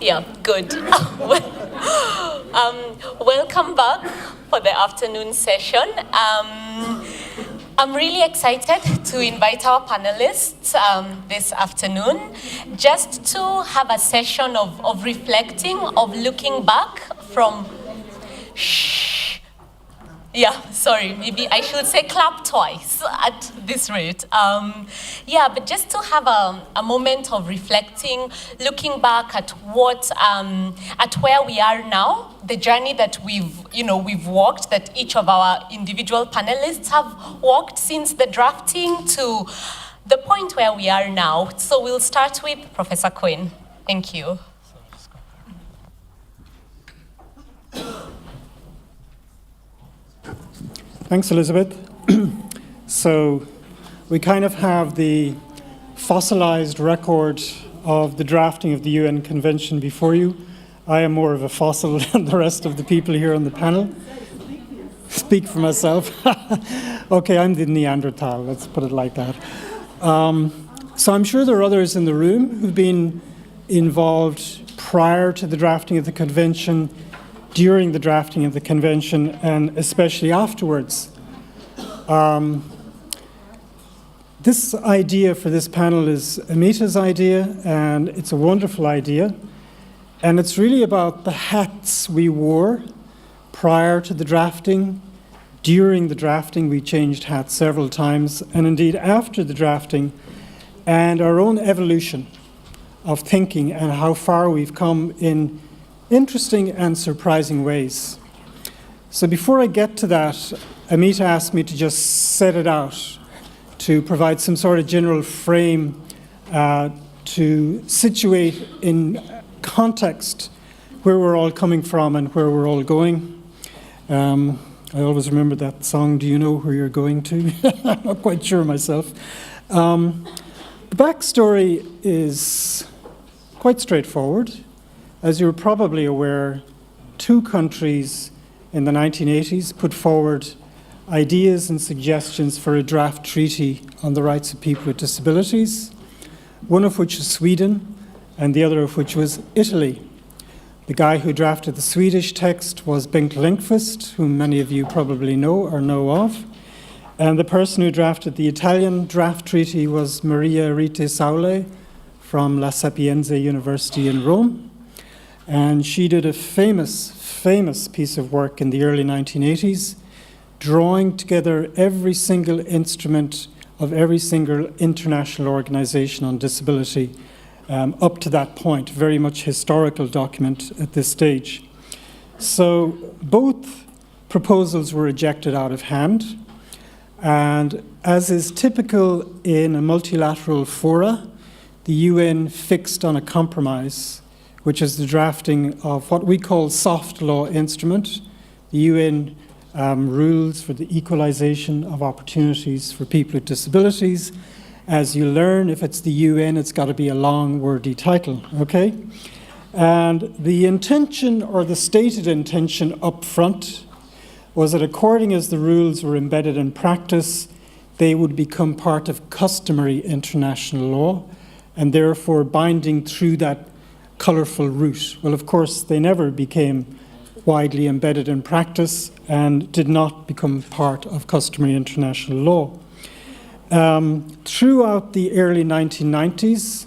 Yeah, good. Welcome back for the afternoon session. I'm really excited to invite our panelists this afternoon just to have a session of reflecting, of looking back from sorry, maybe I should say clap twice at this rate. But just to have a moment of reflecting, looking back at at where we are now, the journey that we've walked, that each of our individual panelists have walked since the drafting to the point where we are now. So we'll start with Professor Quinn. Thank you. Thanks, Elizabeth. So we kind of have the fossilized record of the drafting of the UN Convention before you. I am more of a fossil than the rest of the people here on the panel. Speak for myself. Okay, I'm the Neanderthal, let's put it like that. So I'm sure there are others in the room who've been involved prior to the drafting of the convention, during the drafting of the convention, and especially afterwards. This idea for this panel is Amita's idea, and it's a wonderful idea. And it's really about the hats we wore prior to the drafting. During the drafting, we changed hats several times, and indeed after the drafting, and our own evolution of thinking and how far we've come in interesting and surprising ways. So before I get to that, Amita asked me to just set it out, to provide some sort of general frame to situate in context where we're all coming from and where we're all going. I always remember that song, Do You Know Where You're Going To? I'm not quite sure myself. The backstory is quite straightforward. As you're probably aware, two countries in the 1980s put forward ideas and suggestions for a draft treaty on the rights of people with disabilities, one of which was Sweden, and the other of which was Italy. The guy who drafted the Swedish text was Bengt Lindqvist, whom many of you probably know or know of, and the person who drafted the Italian draft treaty was Maria Rita Saule from La Sapienza University in Rome. And she did a famous piece of work in the early 1980s, drawing together every single instrument of every single international organization on disability up to that point, very much historical document at this stage. So both proposals were rejected out of hand, and as is typical in a multilateral fora, the UN fixed on a compromise, which is the drafting of what we call soft law instrument, the UN rules for the equalization of opportunities for people with disabilities. As you learn, if it's the UN, it's got to be a long, wordy title, okay? And the intention, or the stated intention up front, was that according as the rules were embedded in practice, they would become part of customary international law, and therefore binding through that colourful route. Well, of course, they never became widely embedded in practice and did not become part of customary international law. Throughout the early 1990s,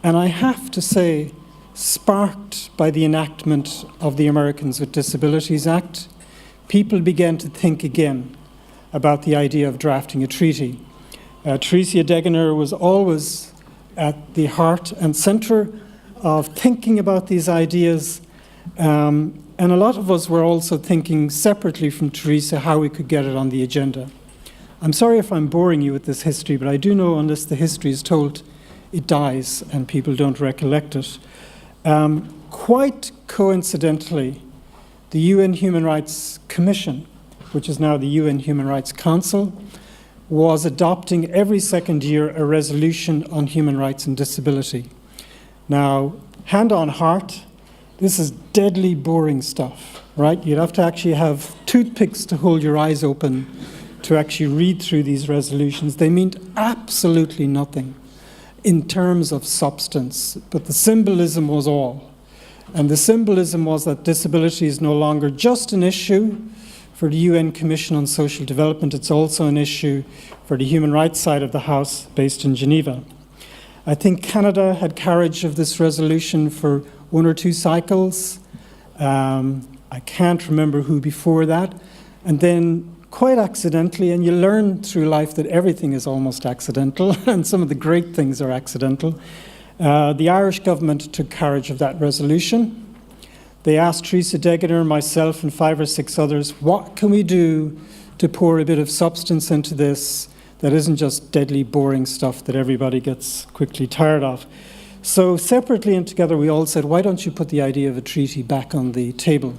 and I have to say, sparked by the enactment of the Americans with Disabilities Act, people began to think again about the idea of drafting a treaty. Theresia Degener was always at the heart and centre of thinking about these ideas, and a lot of us were also thinking separately from Theresia how we could get it on the agenda. I'm sorry if I'm boring you with this history, but I do know unless the history is told, it dies and people don't recollect it. Quite coincidentally, the UN Human Rights Commission, which is now the UN Human Rights Council, was adopting every second year a resolution on human rights and disability. Now, hand on heart, this is deadly boring stuff, right? You'd have to actually have toothpicks to hold your eyes open to actually read through these resolutions. They mean absolutely nothing in terms of substance, but the symbolism was all. And the symbolism was that disability is no longer just an issue for the UN Commission on Social Development, it's also an issue for the human rights side of the House based in Geneva. I think Canada had carriage of this resolution for 1 or 2 cycles. I can't remember who before that. And then quite accidentally, and you learn through life that everything is almost accidental, and some of the great things are accidental. The Irish government took carriage of that resolution. They asked Teresa Degener, myself, and 5 or 6 others, what can we do to pour a bit of substance into this that isn't just deadly boring stuff that everybody gets quickly tired of? So separately and together we all said, why don't you put the idea of a treaty back on the table?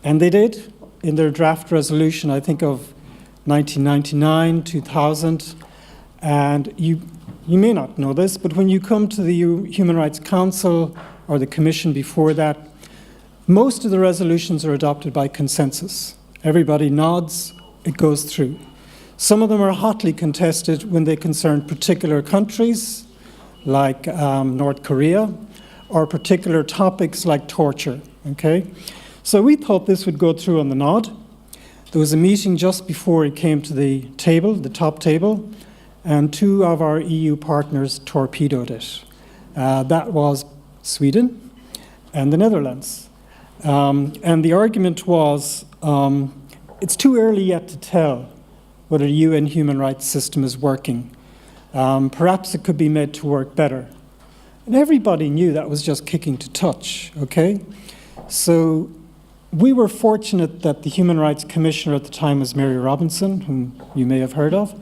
And they did in their draft resolution, I think of 1999, 2000. And you may not know this, but when you come to the Human Rights Council or the Commission before that, most of the resolutions are adopted by consensus. Everybody nods, it goes through. Some of them are hotly contested when they concern particular countries, like North Korea, or particular topics like torture, okay? So we thought this would go through on the nod. There was a meeting just before it came to the table, the top table, and 2 of our EU partners torpedoed it. That was Sweden and the Netherlands. And the argument was, it's too early yet to tell whether the UN human rights system is working. Perhaps it could be made to work better. And everybody knew that was just kicking to touch, okay? So we were fortunate that the Human Rights Commissioner at the time was Mary Robinson, whom you may have heard of.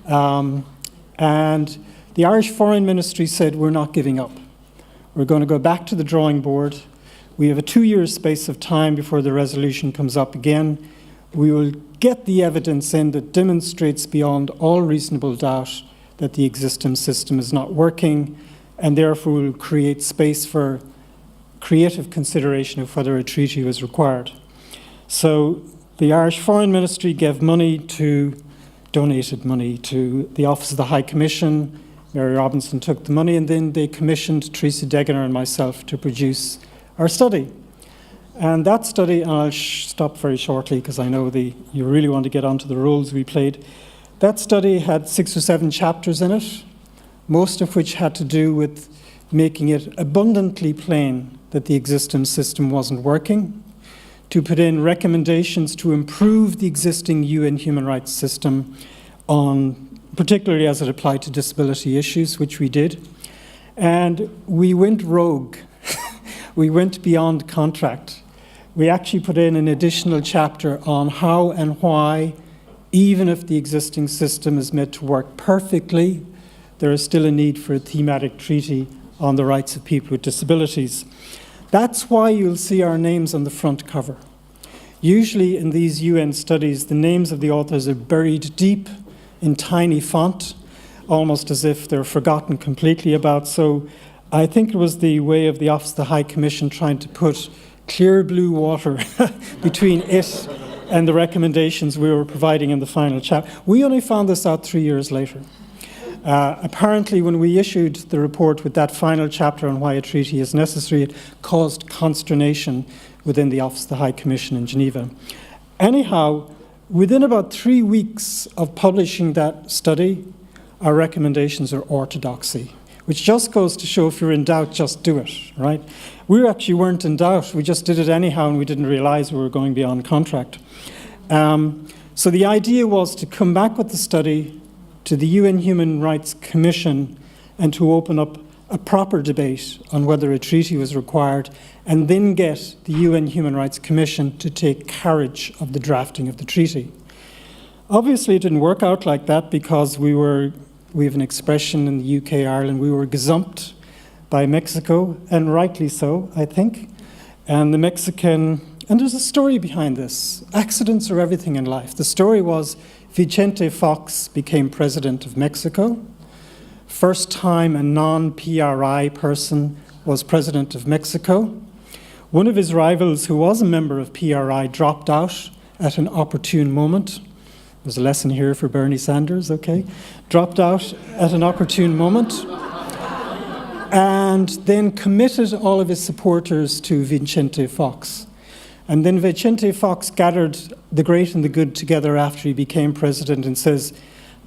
And the Irish Foreign Ministry said, we're not giving up. We're going to go back to the drawing board. We have a 2-year space of time before the resolution comes up again. We will get the evidence in that demonstrates beyond all reasonable doubt that the existing system is not working, and therefore will create space for creative consideration of whether a treaty was required. So the Irish Foreign Ministry gave donated money to the Office of the High Commission. Mary Robinson took the money, and then they commissioned Teresa Degener and myself to produce our study. And that study, and I'll stop very shortly because I know you really want to get onto the roles we played. That study had 6 or 7 chapters in it, most of which had to do with making it abundantly plain that the existing system wasn't working, to put in recommendations to improve the existing UN human rights system, particularly as it applied to disability issues, which we did. And we went rogue. We went beyond contract. We actually put in an additional chapter on how and why, even if the existing system is made to work perfectly, there is still a need for a thematic treaty on the rights of people with disabilities. That's why you'll see our names on the front cover. Usually in these UN studies, the names of the authors are buried deep in tiny font, almost as if they're forgotten completely about. So I think it was the way of the Office of the High Commission trying to put clear blue water between it and the recommendations we were providing in the final chapter. We only found this out 3 years later. Apparently, when we issued the report with that final chapter on why a treaty is necessary, it caused consternation within the Office of the High Commission in Geneva. Anyhow, within about 3 weeks of publishing that study, our recommendations are orthodoxy, which just goes to show if you're in doubt, just do it, right? We actually weren't in doubt. We just did it anyhow, and we didn't realize we were going beyond contract. So the idea was to come back with the study to the UN Human Rights Commission and to open up a proper debate on whether a treaty was required, and then get the UN Human Rights Commission to take carriage of the drafting of the treaty. Obviously, it didn't work out like that because we have an expression in the UK, Ireland, we were gazumped by Mexico, and rightly so, I think. And the Mexican, and there's a story behind this. Accidents are everything in life. The story was Vicente Fox became president of Mexico. First time a non-PRI person was president of Mexico. One of his rivals, who was a member of PRI, dropped out at an opportune moment. There's a lesson here for Bernie Sanders, okay? Dropped out at an opportune moment. And and then committed all of his supporters to Vicente Fox. And then Vicente Fox gathered the great and the good together after he became president and says,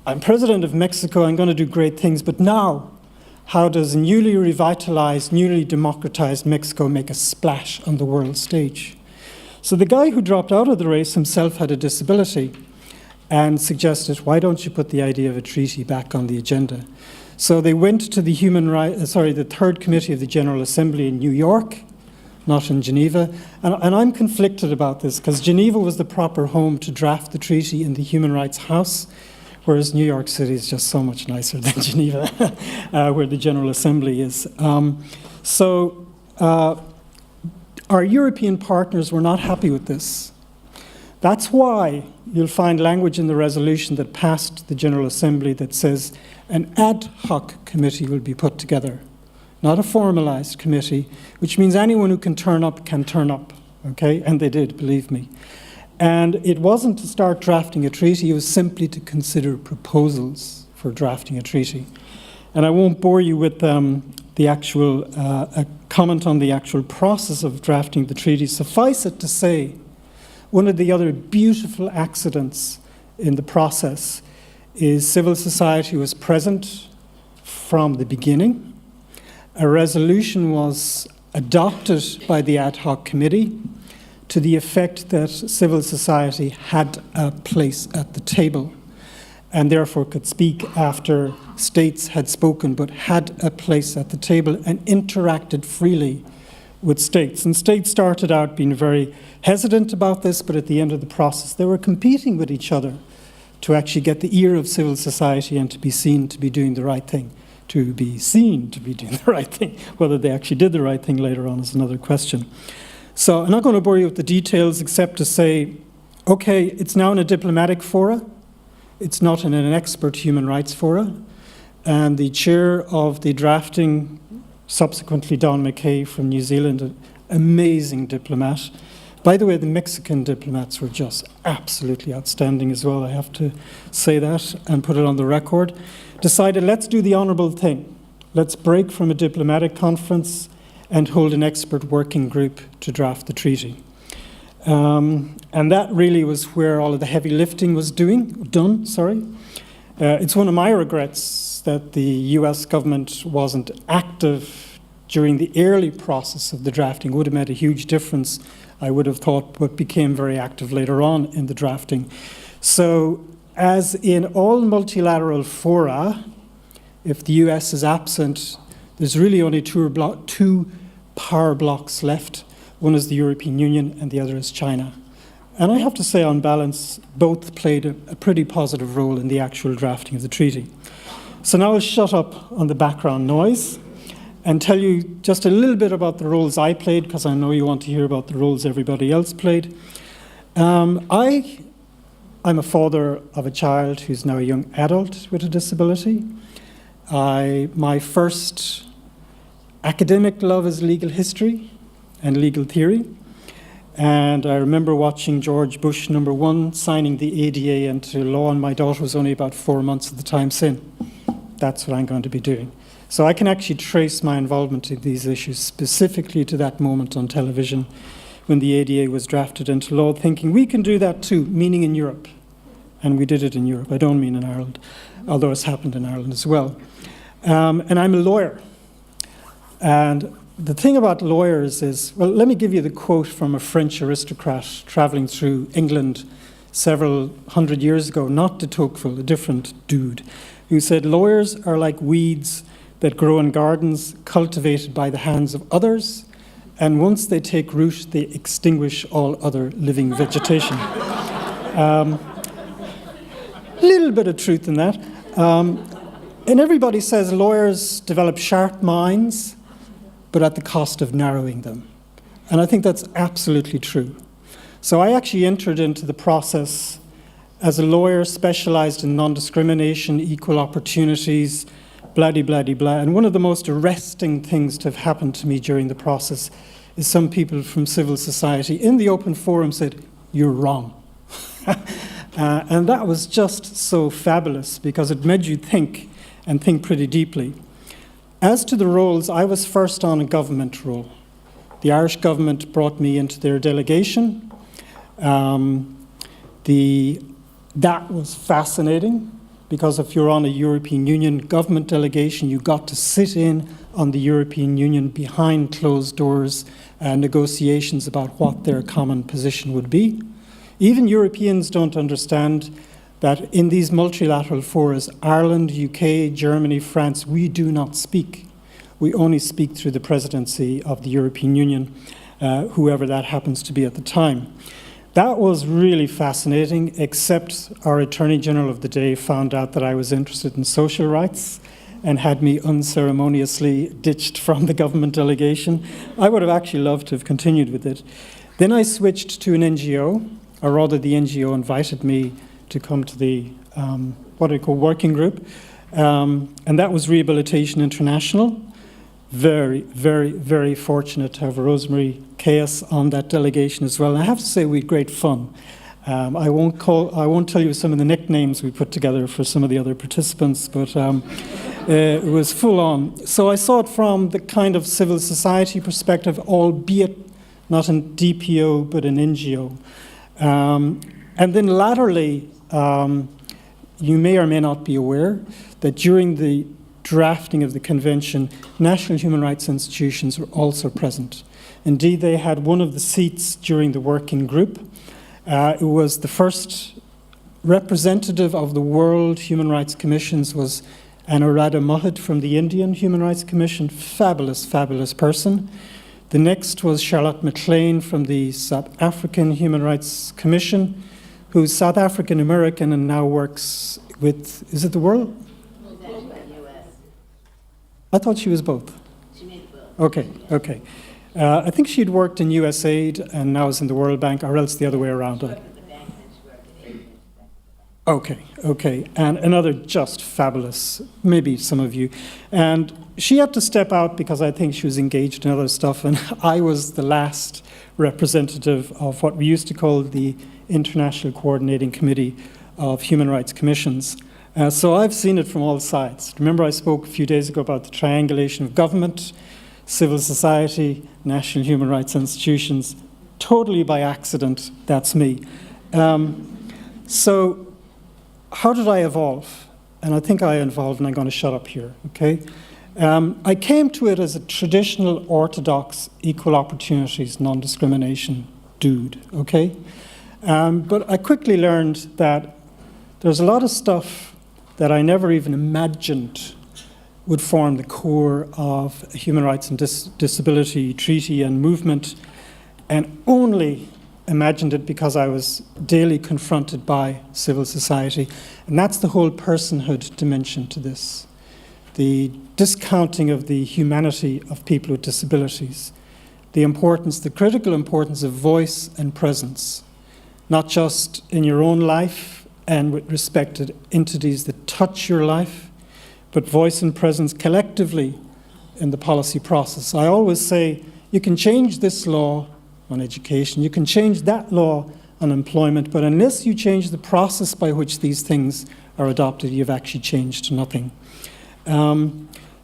I'm president of Mexico, I'm going to do great things, but now, how does newly revitalized, newly democratized Mexico make a splash on the world stage? So the guy who dropped out of the race himself had a disability and suggested, why don't you put the idea of a treaty back on the agenda? So they went to the the Third Committee of the General Assembly in New York, not in Geneva. And I'm conflicted about this, because Geneva was the proper home to draft the treaty in the Human Rights House, whereas New York City is just so much nicer than Geneva, where the General Assembly is. Our European partners were not happy with this. That's why you'll find language in the resolution that passed the General Assembly that says an ad hoc committee will be put together, not a formalized committee, which means anyone who can turn up, okay? And they did, believe me. And it wasn't to start drafting a treaty, it was simply to consider proposals for drafting a treaty. And I won't bore you with the actual a comment on the actual process of drafting the treaty. Suffice it to say, one of the other beautiful accidents in the process is civil society was present from the beginning. A resolution was adopted by the ad hoc committee to the effect that civil society had a place at the table and therefore could speak after states had spoken, but had a place at the table and interacted freely with states. And states started out being very hesitant about this, but at the end of the process, they were competing with each other to actually get the ear of civil society and to be seen to be doing the right thing. To be seen to be doing the right thing. Whether they actually did the right thing later on is another question. So I'm not going to bore you with the details except to say, okay, it's now in a diplomatic fora. It's not in an expert human rights fora. And the chair of the drafting, subsequently Don McKay from New Zealand, an amazing diplomat. By the way, the Mexican diplomats were just absolutely outstanding as well. I have to say that and put it on the record. Decided, let's do the honorable thing. Let's break from a diplomatic conference and hold an expert working group to draft the treaty. And that really was where all of the heavy lifting was done. It's one of my regrets that the US government wasn't active during the early process of the drafting. It would have made a huge difference, I would have thought, but became very active later on in the drafting. So, as in all multilateral fora, if the US is absent, there's really only two power blocks left. One is the European Union and the other is China. And I have to say, on balance, both played a pretty positive role in the actual drafting of the treaty. So now I'll shut up on the background noise and tell you just a little bit about the roles I played, because I know you want to hear about the roles everybody else played. I'm a father of a child who's now a young adult with a disability. My first academic love is legal history and legal theory. And I remember watching George Bush #1 signing the ADA into law, and my daughter was only about 4 months at the time saying, that's what I'm going to be doing. So I can actually trace my involvement in these issues specifically to that moment on television when the ADA was drafted into law, thinking we can do that too, meaning in Europe. And we did it in Europe. I don't mean in Ireland, although it's happened in Ireland as well. And I'm a lawyer. And the thing about lawyers is, well, let me give you the quote from a French aristocrat traveling through England several hundred years ago, not de Tocqueville, a different dude, who said, lawyers are like weeds that grow in gardens cultivated by the hands of others, and once they take root, they extinguish all other living vegetation. Little bit of truth in that. And everybody says lawyers develop sharp minds, but at the cost of narrowing them. And I think that's absolutely true. So I actually entered into the process as a lawyer specialized in non-discrimination, equal opportunities, blah-de-blah-de-blah. And one of the most arresting things to have happened to me during the process is some people from civil society in the open forum said, you're wrong. And that was just so fabulous because it made you think and think pretty deeply. As to the roles, I was first on a government role. The Irish government brought me into their delegation. That was fascinating, because if you're on a European Union government delegation, you got to sit in on the European Union behind closed doors negotiations about what their common position would be. Even Europeans don't understand that in these multilateral forums, Ireland, UK, Germany, France, we do not speak. We only speak through the presidency of the European Union, whoever that happens to be at the time. That was really fascinating, except our Attorney General of the day found out that I was interested in social rights and had me unceremoniously ditched from the government delegation. I would have actually loved to have continued with it. Then I switched to an NGO, or rather the NGO invited me to come to the, what I call working group, and that was Rehabilitation International. Very, very, very fortunate to have Rosemary Kayess on that delegation as well. And I have to say we had great fun. I won't tell you some of the nicknames we put together for some of the other participants, but it was full on. So I saw it from the kind of civil society perspective, albeit not in DPO, but in NGO. And then laterally, you may or may not be aware that during the drafting of the convention, national human rights institutions were also present. Indeed, they had one of the seats during the working group. It was the first representative of the World Human Rights Commissions was Anuradha Mohit from the Indian Human Rights Commission. Fabulous, fabulous person. The next was Charlotte McLean from the South African Human Rights Commission, who's South African American and now works with, is it the World? I thought she was both. She made both. Okay. I think she'd worked in USAID and now is in the World Bank, or else the other way around. She worked at the bank and she worked at Adjunct. Okay. And another just fabulous, maybe some of you. And she had to step out because I think she was engaged in other stuff, and I was the last representative of what we used to call the International Coordinating Committee of Human Rights Commissions. So I've seen it from all sides. Remember I spoke a few days ago about the triangulation of government, civil society, national human rights institutions. Totally by accident, that's me. So how did I evolve? And I think I evolved, and I'm going to shut up here, okay? I came to it as a traditional orthodox equal opportunities, non-discrimination dude, okay? But I quickly learned that there's a lot of stuff that I never even imagined would form the core of a human rights and disability treaty and movement, and only imagined it because I was daily confronted by civil society. And that's the whole personhood dimension to this. The discounting of the humanity of people with disabilities. The critical importance of voice and presence, not just in your own life and with respect to entities that touch your life, but voice and presence collectively in the policy process. I always say, you can change this law on education, you can change that law on employment, but unless you change the process by which these things are adopted, you've actually changed nothing.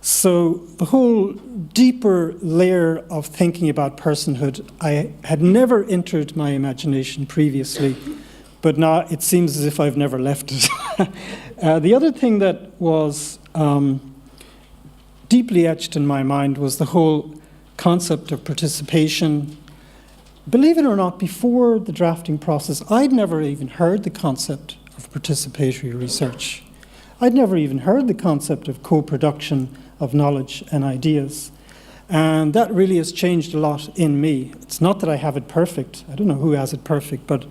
So the whole deeper layer of thinking about personhood, I had never entered my imagination previously, but now it seems as if I've never left it. The other thing that was deeply etched in my mind was the whole concept of participation. Believe it or not, before the drafting process, I'd never even heard the concept of participatory research. I'd never even heard the concept of co-production of knowledge and ideas. And that really has changed a lot in me. It's not that I have it perfect. I don't know who has it perfect, but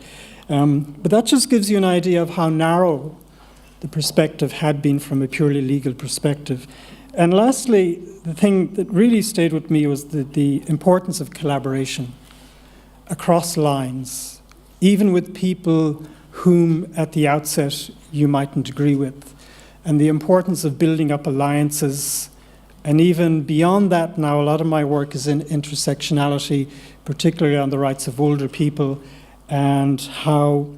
that just gives you an idea of how narrow the perspective had been from a purely legal perspective. And lastly, the thing that really stayed with me was the importance of collaboration across lines, even with people whom at the outset you mightn't agree with, and the importance of building up alliances. And even beyond that now, a lot of my work is in intersectionality, particularly on the rights of older people, and how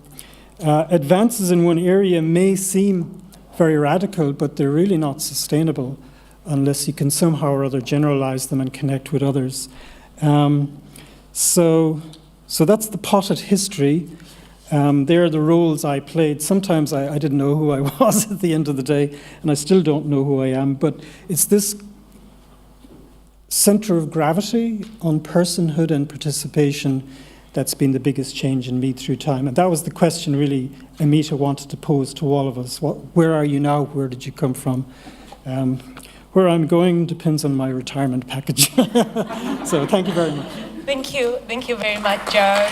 advances in one area may seem very radical, but they're really not sustainable unless you can somehow or other generalize them and connect with others. So that's the potted history. They're the roles I played. Sometimes I didn't know who I was at the end of the day, and I still don't know who I am, but it's this center of gravity on personhood and participation that's been the biggest change in me through time. And that was the question really Amita wanted to pose to all of us. Where are you now? Where did you come from? Where I'm going depends on my retirement package. So thank you very much. Thank you very much, Jared.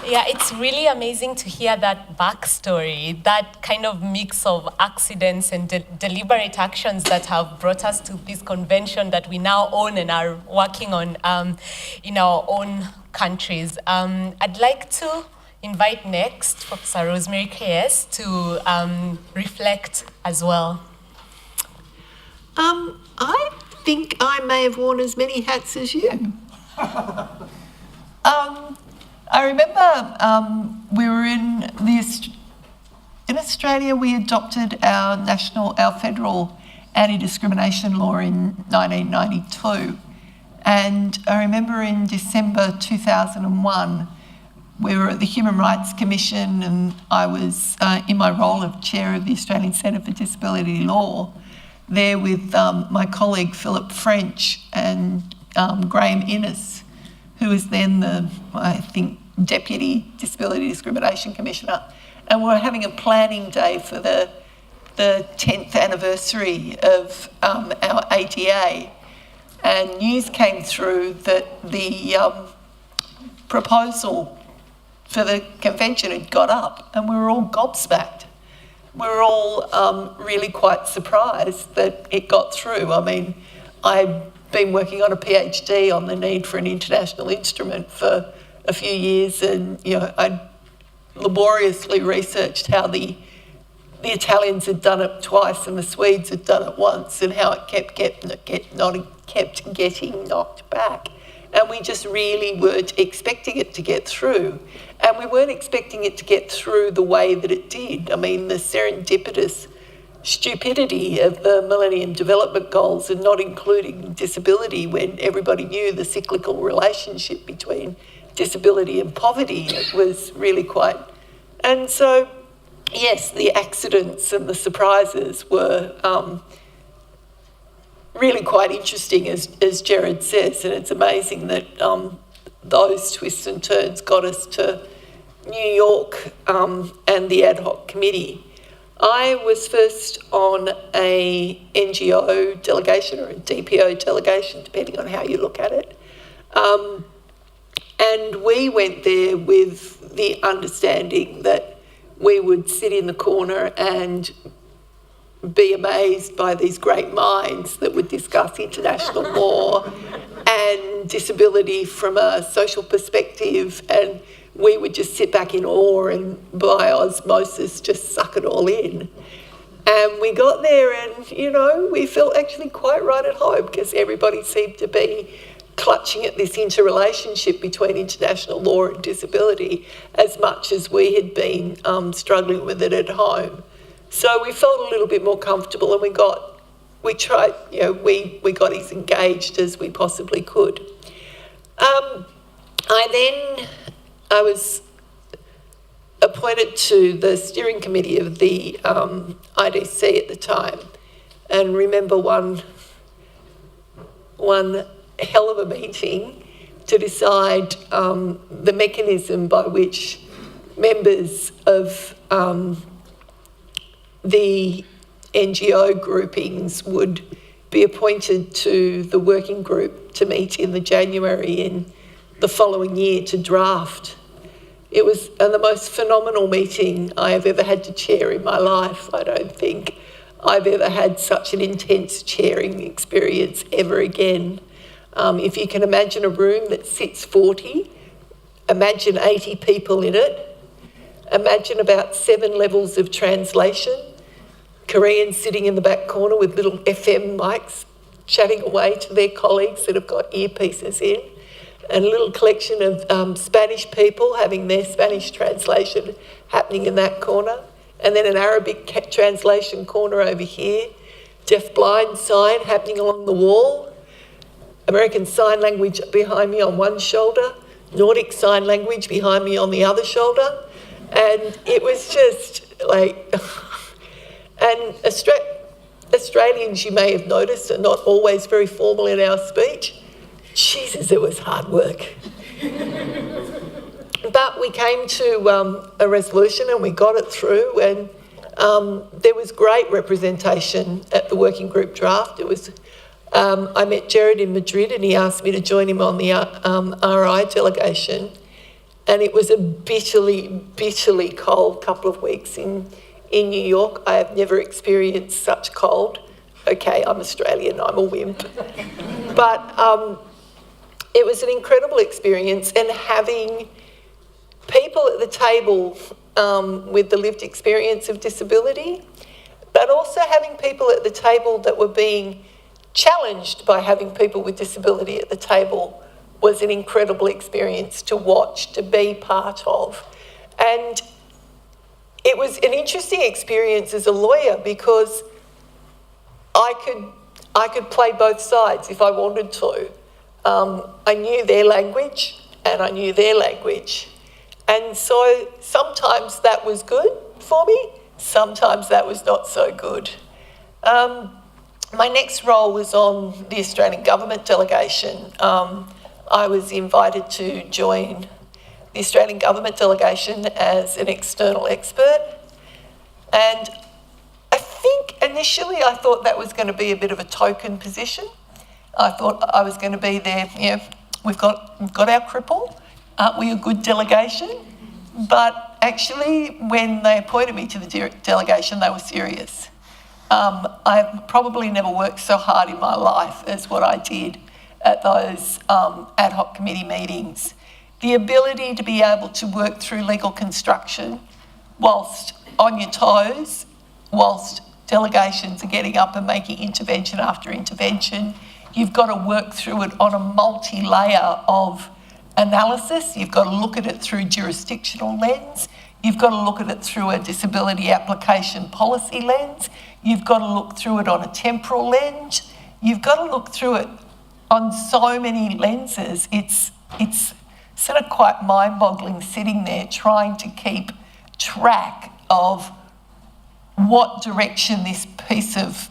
Yeah, it's really amazing to hear that backstory, that kind of mix of accidents and deliberate actions that have brought us to this convention that we now own and are working on in our own countries. I'd like to invite next Professor Rosemary Kayess to reflect as well. I think I may have worn as many hats as you. I remember we were in Australia, we adopted our federal anti-discrimination law in 1992. And I remember in December 2001, we were at the Human Rights Commission, and I was in my role of chair of the Australian Centre for Disability Law, there with my colleague Philip French and Graham Innes, who was then the Deputy Disability Discrimination Commissioner. And we were having a planning day for the 10th anniversary of our ADA. And news came through that the proposal for the convention had got up, and we were all gobsmacked. We were all really quite surprised that it got through. I mean, I'd been working on a PhD on the need for an international instrument for a few years, and I'd laboriously researched how the Italians had done it twice and the Swedes had done it once, and how it kept getting knocked back. And we just really weren't expecting it to get through. And we weren't expecting it to get through the way that it did. I mean, the serendipitous stupidity of the Millennium Development Goals and not including disability when everybody knew the cyclical relationship between disability and poverty. It was really quite... And so, yes, the accidents and the surprises were really quite interesting, as Jared says, and it's amazing that those twists and turns got us to New York and the ad hoc committee. I was first on a NGO delegation or a DPO delegation, depending on how you look at it. And we went there with the understanding that we would sit in the corner and be amazed by these great minds that would discuss international law and disability from a social perspective, and we would just sit back in awe and by osmosis just suck it all in. And we got there and, we felt actually quite right at home because everybody seemed to be clutching at this interrelationship between international law and disability as much as we had been struggling with it at home. So we felt a little bit more comfortable, and we got as engaged as we possibly could. I was appointed to the steering committee of the IDC at the time, and remember one hell of a meeting to decide the mechanism by which members of the NGO groupings would be appointed to the working group to meet in the January in the following year to draft. It was the most phenomenal meeting I have ever had to chair in my life. I don't think I've ever had such an intense chairing experience ever again. If you can imagine a room that sits 40, imagine 80 people in it, imagine about 7 levels of translation, Koreans sitting in the back corner with little FM mics chatting away to their colleagues that have got earpieces in, and a little collection of Spanish people having their Spanish translation happening in that corner, and then an Arabic translation corner over here, deaf-blind sign happening along the wall, American Sign Language behind me on one shoulder, Nordic Sign Language behind me on the other shoulder, and it was just like... And Australians, you may have noticed, are not always very formal in our speech. Jesus, it was hard work. But we came to a resolution and we got it through, and there was great representation at the working group draft. It was, I met Jared in Madrid and he asked me to join him on the RI delegation, and it was a bitterly, bitterly cold couple of weeks in New York. I have never experienced such cold. Okay, I'm Australian, I'm a wimp. But it was an incredible experience, and having people at the table with the lived experience of disability, but also having people at the table that were being challenged by having people with disability at the table was an incredible experience to watch, to be part of. And it was an interesting experience as a lawyer because I could play both sides if I wanted to. I knew their language and I knew their language. And so sometimes that was good for me, sometimes that was not so good. My next role was on the Australian government delegation. I was invited to join the Australian government delegation as an external expert. And I think initially I thought that was going to be a bit of a token position. I thought I was going to be there, you know, we've got our cripple, aren't we a good delegation? But actually when they appointed me to the delegation, they were serious. I've probably never worked so hard in my life as what I did at those ad hoc committee meetings. The ability to be able to work through legal construction whilst on your toes, whilst delegations are getting up and making intervention after intervention. You've got to work through it on a multi-layer of analysis. You've got to look at it through jurisdictional lens. You've got to look at it through a disability application policy lens. You've got to look through it on a temporal lens. You've got to look through it on so many lenses. It's sort of quite mind-boggling sitting there trying to keep track of what direction this piece of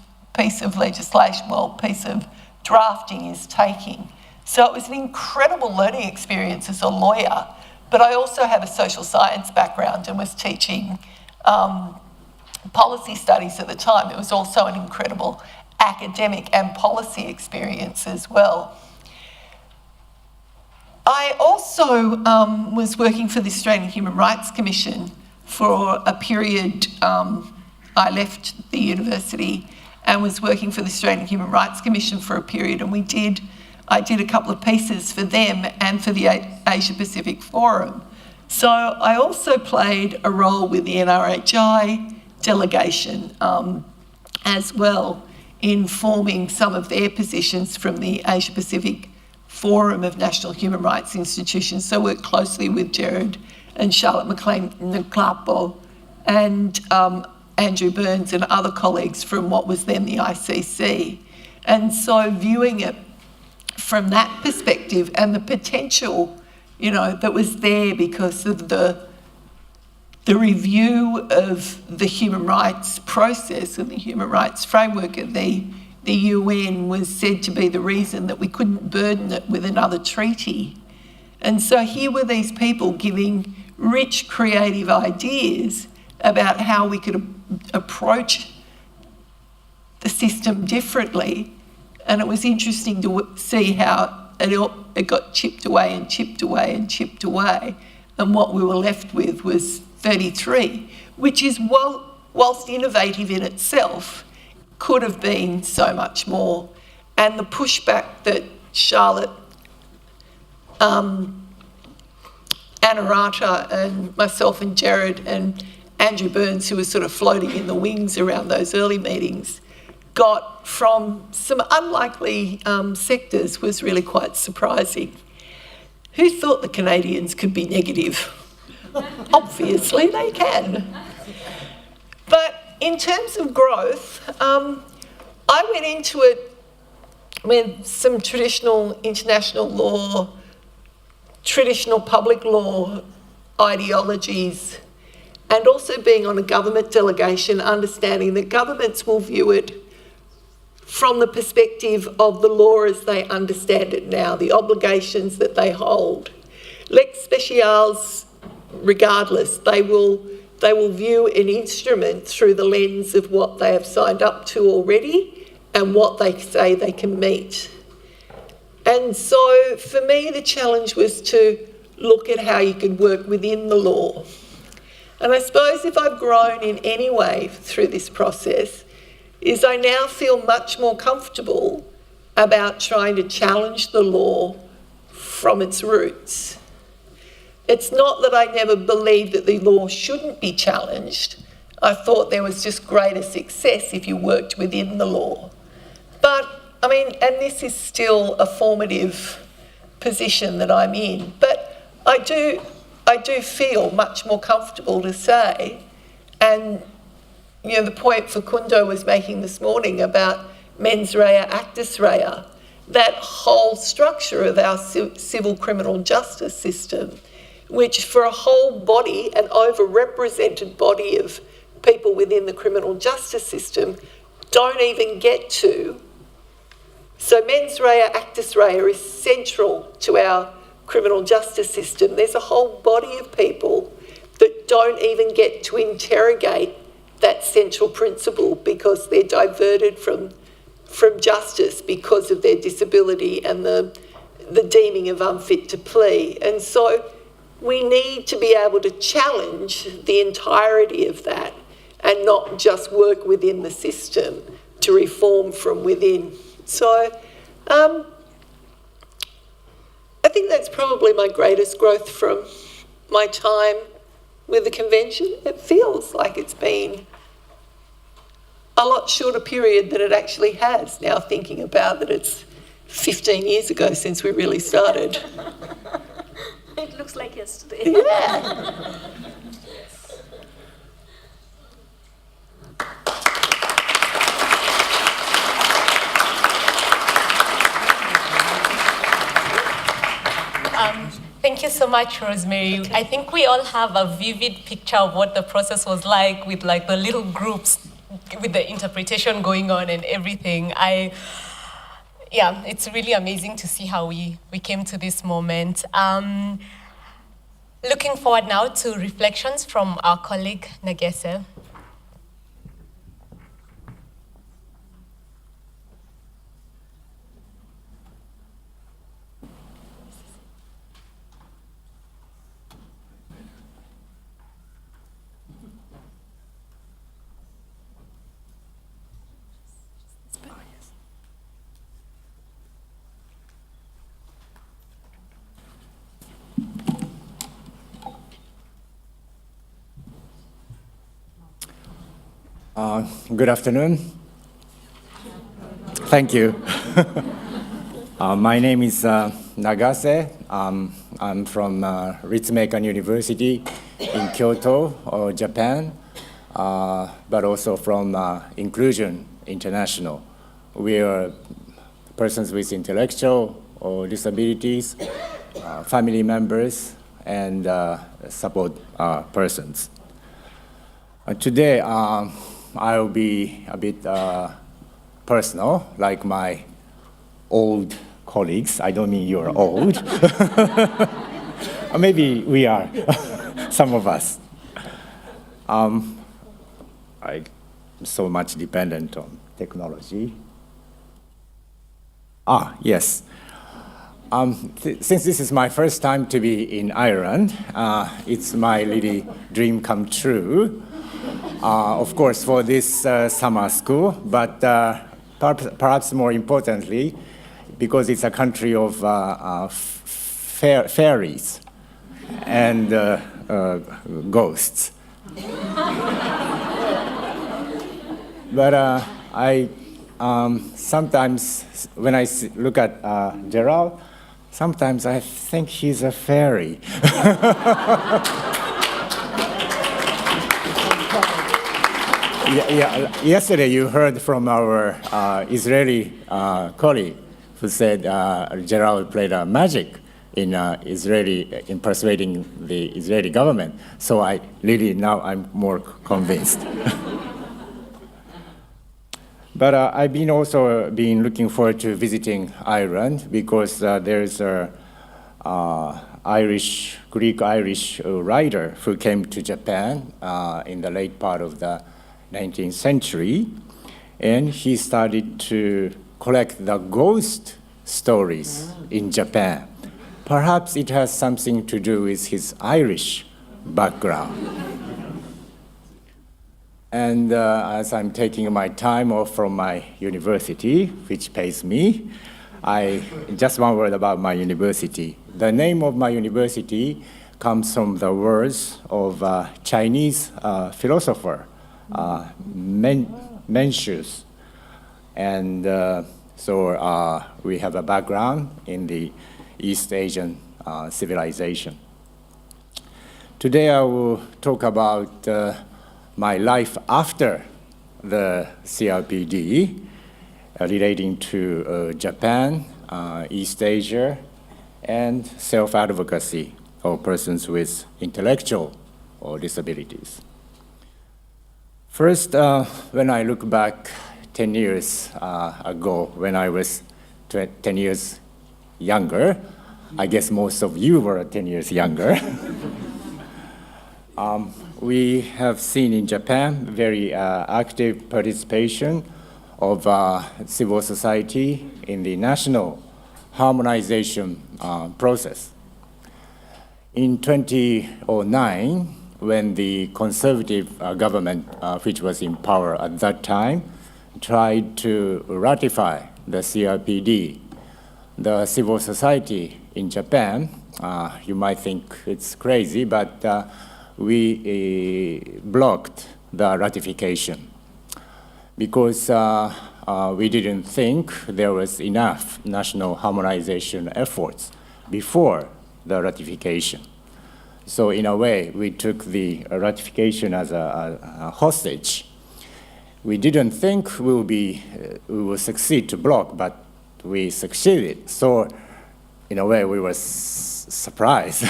legislation, piece of drafting is taking. So it was an incredible learning experience as a lawyer, but I also have a social science background and was teaching policy studies at the time. It was also an incredible academic and policy experience as well. I also was working for the Australian Human Rights Commission for a period. I left the university and was working for the Australian Human Rights Commission for a period, and I did a couple of pieces for them and for the Asia Pacific Forum. So I also played a role with the NRHI delegation as well in forming some of their positions from the Asia Pacific Forum of National Human Rights Institutions. So I worked closely with Jared and Charlotte McLean-Nklapo and Andrew Burns and other colleagues from what was then the ICC. And so viewing it from that perspective and the potential, you know, that was there because of the review of the human rights process and the human rights framework at the UN was said to be the reason that we couldn't burden it with another treaty. And so here were these people giving rich creative ideas about how we could approach the system differently. And it was interesting to see how it got chipped away and chipped away and chipped away. And what we were left with was 33, which is, whilst innovative in itself, could have been so much more. And the pushback that Charlotte, Anarata and myself and Jared and Andrew Burns, who was sort of floating in the wings around those early meetings, got from some unlikely sectors was really quite surprising. Who thought the Canadians could be negative? Obviously they can. But in terms of growth, I went into it with some traditional international law, traditional public law ideologies, and also being on a government delegation, understanding that governments will view it from the perspective of the law as they understand it now, the obligations that they hold. Lex specials, regardless, they will view an instrument through the lens of what they have signed up to already and what they say they can meet. And so for me, the challenge was to look at how you could work within the law. And I suppose if I've grown in any way through this process, is I now feel much more comfortable about trying to challenge the law from its roots. It's not that I never believed that the law shouldn't be challenged. I thought there was just greater success if you worked within the law. But, I mean, and this is still a formative position that I'm in, but I do feel much more comfortable to say, and you know, the point Facundo was making this morning about mens rea, actus rea, that whole structure of our civil criminal justice system, which for a whole body, an overrepresented body of people within the criminal justice system, don't even get to. So mens rea, actus rea is central to our criminal justice system. There's a whole body of people that don't even get to interrogate that central principle because they're diverted from justice because of their disability and the deeming of unfit to plea. And so we need to be able to challenge the entirety of that and not just work within the system to reform from within. So I think that's probably my greatest growth from my time with the convention. It feels like it's been a lot shorter period than it actually has, now thinking about that it's 15 years ago since we really started. It looks like yesterday. Yeah. Thank you so much, Rosemary. I think we all have a vivid picture of what the process was like with like the little groups with the interpretation going on and everything. Yeah, it's really amazing to see how we came to this moment. Looking forward now to reflections from our colleague, Nagese. Good afternoon. Thank you. My name is Nagese. I'm from Ritsumeikan University in Kyoto, Japan, but also from Inclusion International. We are persons with intellectual or disabilities, family members, and support persons. Today, I'll be a bit personal, like my old colleagues. I don't mean you're old. Or maybe we are, some of us. I'm so much dependent on technology. Yes. Since this is my first time to be in Ireland, it's my really dream come true. Of course, for this summer school, but perhaps more importantly, because it's a country of fairies and ghosts. But I sometimes, when I look at Gerald, sometimes I think he's a fairy. Yesterday you heard from our Israeli colleague who said Gerald played magic in persuading the Israeli government. So now I'm more convinced. But I've been also been looking forward to visiting Ireland because there's a Greek-Irish writer who came to Japan in the late part of the 19th century, and he started to collect the ghost stories in Japan. Perhaps it has something to do with his Irish background. And as I'm taking my time off from my university, which pays me, just one word about my university. The name of my university comes from the words of a Chinese philosopher, Mencius. And so we have a background in the East Asian civilization. Today I will talk about my life after the CRPD, relating to Japan, East Asia, and self-advocacy of persons with intellectual or disabilities. First, when I look back 10 years ago, when I was 10 years younger, I guess most of you were 10 years younger. We have seen in Japan very active participation of civil society in the national harmonization process. In 2009, when the conservative government, which was in power at that time, tried to ratify the CRPD, the civil society in Japan, you might think it's crazy, but we blocked the ratification because we didn't think there was enough national harmonization efforts before the ratification. So in a way, we took the ratification as a hostage. We didn't think we will succeed to block, but we succeeded. So in a way, we were surprised.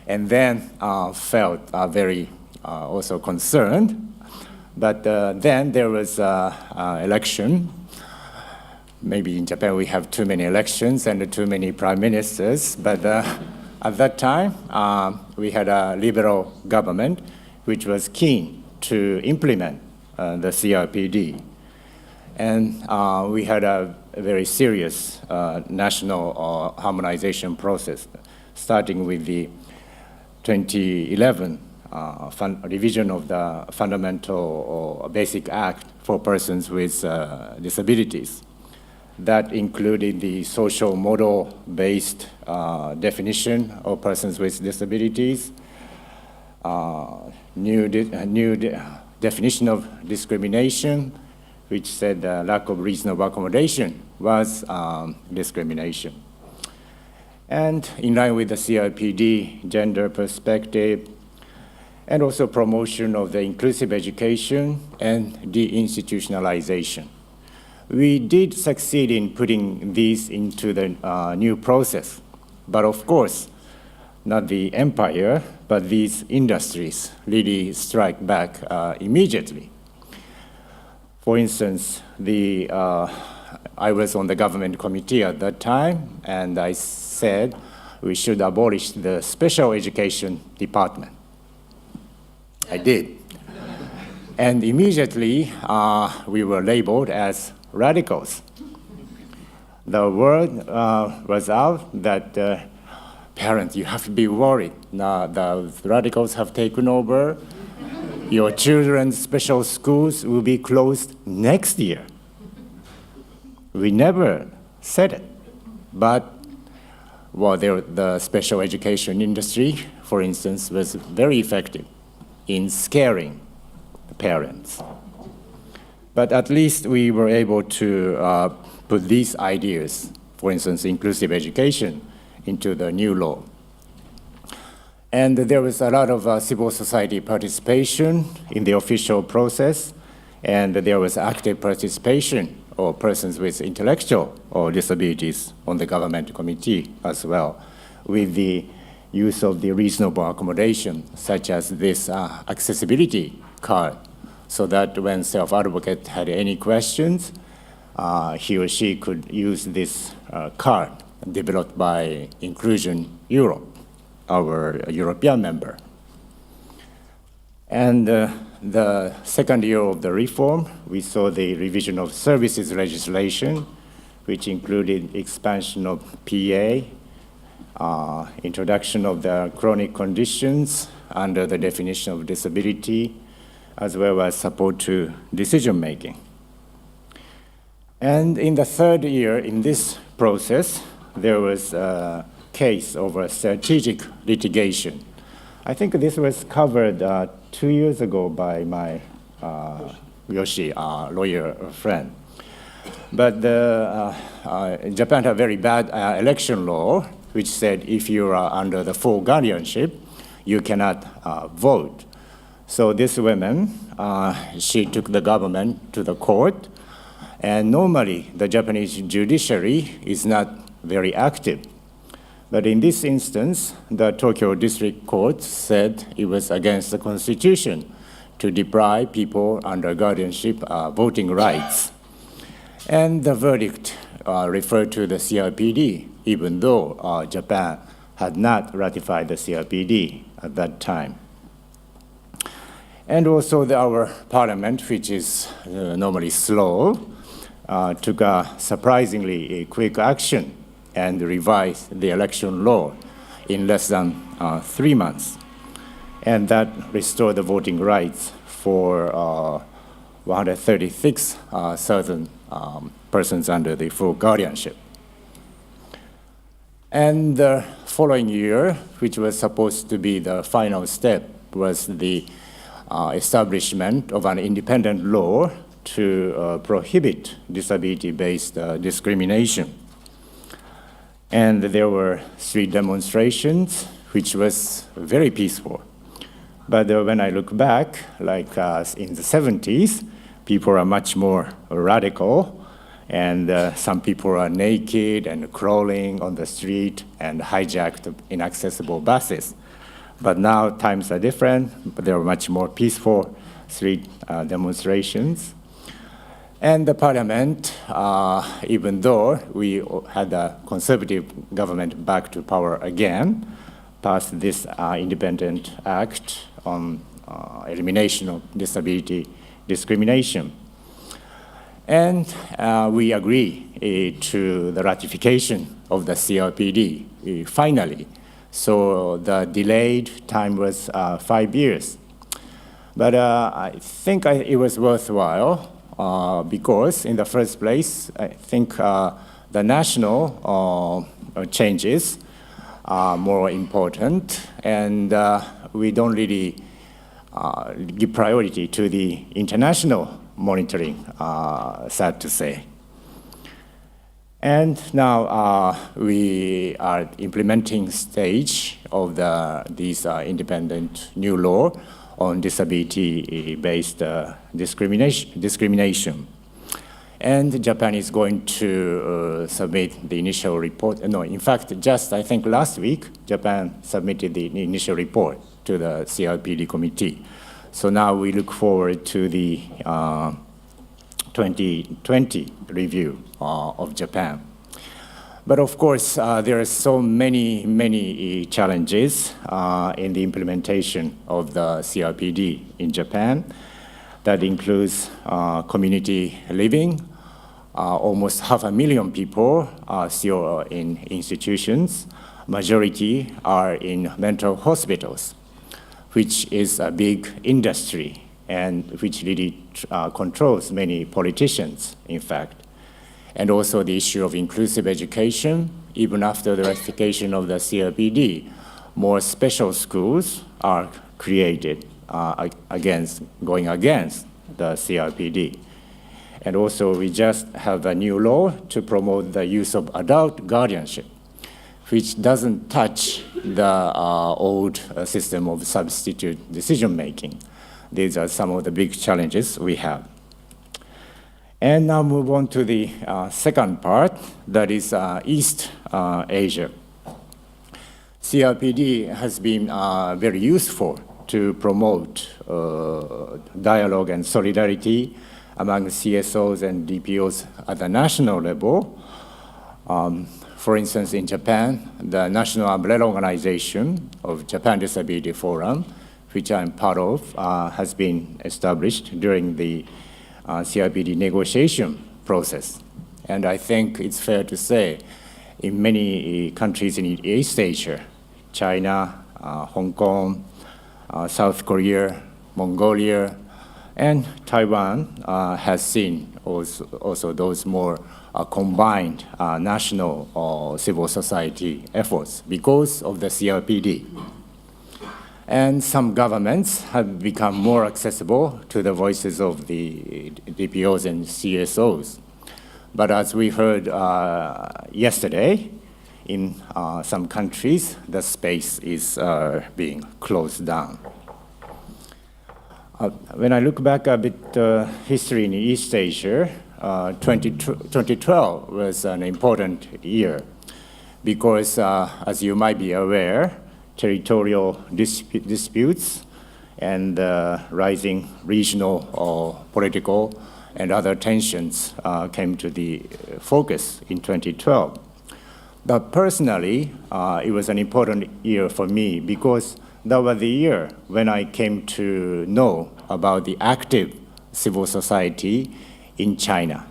And then felt very also concerned. But then there was an election. Maybe in Japan we have too many elections and too many prime ministers. But at that time, we had a liberal government which was keen to implement the CRPD. And we had a very serious national harmonization process, starting with the 2011 revision of the Fundamental or Basic Act for persons with disabilities. That included the social model-based definition of persons with disabilities, new definition of discrimination, which said lack of reasonable accommodation was discrimination. And in line with the CRPD, gender perspective, and also promotion of the inclusive education and deinstitutionalization. We did succeed in putting these into the new process, but of course, not the empire, but these industries really strike back immediately. For instance, I was on the government committee at that time, and I said we should abolish the special education department. I did. And immediately, we were labeled as radicals. The word was out that parents, you have to be worried. Now the radicals have taken over. Your children's special schools will be closed next year. We never said it, but the special education industry, for instance, was very effective in scaring the parents. But at least we were able to put these ideas, for instance, inclusive education, into the new law. And there was a lot of civil society participation in the official process. And there was active participation of persons with intellectual or disabilities on the government committee as well, with the use of the reasonable accommodation, such as this accessibility card, so that when self-advocate had any questions, he or she could use this card developed by Inclusion Europe, our European member. And the second year of the reform, we saw the revision of services legislation, which included expansion of PA, introduction of the chronic conditions under the definition of disability, as well as support to decision-making. And in the third year in this process, there was a case over strategic litigation. I think this was covered 2 years ago by my Yoshi, lawyer friend. But Japan had a very bad election law, which said if you are under the full guardianship, you cannot vote. So this woman, she took the government to the court, and normally the Japanese judiciary is not very active. But in this instance, the Tokyo District Court said it was against the Constitution to deprive people under guardianship voting rights. And the verdict referred to the CRPD, even though Japan had not ratified the CRPD at that time. And also our parliament, which is normally slow, took a surprisingly quick action and revised the election law in less than 3 months. And that restored the voting rights for 136,000 persons under the full guardianship. And the following year, which was supposed to be the final step, was the establishment of an independent law to prohibit disability-based discrimination. And there were street demonstrations, which was very peaceful. But when I look back, like in the 70s, people are much more radical, and some people are naked and crawling on the street and hijacked inaccessible buses. But now times are different, but there are much more peaceful street demonstrations. And the parliament, even though we had a conservative government back to power again, passed this independent act on elimination of disability discrimination. And we agree to the ratification of the CRPD, finally. So the delayed time was 5 years. But I think it was worthwhile because in the first place, I think the national changes are more important, and we don't really give priority to the international monitoring, sad to say. And now we are implementing stage of these independent new law on disability-based discrimination. And Japan is going to submit the initial report. No, in fact, just I think last week, Japan submitted the initial report to the CRPD committee. So now we look forward to the 2020 review of Japan. But of course, there are so many challenges in the implementation of the CRPD in Japan. That includes community living. Almost 500,000 people are still in institutions. Majority are in mental hospitals, which is a big industry and which really controls many politicians, in fact. And also the issue of inclusive education. Even after the ratification of the CRPD, more special schools are created going against the CRPD. And also we just have a new law to promote the use of adult guardianship, which doesn't touch the old system of substitute decision-making. These are some of the big challenges we have. And now move on to the second part, that is East Asia. CRPD has been very useful to promote dialogue and solidarity among CSOs and DPOs at the national level. For instance, in Japan, the National Umbrella Organization of Japan Disability Forum, which I'm part of, has been established during the CRPD negotiation process. And I think it's fair to say in many countries in East Asia, China, Hong Kong, South Korea, Mongolia, and Taiwan has seen also those more combined national civil society efforts because of the CRPD. And some governments have become more accessible to the voices of the DPOs and CSOs. But as we heard yesterday, in some countries, the space is being closed down. When I look back a bit history in East Asia, 2012 was an important year because, as you might be aware, territorial disputes and rising regional political and other tensions came to the focus in 2012. But personally, it was an important year for me because that was the year when I came to know about the active civil society in China.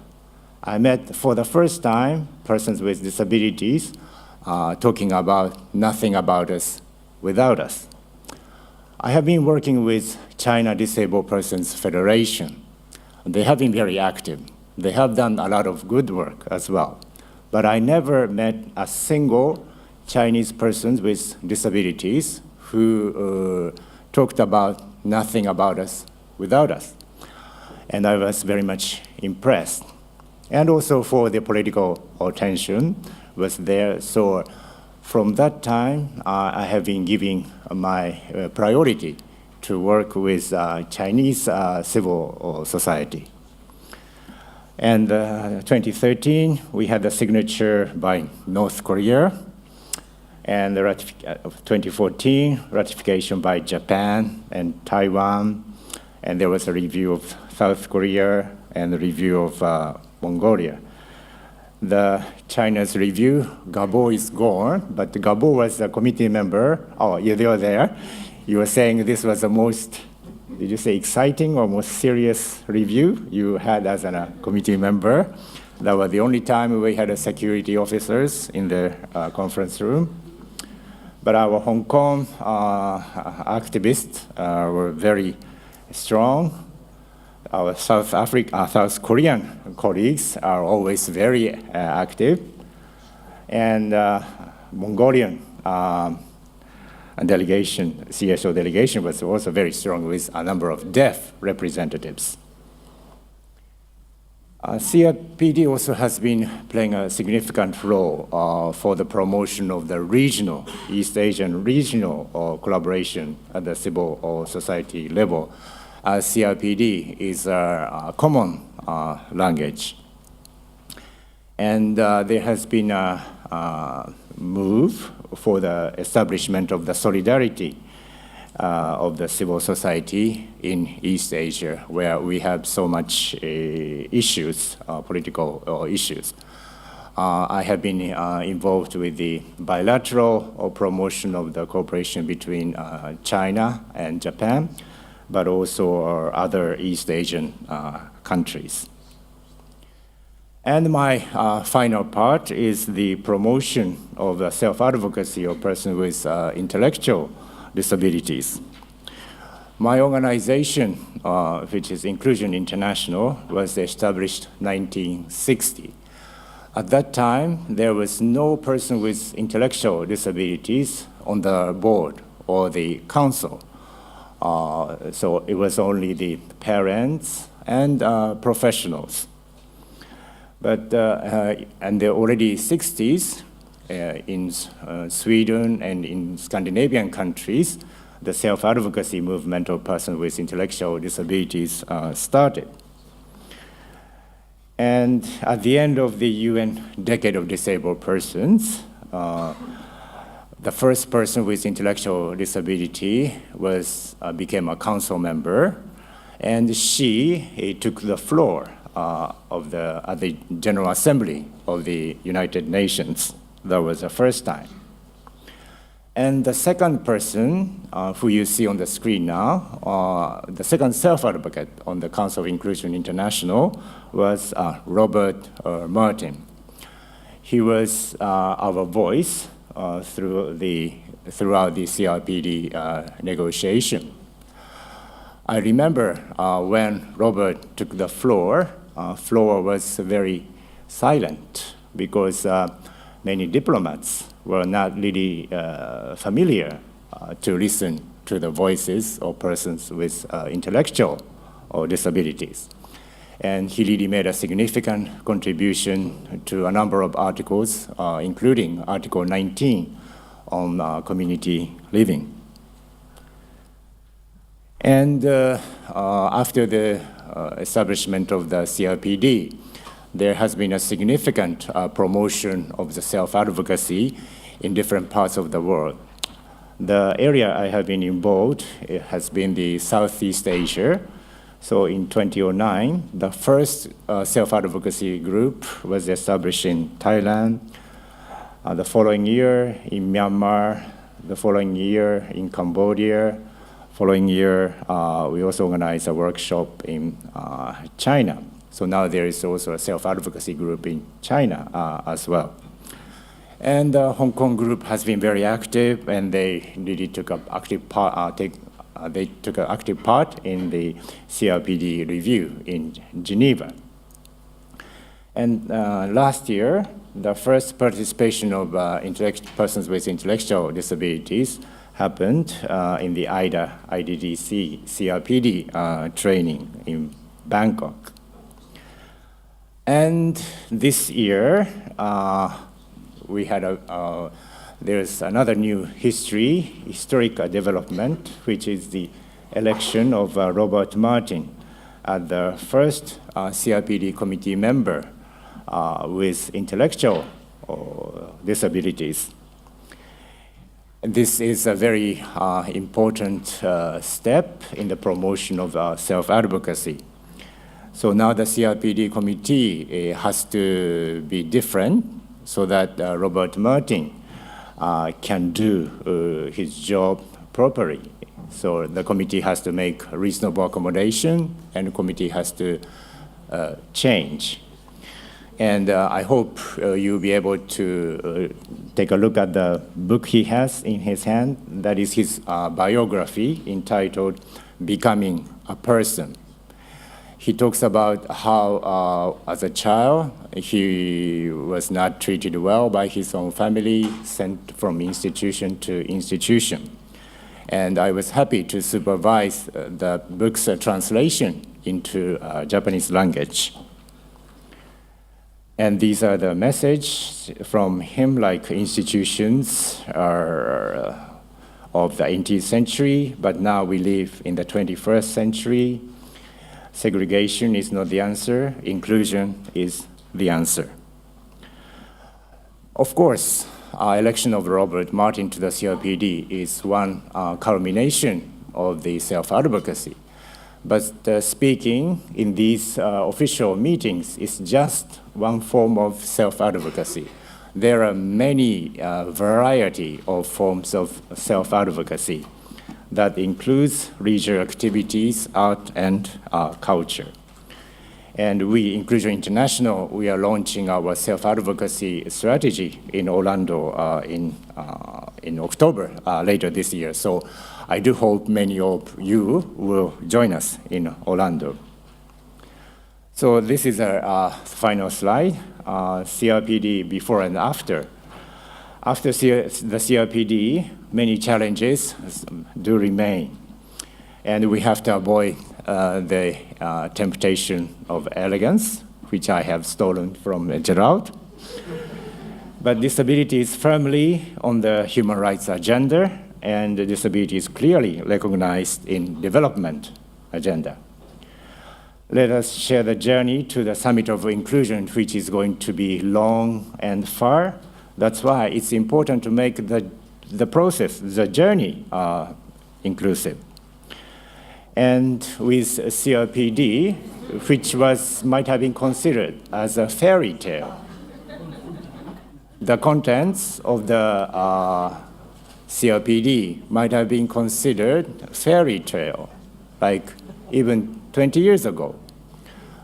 I met for the first time persons with disabilities talking about nothing about us without us. I have been working with China Disabled Persons Federation. They have been very active. They have done a lot of good work as well. But I never met a single Chinese person with disabilities who talked about nothing about us without us. And I was very much impressed. And also for the political tension was there. So from that time, I have been giving my priority to work with Chinese civil society. And 2013, we had the signature by North Korea, and 2014, ratification by Japan and Taiwan, and there was a review of South Korea and a review of Mongolia. The China's review, Gabor is gone, but Gabor was a committee member. Oh, you were there. You were saying this was the most, did you say exciting or most serious review you had as a committee member? That was the only time we had security officers in the conference room. But our Hong Kong activists were very strong. Our South Korean colleagues are always very active. And Mongolian delegation, CSO delegation was also very strong with a number of deaf representatives. CRPD also has been playing a significant role for the promotion of the regional, East Asian regional collaboration at the civil society level. CRPD is a common language. And there has been a move for the establishment of the solidarity of the civil society in East Asia, where we have so much issues, political issues. I have been involved with the bilateral promotion of the cooperation between China and Japan, but also other East Asian countries. And my final part is the promotion of the self-advocacy of persons with intellectual disabilities. My organization, which is Inclusion International, was established in 1960. At that time, there was no person with intellectual disabilities on the board or the council. So it was only the parents and professionals. But in the already 60s, in Sweden and in Scandinavian countries, the self-advocacy movement of persons with intellectual disabilities started. And at the end of the UN Decade of Disabled Persons, the first person with intellectual disability became a council member, and she took the floor at the General Assembly of the United Nations. That was the first time. And the second person, who you see on the screen now, the second self-advocate on the Council of Inclusion International was Robert Martin. He was our voice throughout the CRPD negotiation. I remember when Robert took the floor was very silent because many diplomats were not really familiar to listen to the voices of persons with intellectual or disabilities. And he really made a significant contribution to a number of articles, including Article 19 on community living. And after the establishment of the CRPD, there has been a significant promotion of the self-advocacy in different parts of the world. The area I have been involved has been the Southeast Asia. So in 2009, the first self-advocacy group was established in Thailand. The following year in Myanmar, the following year in Cambodia, following year we also organized a workshop in China. So now there is also a self-advocacy group in China as well. And the Hong Kong group has been very active, and they really took an active part. They took an active part in the CRPD review in Geneva. And last year, the first participation of persons with intellectual disabilities happened in the IDDC CRPD training in Bangkok. And this year, we had there's another new historic development, which is the election of Robert Martin as the first CRPD committee member with intellectual disabilities. This is a very important step in the promotion of self-advocacy. So now the CRPD committee has to be different so that Robert Martin can do his job properly. So the committee has to make reasonable accommodation, and the committee has to change. And I hope you'll be able to take a look at the book he has in his hand. That is his biography entitled Becoming a Person. He talks about how, as a child, he was not treated well by his own family, sent from institution to institution. And I was happy to supervise the book's translation into Japanese language. And these are the messages from him, like institutions are of the 18th century, but now we live in the 21st century. Segregation is not the answer, inclusion is the answer. Of course, election of Robert Martin to the CRPD is one culmination of the self-advocacy. But speaking in these official meetings is just one form of self-advocacy. There are many variety of forms of self-advocacy that includes leisure activities, art, and culture. And we, Inclusion International, we are launching our self-advocacy strategy in Orlando in October, later this year. So I do hope many of you will join us in Orlando. So this is our final slide, CRPD before and after. After the CRPD, many challenges do remain. And we have to avoid the temptation of elegance, which I have stolen from Gerald. But disability is firmly on the human rights agenda, and disability is clearly recognized in development agenda. let us share the journey to the Summit of Inclusion, which is going to be long and far. That's why it's important to make the process, the journey, inclusive. And with CRPD, which might have been considered as a fairy tale, the contents of the CRPD might have been considered fairy tale, like even 20 years ago.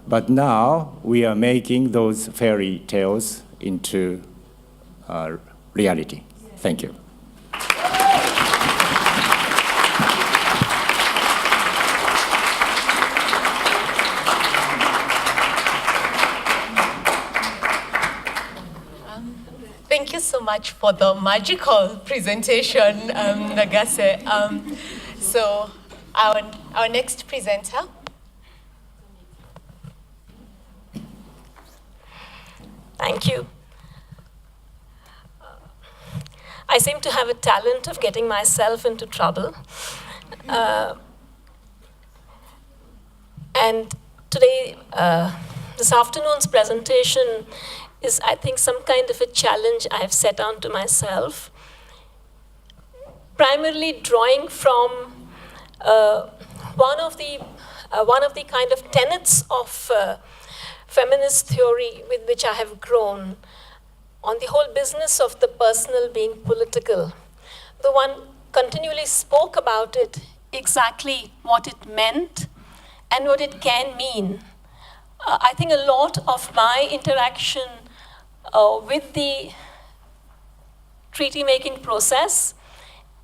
But now we are making those fairy tales into reality. Thank you. Thank you so much for the magical presentation, Nagese. So our next presenter. Thank you. I seem to have a talent of getting myself into trouble. And today, this afternoon's presentation is, I think, some kind of a challenge I have set on to myself. Primarily drawing from one of the kind of tenets of feminist theory with which I have grown, on the whole business of the personal being political. The one continually spoke about it, exactly what it meant and what it can mean. I think a lot of my interaction with the treaty-making process,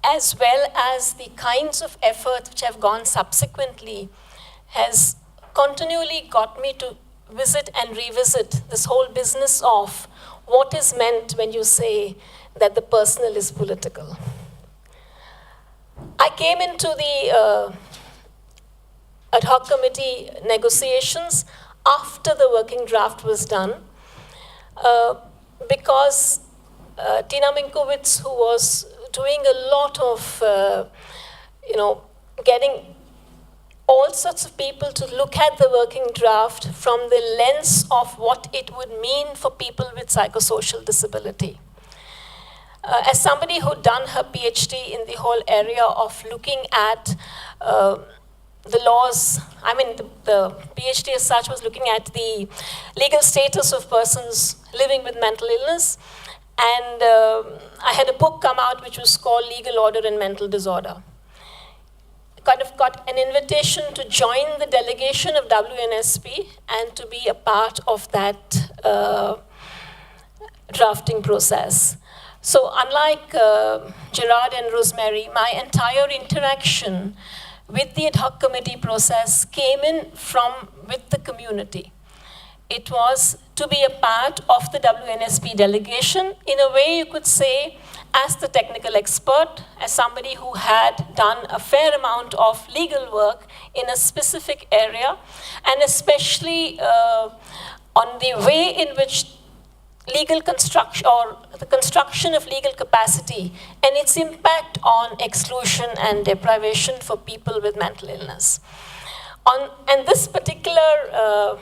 as well as the kinds of efforts which have gone subsequently, has continually got me to visit and revisit this whole business of what is meant when you say that the personal is political. I came into the ad hoc committee negotiations after the working draft was done, because Tina Minkowitz, who was doing a lot of, getting all sorts of people to look at the working draft from the lens of what it would mean for people with psychosocial disability. As somebody who'd done her PhD in the whole area of looking at the laws, the PhD as such was looking at the legal status of persons living with mental illness, and I had a book come out which was called Legal Order and Mental Disorder. Kind of got an invitation to join the delegation of WNSP and to be a part of that drafting process. So unlike Gerard and Rosemary, my entire interaction with the ad hoc committee process came in with the community. It was to be a part of the WNSP delegation, in a way you could say, as the technical expert, as somebody who had done a fair amount of legal work in a specific area, and especially on the way in which legal construction, or the construction of legal capacity, and its impact on exclusion and deprivation for people with mental illness. And this particular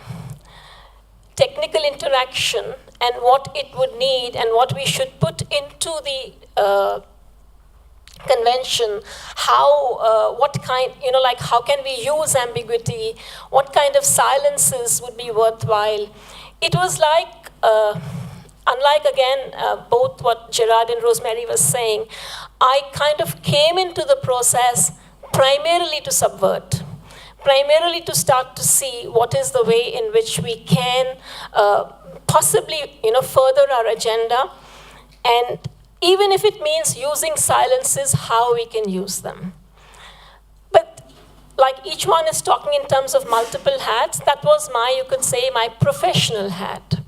technical interaction and what it would need and what we should put into the convention, how can we use ambiguity, what kind of silences would be worthwhile. It was like, unlike again, both what Gerard and Rosemary was saying, I kind of came into the process primarily to subvert, primarily to start to see what is the way in which we can possibly further our agenda, and even if it means using silences, how we can use them. But like each one is talking in terms of multiple hats, that was you could say, my professional hat.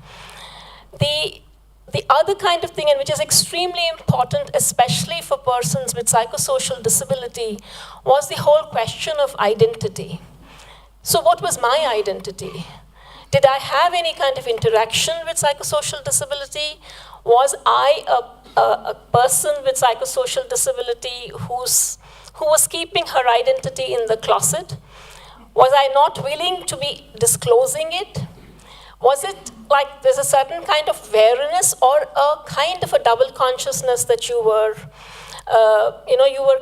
The other kind of thing, and which is extremely important, especially for persons with psychosocial disability, was the whole question of identity. So what was my identity? Did I have any kind of interaction with psychosocial disability? Was I a person with psychosocial disability who was keeping her identity in the closet? Was I not willing to be disclosing it? Was it like there's a certain kind of wariness or a kind of a double consciousness that you were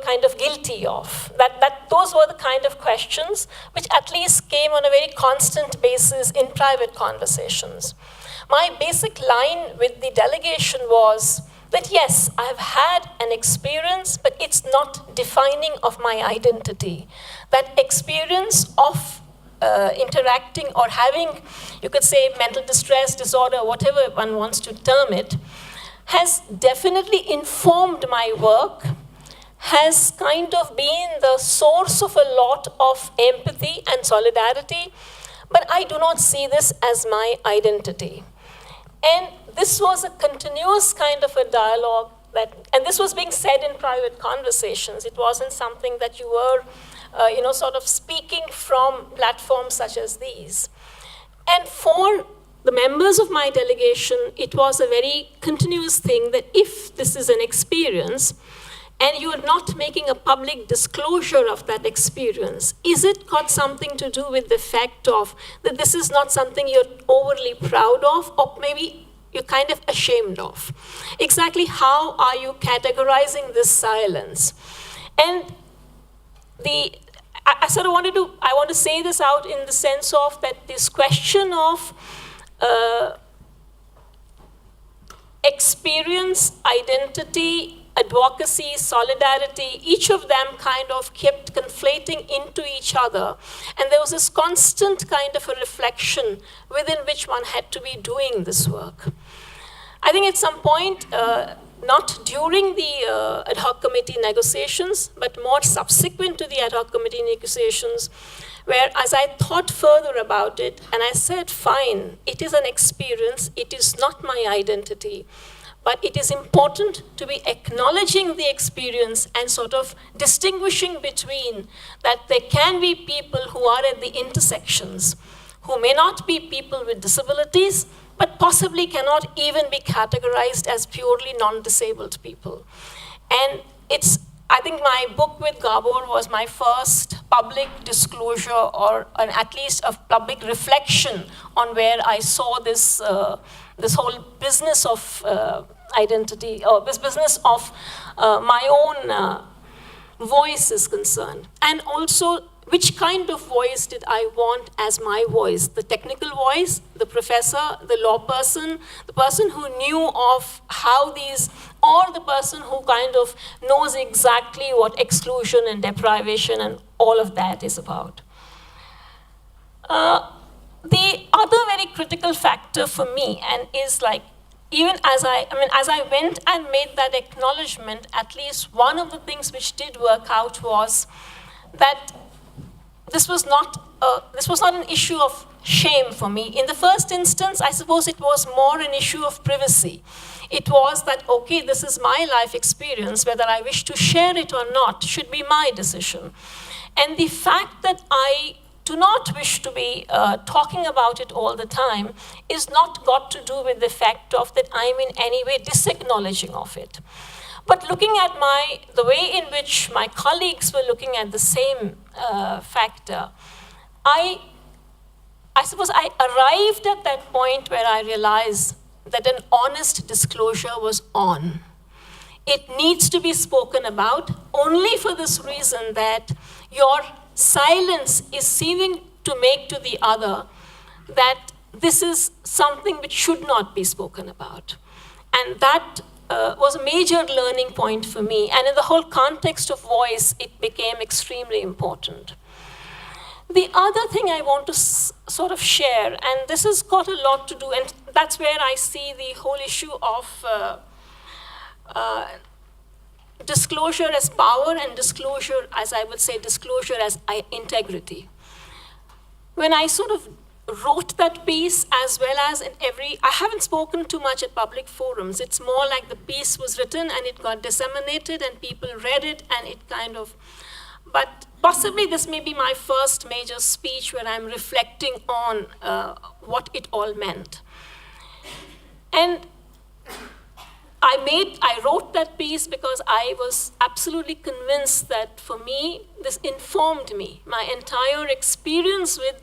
kind of guilty of? Those were the kind of questions which at least came on a very constant basis in private conversations. My basic line with the delegation was that yes, I've had an experience, but it's not defining of my identity. That experience of interacting or having, you could say, mental distress, disorder, whatever one wants to term it, has definitely informed my work, has kind of been the source of a lot of empathy and solidarity, but I do not see this as my identity. And this was a continuous kind of a dialogue and this was being said in private conversations. It wasn't something that you were, sort of speaking from platforms such as these. And for the members of my delegation, it was a very continuous thing that if this is an experience, and you are not making a public disclosure of that experience, is it got something to do with the fact of that this is not something you're overly proud of, or maybe you're kind of ashamed of? Exactly how are you categorizing this silence? And I want to say this out in the sense of that this question of experience, identity, advocacy, solidarity, each of them kind of kept conflating into each other. And there was this constant kind of a reflection within which one had to be doing this work. I think at some point, not during the ad hoc committee negotiations, but more subsequent to the ad hoc committee negotiations, where as I thought further about it, and I said, fine, it is an experience, it is not my identity. But it is important to be acknowledging the experience and sort of distinguishing between that there can be people who are at the intersections, who may not be people with disabilities, but possibly cannot even be categorized as purely non-disabled people. And I think my book with Gabor was my first public disclosure or at least a public reflection on where I saw this whole business of identity, or this business of my own voice is concerned. And also, which kind of voice did I want as my voice? The technical voice, the professor, the law person, the person who knew of how these, or the person who kind of knows exactly what exclusion and deprivation and all of that is about. The other very critical factor for me, and is like, even as I went and made that acknowledgement, at least one of the things which did work out was that this was not an issue of shame for me. In the first instance, I suppose it was more an issue of privacy. It was that, okay, this is my life experience, whether I wish to share it or not should be my decision. And the fact that I do not wish to be talking about it all the time is not got to do with the fact of that I'm in any way disacknowledging of it. But looking at the way in which my colleagues were looking at the same factor, I suppose I arrived at that point where I realized that an honest disclosure was on. It needs to be spoken about only for this reason that your silence is seeming to make to the other that this is something which should not be spoken about. And that was a major learning point for me. And in the whole context of voice, it became extremely important. The other thing I want to sort of share, and this has got a lot to do, and that's where I see the whole issue of disclosure as power and disclosure, as I would say, disclosure as integrity. When I sort of wrote that piece, as well as I haven't spoken too much at public forums. It's more like the piece was written and it got disseminated and people read it and it kind of, but possibly this may be my first major speech where I'm reflecting on what it all meant. And I wrote that piece because I was absolutely convinced that for me, this informed me. My entire experience with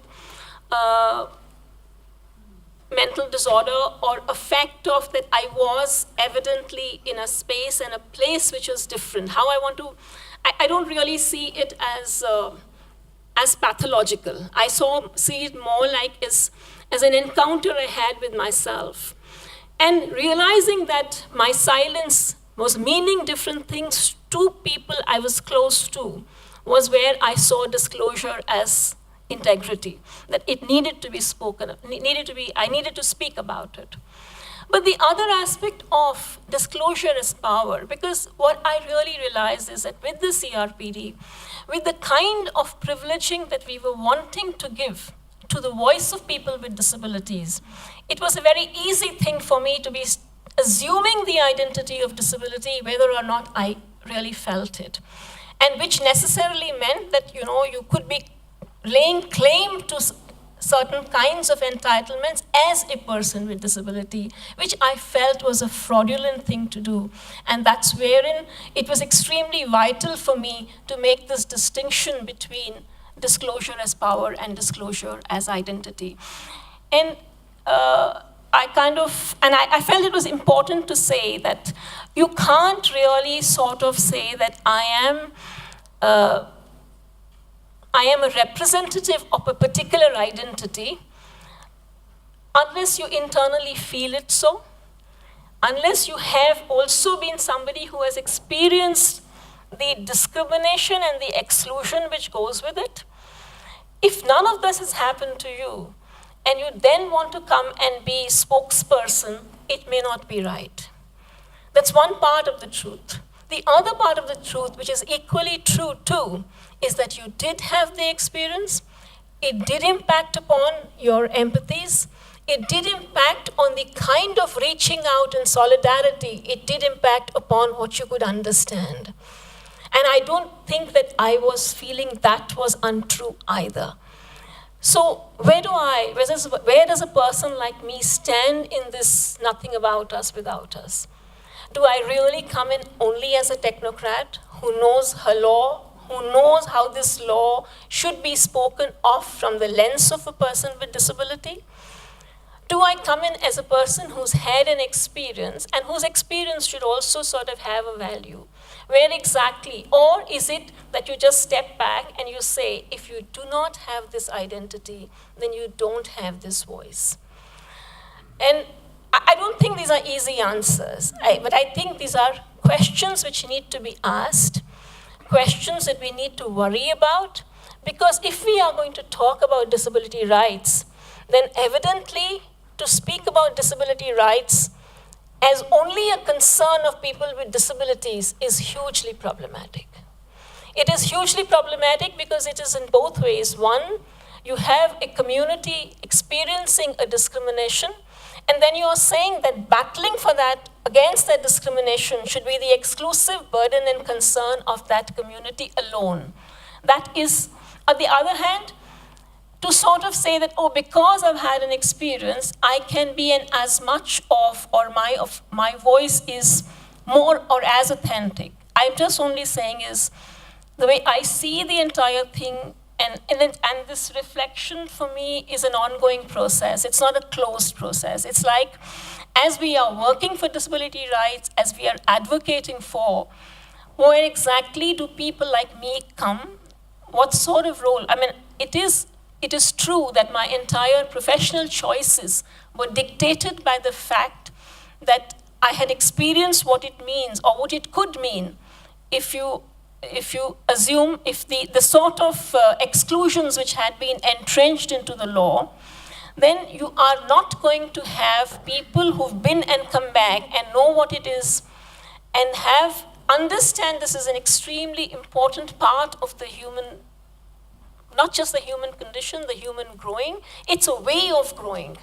mental disorder or effect of that I was evidently in a space and a place which was different. How I want to, I don't really see it as pathological. I see it more like as an encounter I had with myself. And realizing that my silence was meaning different things to people I was close to was where I saw disclosure as integrity, that it needed to be spoken of, I needed to speak about it. But the other aspect of disclosure is power, because what I really realized is that with the CRPD, with the kind of privileging that we were wanting to give to the voice of people with disabilities, it was a very easy thing for me to be assuming the identity of disability whether or not I really felt it. And which necessarily meant that, you could be laying claim to certain kinds of entitlements as a person with disability, which I felt was a fraudulent thing to do. And that's wherein it was extremely vital for me to make this distinction between disclosure as power and disclosure as identity. And I felt it was important to say that you can't really sort of say that I am a representative of a particular identity unless you internally feel it so, unless you have also been somebody who has experienced the discrimination and the exclusion which goes with it. If none of this has happened to you, and you then want to come and be spokesperson, it may not be right. That's one part of the truth. The other part of the truth, which is equally true too, is that you did have the experience, it did impact upon your empathies, it did impact on the kind of reaching out in solidarity, it did impact upon what you could understand. And I don't think that I was feeling that was untrue either. So where does a person like me stand in this nothing about us without us? Do I really come in only as a technocrat who knows her law, who knows how this law should be spoken of from the lens of a person with disability? Do I come in as a person who's had an experience and whose experience should also sort of have a value? Where exactly? Or is it that you just step back and you say, if you do not have this identity, then you don't have this voice? And I don't think these are easy answers, but I think these are questions which need to be asked, questions that we need to worry about, because if we are going to talk about disability rights, then evidently to speak about disability rights as only a concern of people with disabilities is hugely problematic. It is hugely problematic because it is in both ways. One, you have a community experiencing a discrimination, and then you are saying that battling for that, against that discrimination, should be the exclusive burden and concern of that community alone. That is, on the other hand, to sort of say that, oh, because I've had an experience, I can be an as much of, or my voice is more or as authentic. I'm just only saying is, the way I see the entire thing, and this reflection for me is an ongoing process. It's not a closed process. It's like, as we are working for disability rights, as we are advocating for, where exactly do people like me come? What sort of role? I mean, it is true that my entire professional choices were dictated by the fact that I had experienced what it means, or what it could mean, if you assume, if the sort of exclusions which had been entrenched into the law, then you are not going to have people who've been and come back and know what it is and understand this is an extremely important part of the human, not just the human condition, the human growing. It's a way of growing.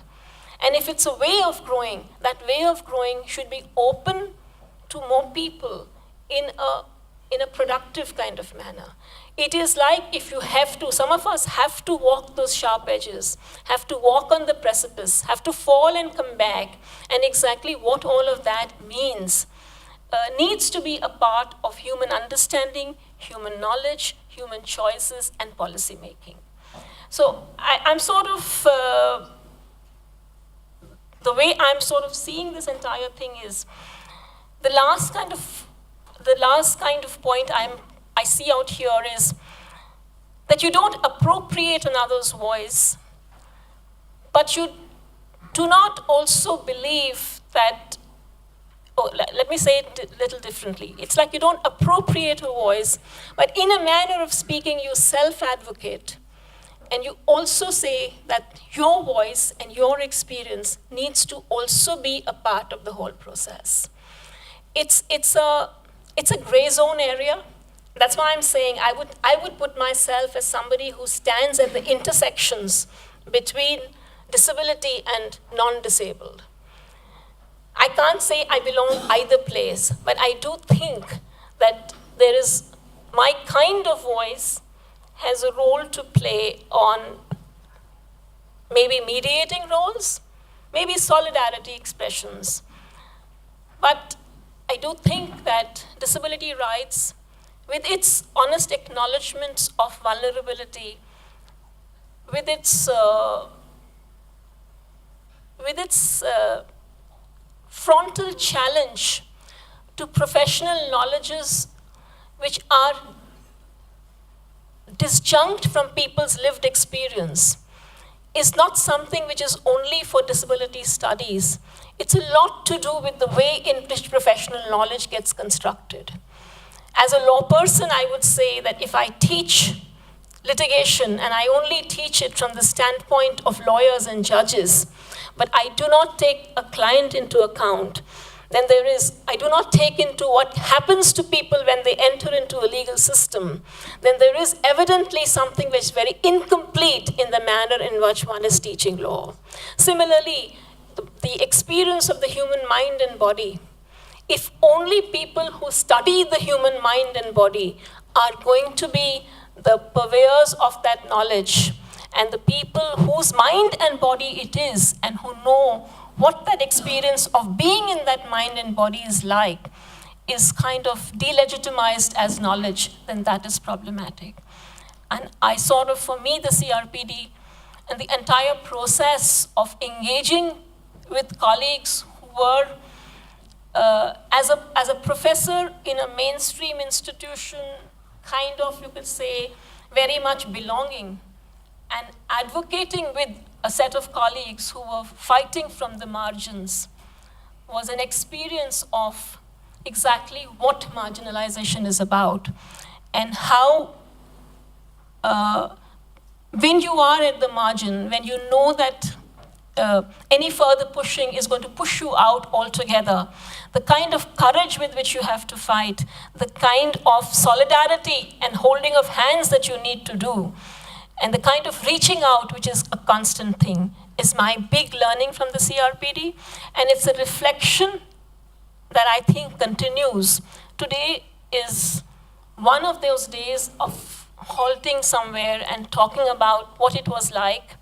And if it's a way of growing, that way of growing should be open to more people in a productive kind of manner. It is like if you have to, some of us have to walk those sharp edges, have to walk on the precipice, have to fall and come back, and exactly what all of that means needs to be a part of human understanding, human knowledge, human choices, and policy making. So I'm sort of, the way I'm sort of seeing this entire thing is, the last kind of point I see out here is that you don't appropriate another's voice, but you do not also believe that, let me say it a little differently. It's like you don't appropriate a voice, but in a manner of speaking, you self-advocate. And you also say that your voice and your experience needs to also be a part of the whole process. It's a gray zone area. That's why I'm saying I would put myself as somebody who stands at the intersections between disability and non-disabled. I can't say I belong either place, but I do think that there is, my kind of voice has a role to play on maybe mediating roles, maybe solidarity expressions. But I do think that disability rights, with its honest acknowledgements of vulnerability, with its frontal challenge to professional knowledges which are disjunct from people's lived experience, is not something which is only for disability studies. It's a lot to do with the way in which professional knowledge gets constructed. As a law person, I would say that if I teach litigation, and I only teach it from the standpoint of lawyers and judges, but I do not take a client into account, then I do not take into what happens to people when they enter into a legal system, then there is evidently something which is very incomplete in the manner in which one is teaching law. Similarly, the experience of the human mind and body, if only people who study the human mind and body are going to be the purveyors of that knowledge, and the people whose mind and body it is, and who know what that experience of being in that mind and body is like, is kind of delegitimized as knowledge, then that is problematic. And I sort of, for me, the CRPD and the entire process of engaging with colleagues who were, as a professor in a mainstream institution, kind of, you could say, very much belonging, and advocating with a set of colleagues who were fighting from the margins, was an experience of exactly what marginalization is about, and how when you are at the margin, when you know that any further pushing is going to push you out altogether, the kind of courage with which you have to fight, the kind of solidarity and holding of hands that you need to do, and the kind of reaching out, which is a constant thing, is my big learning from the CRPD. And it's a reflection that I think continues. Today is one of those days of halting somewhere and talking about what it was like.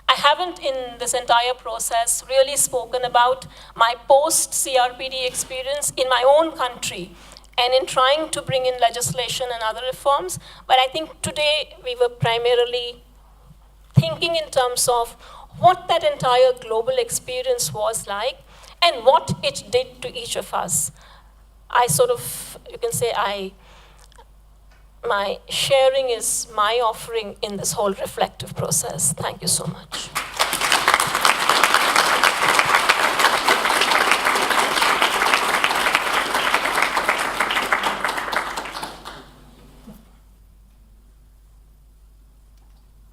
I haven't, in this entire process, really spoken about my post-CRPD experience in my own country and in trying to bring in legislation and other reforms. But I think today we were primarily thinking in terms of what that entire global experience was like and what it did to each of us. I sort of, you can say, my sharing is my offering in this whole reflective process. Thank you so much.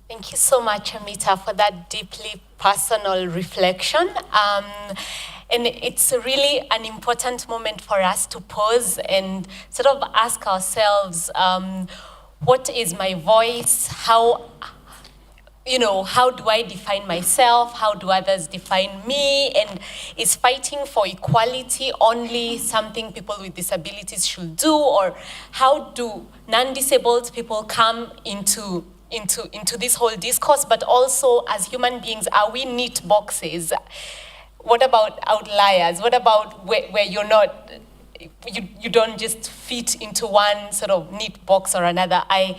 Thank you so much, Amita, for that deeply personal reflection. And it's really an important moment for us to pause and sort of ask ourselves, what is my voice? How, you know, how do I define myself? How do others define me? And is fighting for equality only something people with disabilities should do? Or how do non-disabled people come into this whole discourse? But also, as human beings, are we neat boxes? What about outliers? What about where you're not, you don't just fit into one sort of neat box or another? I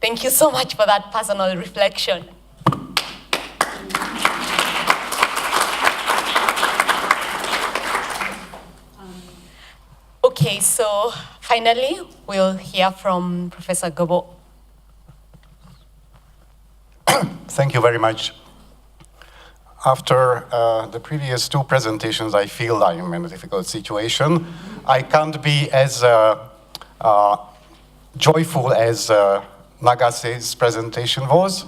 thank you so much for that personal reflection. Okay, so finally, we'll hear from Professor Gabor. Thank you very much. After the previous two presentations, I feel I am in a difficult situation. I can't be as joyful as Nagase's presentation was.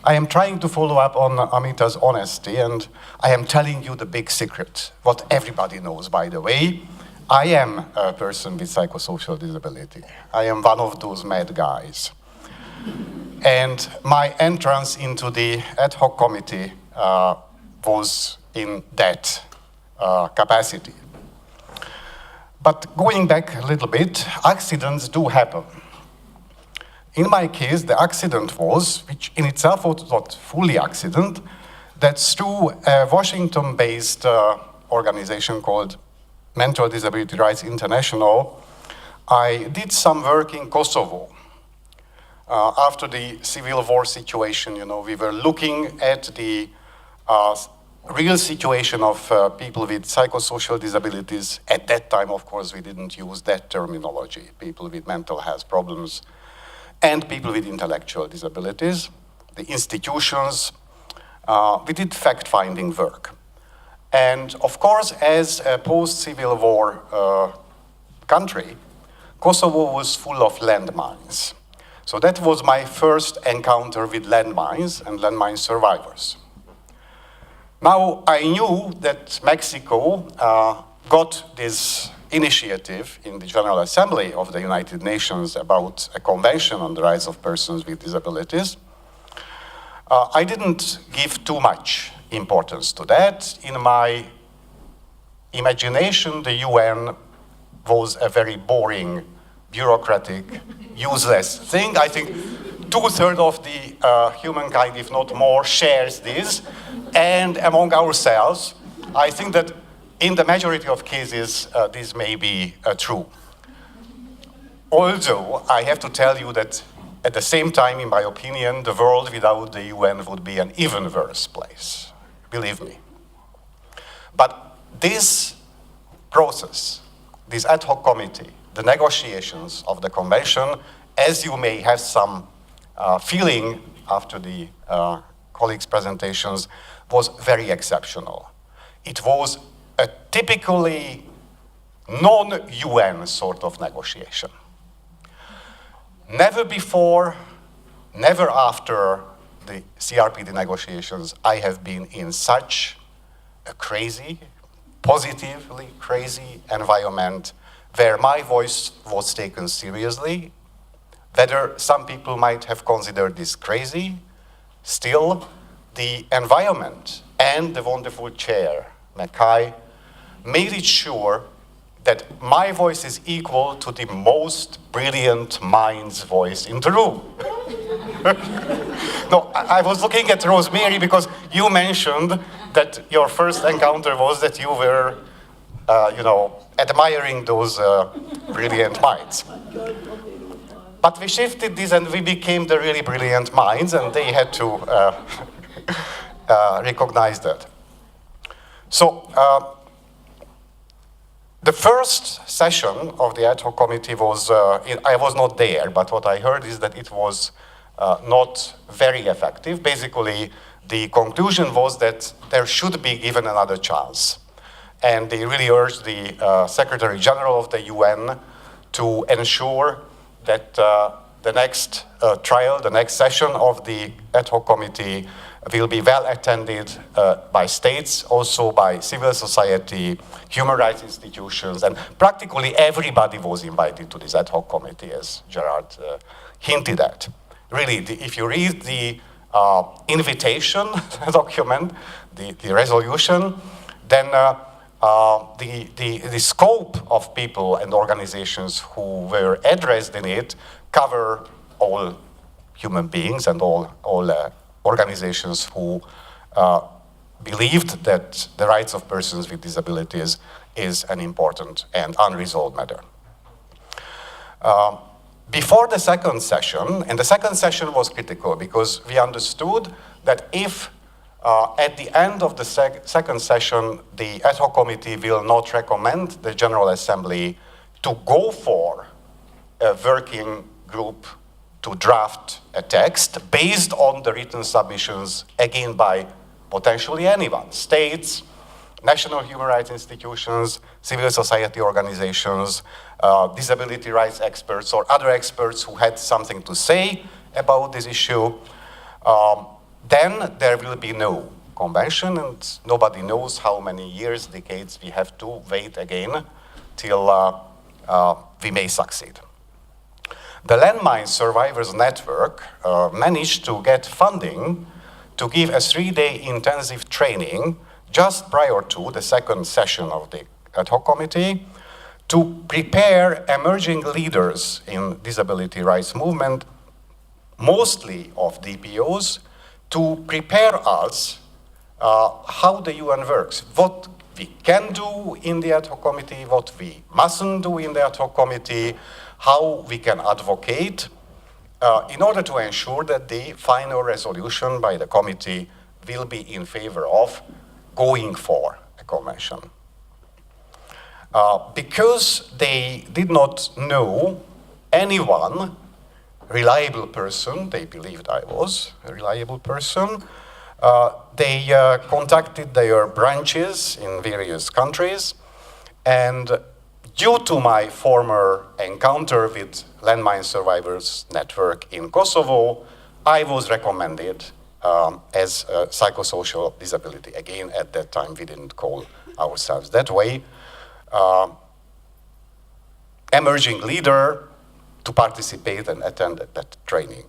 I am trying to follow up on Amita's honesty, and I am telling you the big secret, what everybody knows, by the way. I am a person with psychosocial disability. I am one of those mad guys. And my entrance into the ad hoc committee was in that capacity. But going back a little bit, accidents do happen. In my case, the accident was, which in itself was not fully accident, that through a Washington-based organization called Mental Disability Rights International, I did some work in Kosovo. After the civil war situation, you know, we were looking at the real situation of people with psychosocial disabilities. At that time, of course, we didn't use that terminology, people with mental health problems and people with intellectual disabilities, the institutions. We did fact-finding work. And of course, as a post-civil war country, Kosovo was full of landmines. So that was my first encounter with landmines and landmine survivors. Now, I knew that Mexico got this initiative in the General Assembly of the United Nations about a convention on the rights of persons with disabilities. I didn't give too much importance to that. In my imagination, the UN was a very boring, bureaucratic, useless thing. I think 2/3 of the humankind, if not more, shares this. And among ourselves, I think that in the majority of cases, this may be true. Although, I have to tell you that at the same time, in my opinion, the world without the UN would be an even worse place. Believe me. But this process, this ad hoc committee, the negotiations of the convention, as you may have some feeling after the colleagues' presentations, was very exceptional. It was a typically non-UN sort of negotiation. Never before, never after the CRPD negotiations, I have been in such a crazy, positively crazy environment where my voice was taken seriously. Whether some people might have considered this crazy, still the environment and the wonderful chair, Mackay, made it sure that my voice is equal to the most brilliant mind's voice in the room. No, I was looking at Rosemary because you mentioned that your first encounter was that you were, admiring those brilliant minds. But we shifted this and we became the really brilliant minds, and they had to recognize that. So, the first session of the ad hoc committee was, I was not there, but what I heard is that it was not very effective. Basically, the conclusion was that there should be given another chance. And they really urged the Secretary General of the UN to ensure that the next trial, the next session of the ad hoc committee will be well attended by states, also by civil society, human rights institutions, and practically everybody was invited to this ad hoc committee, as Gerard hinted at. Really, if you read the invitation document, the resolution, then the scope of people and organizations who were addressed in it cover all human beings and all organizations who believed that the rights of persons with disabilities is an important and unresolved matter. Before the second session, and the second session was critical because we understood that if at the end of the second session, the ad hoc committee will not recommend the General Assembly to go for a working group to draft a text based on the written submissions, again by potentially anyone, states, national human rights institutions, civil society organizations, disability rights experts, or other experts who had something to say about this issue, then there will be no convention, and nobody knows how many years, decades we have to wait again till we may succeed. The Landmine Survivors Network managed to get funding to give a 3-day intensive training just prior to the second session of the ad hoc committee to prepare emerging leaders in disability rights movement, mostly of DPOs, to prepare us how the UN works, what we can do in the ad hoc committee, what we mustn't do in the ad hoc committee, how we can advocate in order to ensure that the final resolution by the committee will be in favor of going for a convention. Because they did not know anyone, reliable person, they believed I was a reliable person, they contacted their branches in various countries, and due to my former encounter with Landmine Survivors Network in Kosovo, I was recommended as a psychosocial disability. Again, at that time, we didn't call ourselves that way. Emerging leader to participate and attend that training.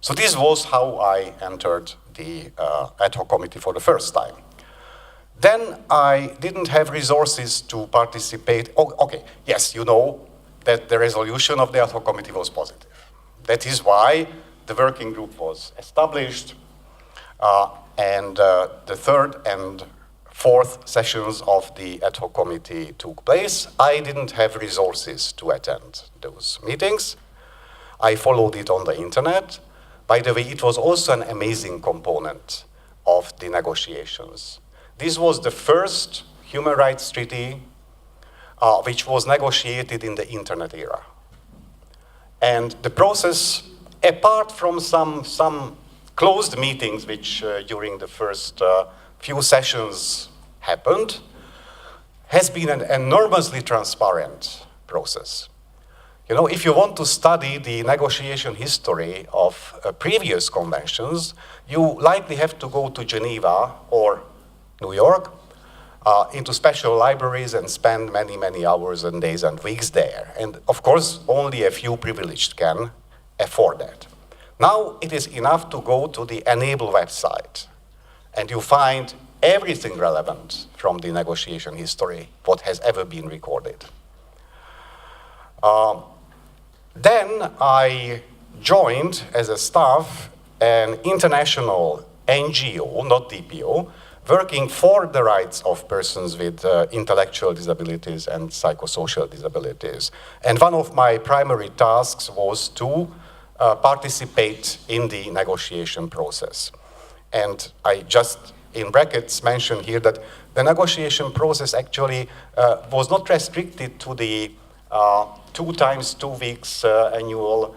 So this was how I entered the ad hoc committee for the first time. Then I didn't have resources to participate. Oh, okay, yes, you know that the resolution of the ad hoc committee was positive. That is why the working group was established, and the third and fourth sessions of the ad hoc committee took place. I didn't have resources to attend those meetings. I followed it on the internet. By the way, it was also an amazing component of the negotiations. This was the first human rights treaty which was negotiated in the internet era. And the process, apart from some closed meetings which during the first few sessions happened, has been an enormously transparent process. You know, if you want to study the negotiation history of previous conventions, you likely have to go to Geneva or New York, into special libraries and spend many, many hours and days and weeks there. And of course, only a few privileged can afford that. Now it is enough to go to the Enable website, and you find everything relevant from the negotiation history, what has ever been recorded. Then I joined as a staff an international NGO, not DPO, working for the rights of persons with intellectual disabilities and psychosocial disabilities. And one of my primary tasks was to participate in the negotiation process. And I just, in brackets, mention here that the negotiation process actually was not restricted to the 2 times 2 weeks annual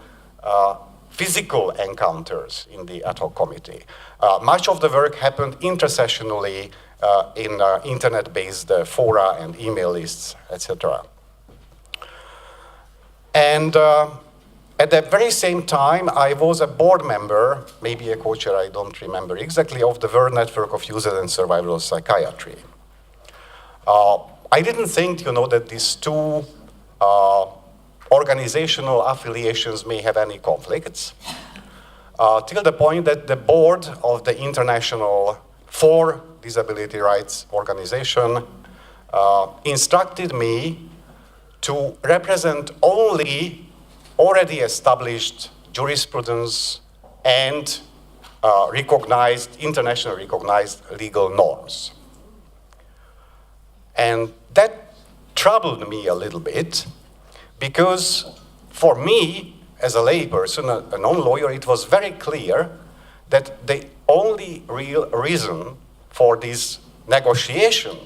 physical encounters in the ad hoc committee. Much of the work happened intersessionally in internet-based fora and email lists, etc. And at the very same time, I was a board member, maybe a co-chair, I don't remember exactly, of the World Network of Users and Survivors of Psychiatry. I didn't think, you know, that these two organizational affiliations may have any conflicts. till the point that the board of the International for Disability Rights Organization instructed me to represent only already established jurisprudence and internationally recognized legal norms. And that troubled me a little bit, because for me, as a layperson, a non-lawyer, it was very clear that the only real reason for this negotiation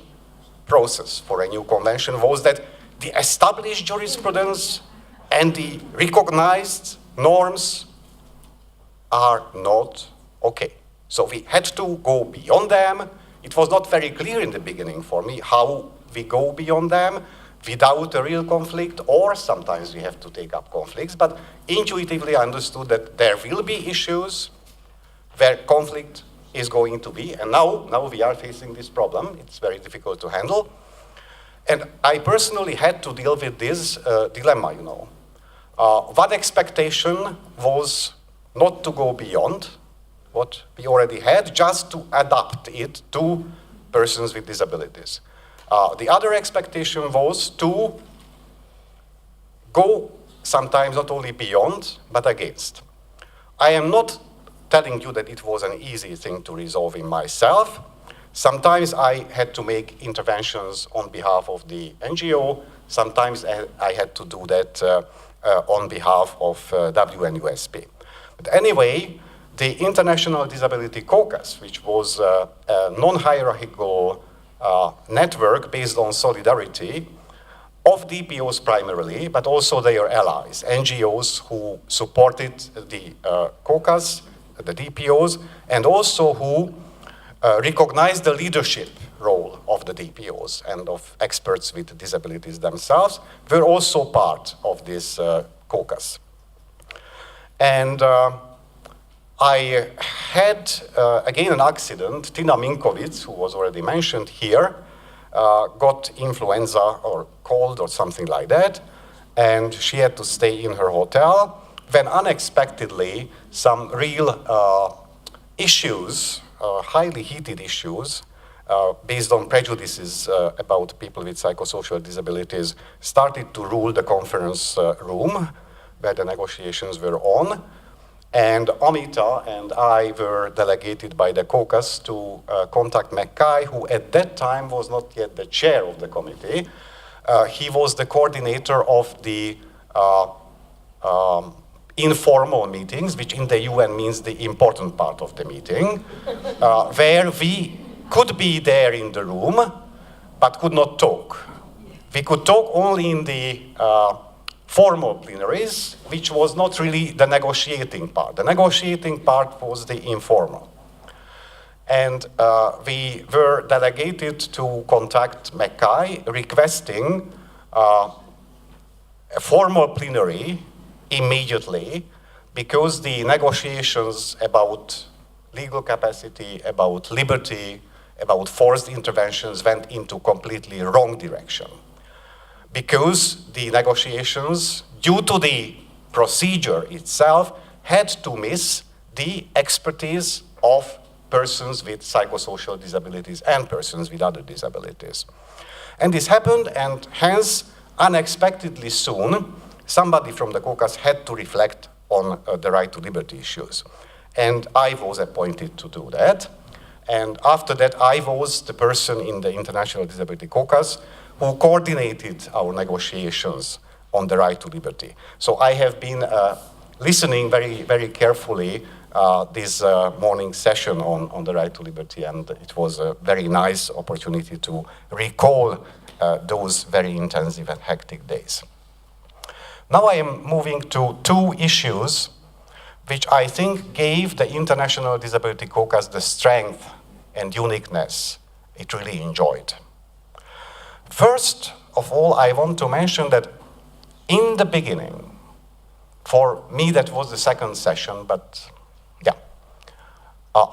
process for a new convention was that the established jurisprudence and the recognized norms are not okay. So we had to go beyond them. It was not very clear in the beginning for me how we go beyond them without a real conflict, or sometimes we have to take up conflicts, but intuitively I understood that there will be issues where conflict is going to be, and now we are facing this problem. It's very difficult to handle. And I personally had to deal with this dilemma, you know. One expectation was not to go beyond what we already had, just to adapt it to persons with disabilities. The other expectation was to go sometimes not only beyond, but against. I am not telling you that it was an easy thing to resolve in myself. Sometimes I had to make interventions on behalf of the NGO. Sometimes I had to do that on behalf of WNUSP. But anyway, the International Disability Caucus, which was a non-hierarchical network based on solidarity of DPOs primarily, but also their allies, NGOs who supported the caucus, the DPOs, and also who recognized the leadership role of the DPOs and of experts with disabilities themselves, were also part of this caucus. And I had, again, an accident. Tina Minkovic, who was already mentioned here, got influenza or cold or something like that, and she had to stay in her hotel when unexpectedly some real issues, highly heated issues, based on prejudices about people with psychosocial disabilities, started to rule the conference room where the negotiations were on. And Amita and I were delegated by the caucus to contact McKay, who at that time was not yet the chair of the committee. He was the coordinator of the informal meetings, which in the UN means the important part of the meeting, where we could be there in the room, but could not talk. We could talk only in the formal plenaries, which was not really the negotiating part. The negotiating part was the informal. And we were delegated to contact McKay, requesting a formal plenary immediately, because the negotiations about legal capacity, about liberty, about forced interventions went into completely wrong direction. Because the negotiations, due to the procedure itself, had to miss the expertise of persons with psychosocial disabilities and persons with other disabilities. And this happened, and hence, unexpectedly soon, somebody from the caucus had to reflect on the right to liberty issues. And I was appointed to do that. And after that, I was the person in the International Disability Caucus who coordinated our negotiations on the right to liberty. So I have been listening very, very carefully this morning session on the right to liberty, and it was a very nice opportunity to recall those very intensive and hectic days. Now I am moving to two issues which I think gave the International Disability Caucus the strength and uniqueness it really enjoyed. First of all, I want to mention that in the beginning, for me that was the second session, but yeah,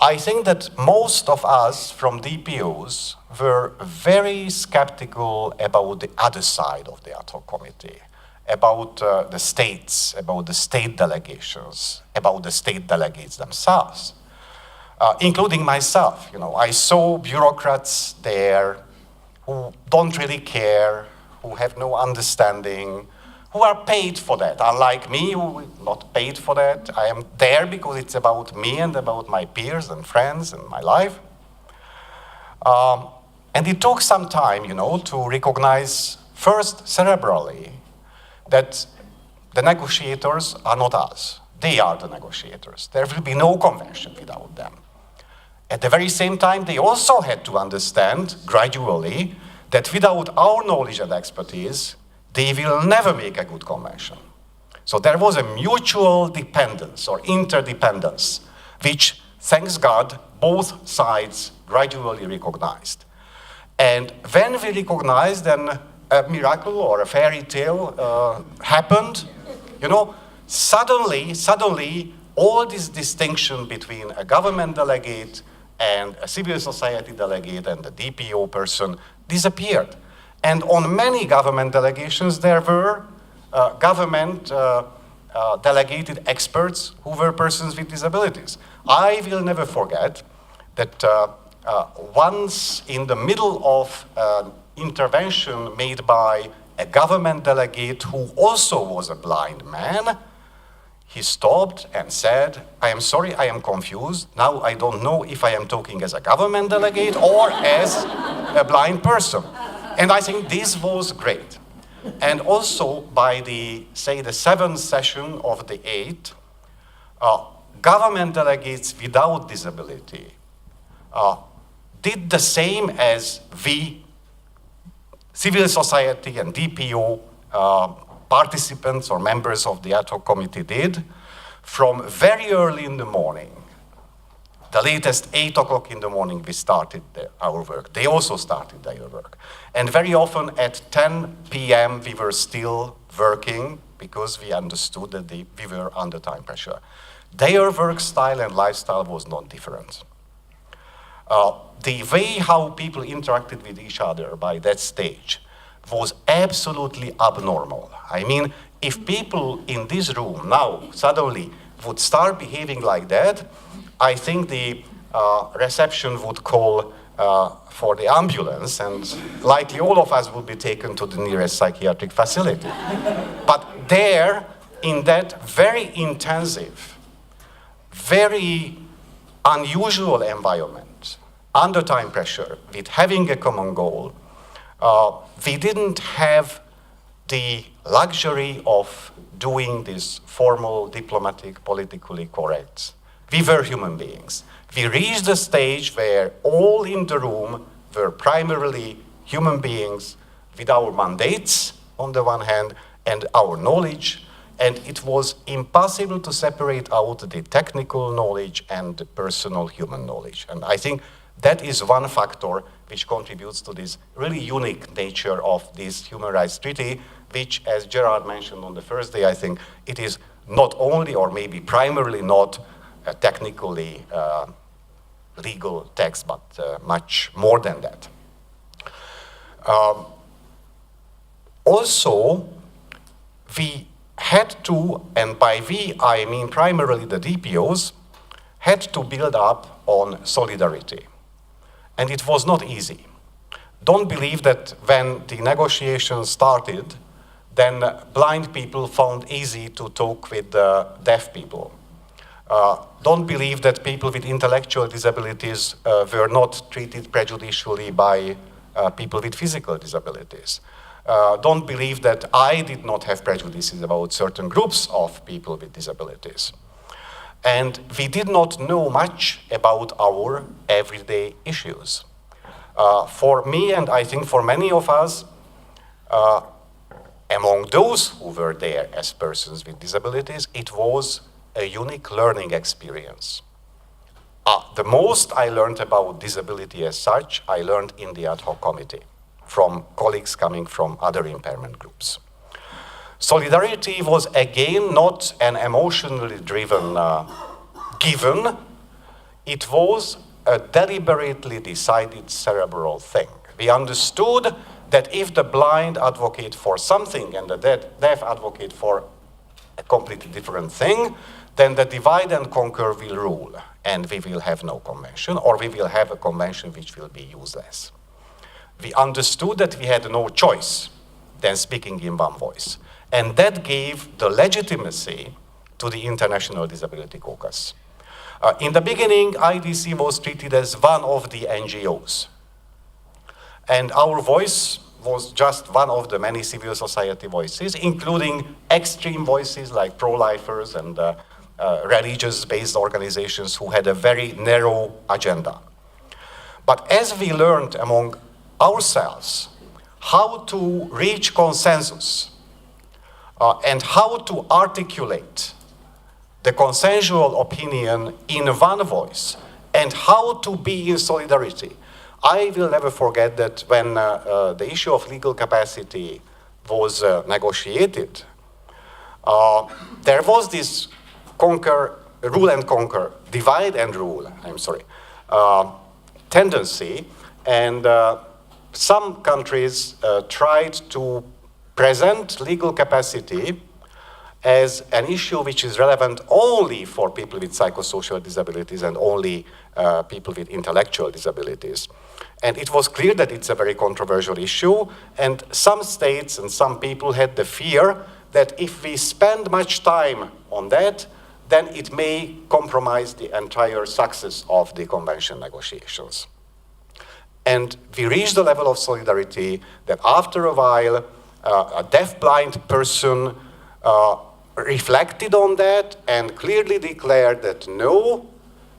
I think that most of us from DPOs were very skeptical about the other side of the ad hoc committee, about the states, about the state delegations, about the state delegates themselves, including myself. You know, I saw bureaucrats there who don't really care, who have no understanding, who are paid for that. Unlike me, who is not paid for that. I am there because it's about me and about my peers and friends and my life. And it took some time, you know, to recognize first cerebrally that the negotiators are not us. They are the negotiators. There will be no convention without them. At the very same time, they also had to understand gradually that without our knowledge and expertise, they will never make a good convention. So there was a mutual dependence or interdependence, which, thanks God, both sides gradually recognized. And when we recognized, then a miracle or a fairy tale happened. You know, suddenly, all this distinction between a government delegate and a civil society delegate and a DPO person disappeared. And on many government delegations, there were government delegated experts who were persons with disabilities. I will never forget that once in the middle of an intervention made by a government delegate who also was a blind man, he stopped and said, "I am sorry, I am confused. Now I don't know if I am talking as a government delegate or as a blind person." And I think this was great. And also by the 7th session of the 8th, government delegates without disability did the same as we, civil society and DPO participants or members of the ad hoc committee did from very early in the morning. The latest 8 o'clock in the morning we started our work. They also started their work. And very often at 10 p.m. we were still working because we understood that we were under time pressure. Their work style and lifestyle was not different. The way how people interacted with each other by that stage was absolutely abnormal. I mean, if people in this room now suddenly would start behaving like that, I think the reception would call for the ambulance, and likely all of us would be taken to the nearest psychiatric facility. But there, in that very intensive, very unusual environment, under time pressure, with having a common goal, we didn't have the luxury of doing this formal, diplomatic, politically correct. We were human beings. We reached a stage where all in the room were primarily human beings with our mandates on the one hand and our knowledge, and it was impossible to separate out the technical knowledge and the personal human knowledge. And I think that is one factor which contributes to this really unique nature of this human rights treaty, which, as Gerard mentioned on the first day, I think it is not only or maybe primarily not a technically legal text, but much more than that. Also, we had to, and by we I mean primarily the DPOs, had to build up on solidarity. And it was not easy. Don't believe that when the negotiations started, then blind people found easy to talk with deaf people. Don't believe that people with intellectual disabilities were not treated prejudicially by people with physical disabilities. Don't believe that I did not have prejudices about certain groups of people with disabilities. And we did not know much about our everyday issues. For me, and I think for many of us, among those who were there as persons with disabilities, it was a unique learning experience. The most I learned about disability as such, I learned in the ad hoc committee from colleagues coming from other impairment groups. Solidarity was again not an emotionally driven given. It was a deliberately decided cerebral thing. We understood that if the blind advocate for something and the deaf advocate for a completely different thing, then the divide and conquer will rule, and we will have no convention, or we will have a convention which will be useless. We understood that we had no choice than speaking in one voice, and that gave the legitimacy to the International Disability Caucus. In the beginning, IDC was treated as one of the NGOs, and our voice was just one of the many civil society voices, including extreme voices like pro-lifers and religious-based organizations who had a very narrow agenda. But as we learned among ourselves how to reach consensus and how to articulate the consensual opinion in one voice and how to be in solidarity, I will never forget that when the issue of legal capacity was negotiated, there was this rule and conquer, divide and rule, tendency, and some countries tried to present legal capacity as an issue which is relevant only for people with psychosocial disabilities and only people with intellectual disabilities. And it was clear that it's a very controversial issue, and some states and some people had the fear that if we spend much time on that, then it may compromise the entire success of the convention negotiations. And we reached the level of solidarity that after a while, a deaf-blind person reflected on that and clearly declared that no,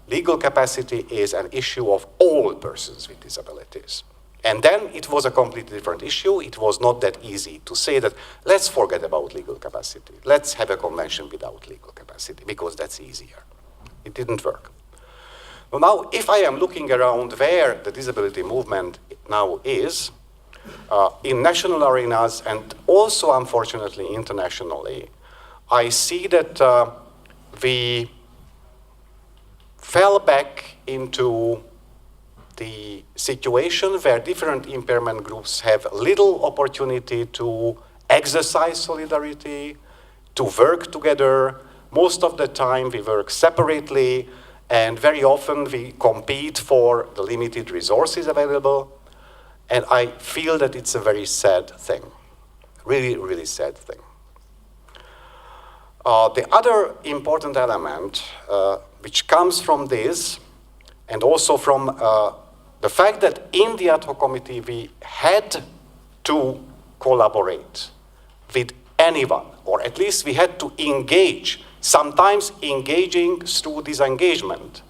legal capacity is an issue of all persons with disabilities. And then it was a completely different issue. It was not that easy to say that, let's forget about legal capacity. Let's have a convention without legal capacity, because that's easier. It didn't work. Well, now, if I am looking around where the disability movement now is, in national arenas and also, unfortunately, internationally, I see that we fell back into the situation where different impairment groups have little opportunity to exercise solidarity, to work together. Most of the time we work separately, and very often we compete for the limited resources available. And I feel that it's a very sad thing, really, really sad thing. The other important element which comes from this, and also from the fact that in the ad hoc committee we had to collaborate with anyone, or at least we had to engage, sometimes engaging through disengagement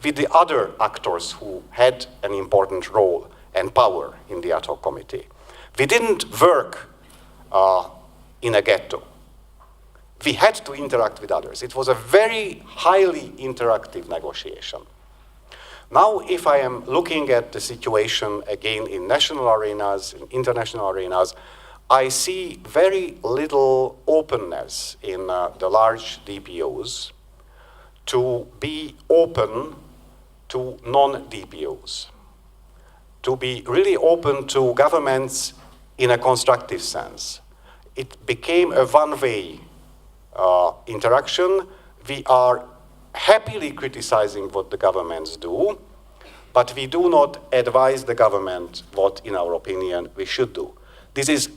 with the other actors who had an important role and power in the ad hoc committee. We didn't work in a ghetto. We had to interact with others. It was a very highly interactive negotiation. Now, if I am looking at the situation again in national arenas, in international arenas, I see very little openness in the large DPOs to be open to non-DPOs, to be really open to governments in a constructive sense. It became a one-way interaction. We are happily criticizing what the governments do, but we do not advise the government what, in our opinion, we should do. This is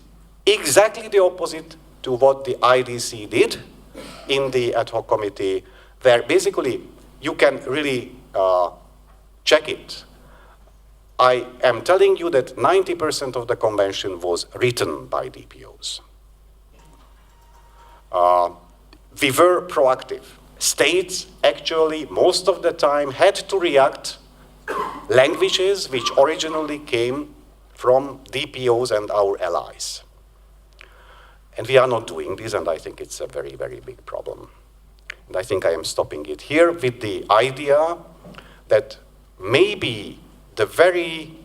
exactly the opposite to what the IDC did in the ad hoc committee, where basically you can really check it. I am telling you that 90% of the convention was written by DPOs. We were proactive. States actually, most of the time, had to react languages which originally came from DPOs and our allies. And we are not doing this, and I think it's a very, very big problem. And I think I am stopping it here with the idea that maybe the very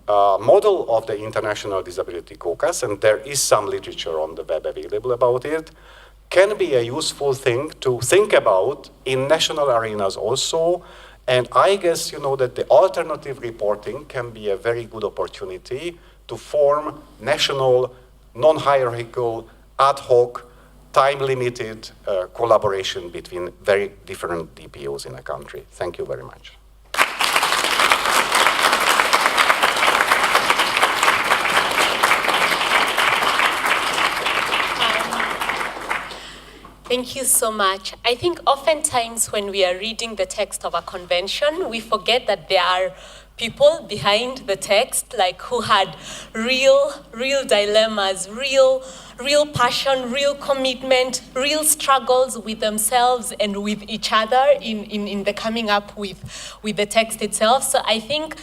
model of the International Disability Caucus, and there is some literature on the web available about it, can be a useful thing to think about in national arenas also. And I guess you know that the alternative reporting can be a very good opportunity to form national, non-hierarchical, ad hoc, time-limited collaboration between very different DPOs in a country. Thank you very much. Thank you so much. I think oftentimes when we are reading the text of a convention, we forget that there are people behind the text, like who had real dilemmas, real passion, real commitment, real struggles with themselves and with each other in the coming up with the text itself. So I think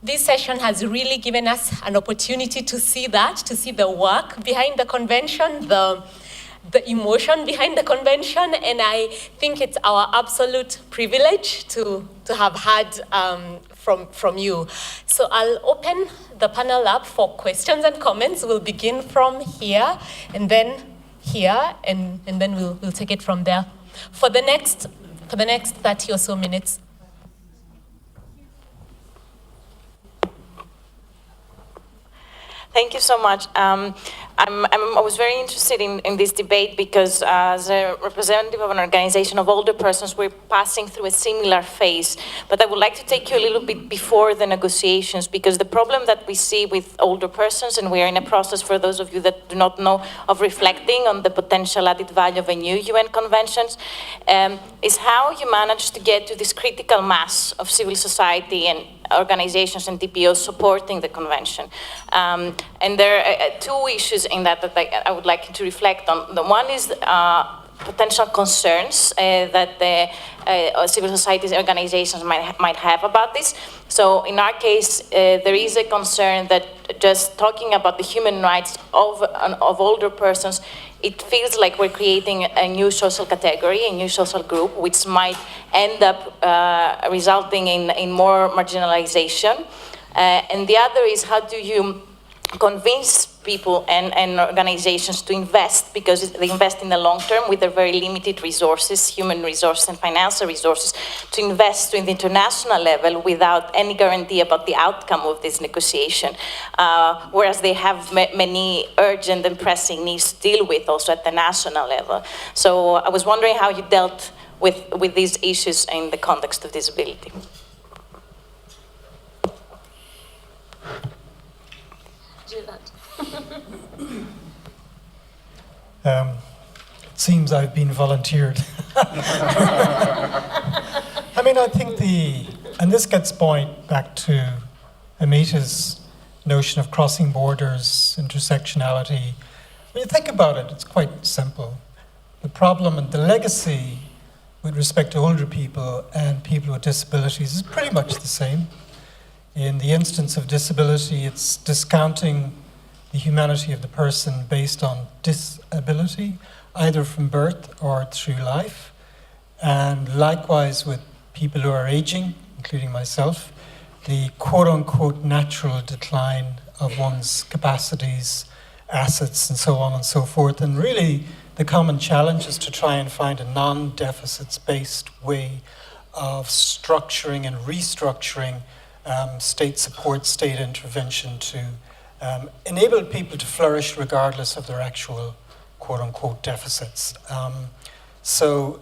this session has really given us an opportunity to see that, to see the work behind the convention, the emotion behind the convention, and I think it's our absolute privilege to have had from you. So I'll open the panel up for questions and comments. We'll begin from here, and then here, and then we'll take it from there. For the next 30 or so minutes. Thank you so much. I was very interested in this debate because as a representative of an organization of older persons, we're passing through a similar phase. But I would like to take you a little bit before the negotiations, because the problem that we see with older persons, and we are in a process, for those of you that do not know, of reflecting on the potential added value of a new UN convention, is how you manage to get to this critical mass of civil society and organizations and DPOs supporting the convention. And there are two issues in that I would like you to reflect on. The one is potential concerns that the civil society organizations might have about this. So in our case, there is a concern that just talking about the human rights of older persons, it feels like we're creating a new social category, a new social group, which might end up resulting in more marginalization. And the other is, how do you convince people and organizations to invest, because they invest in the long term with their very limited resources, human resources and financial resources, to invest in the international level without any guarantee about the outcome of this negotiation, whereas they have many urgent and pressing needs to deal with also at the national level. So I was wondering how you dealt with these issues in the context of disability. It seems I've been volunteered. I mean, I think and this gets back to Amita's notion of crossing borders, intersectionality. When you think about it, it's quite simple. The problem and the legacy with respect to older people and people with disabilities is pretty much the same. In the instance of disability, it's discounting the humanity of the person based on disability, either from birth or through life. And likewise with people who are aging, including myself, the quote-unquote natural decline of one's capacities, assets, and so on and so forth. And really, the common challenge is to try and find a non-deficits-based way of structuring and restructuring state support, state intervention to enable people to flourish regardless of their actual quote-unquote deficits. So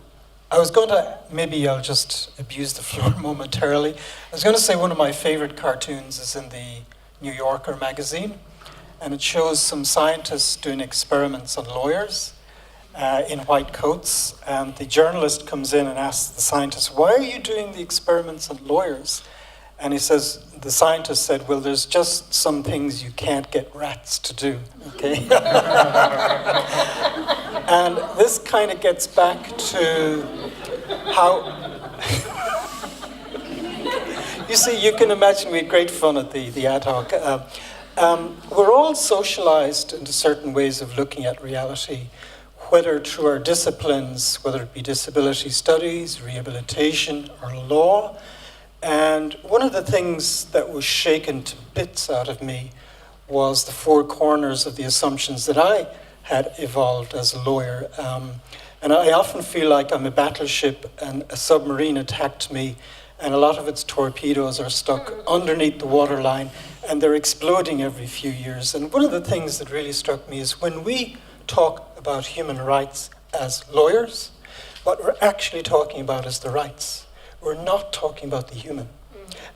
I was going to, maybe I'll just abuse the floor momentarily. I was going to say one of my favorite cartoons is in the New Yorker magazine, and it shows some scientists doing experiments on lawyers in white coats, and the journalist comes in and asks the scientist, "Why are you doing the experiments on lawyers?" And he says, the scientist said, "Well, there's just some things you can't get rats to do," okay? And this kind of gets back to how... You see, you can imagine we had great fun at the ad hoc. We're all socialized into certain ways of looking at reality, whether through our disciplines, whether it be disability studies, rehabilitation, or law. And one of the things that was shaken to bits out of me was the four corners of the assumptions that I had evolved as a lawyer. And I often feel like I'm a battleship and a submarine attacked me, and a lot of its torpedoes are stuck underneath the waterline, and they're exploding every few years. And one of the things that really struck me is when we talk about human rights as lawyers, what we're actually talking about is the rights. We're not talking about the human.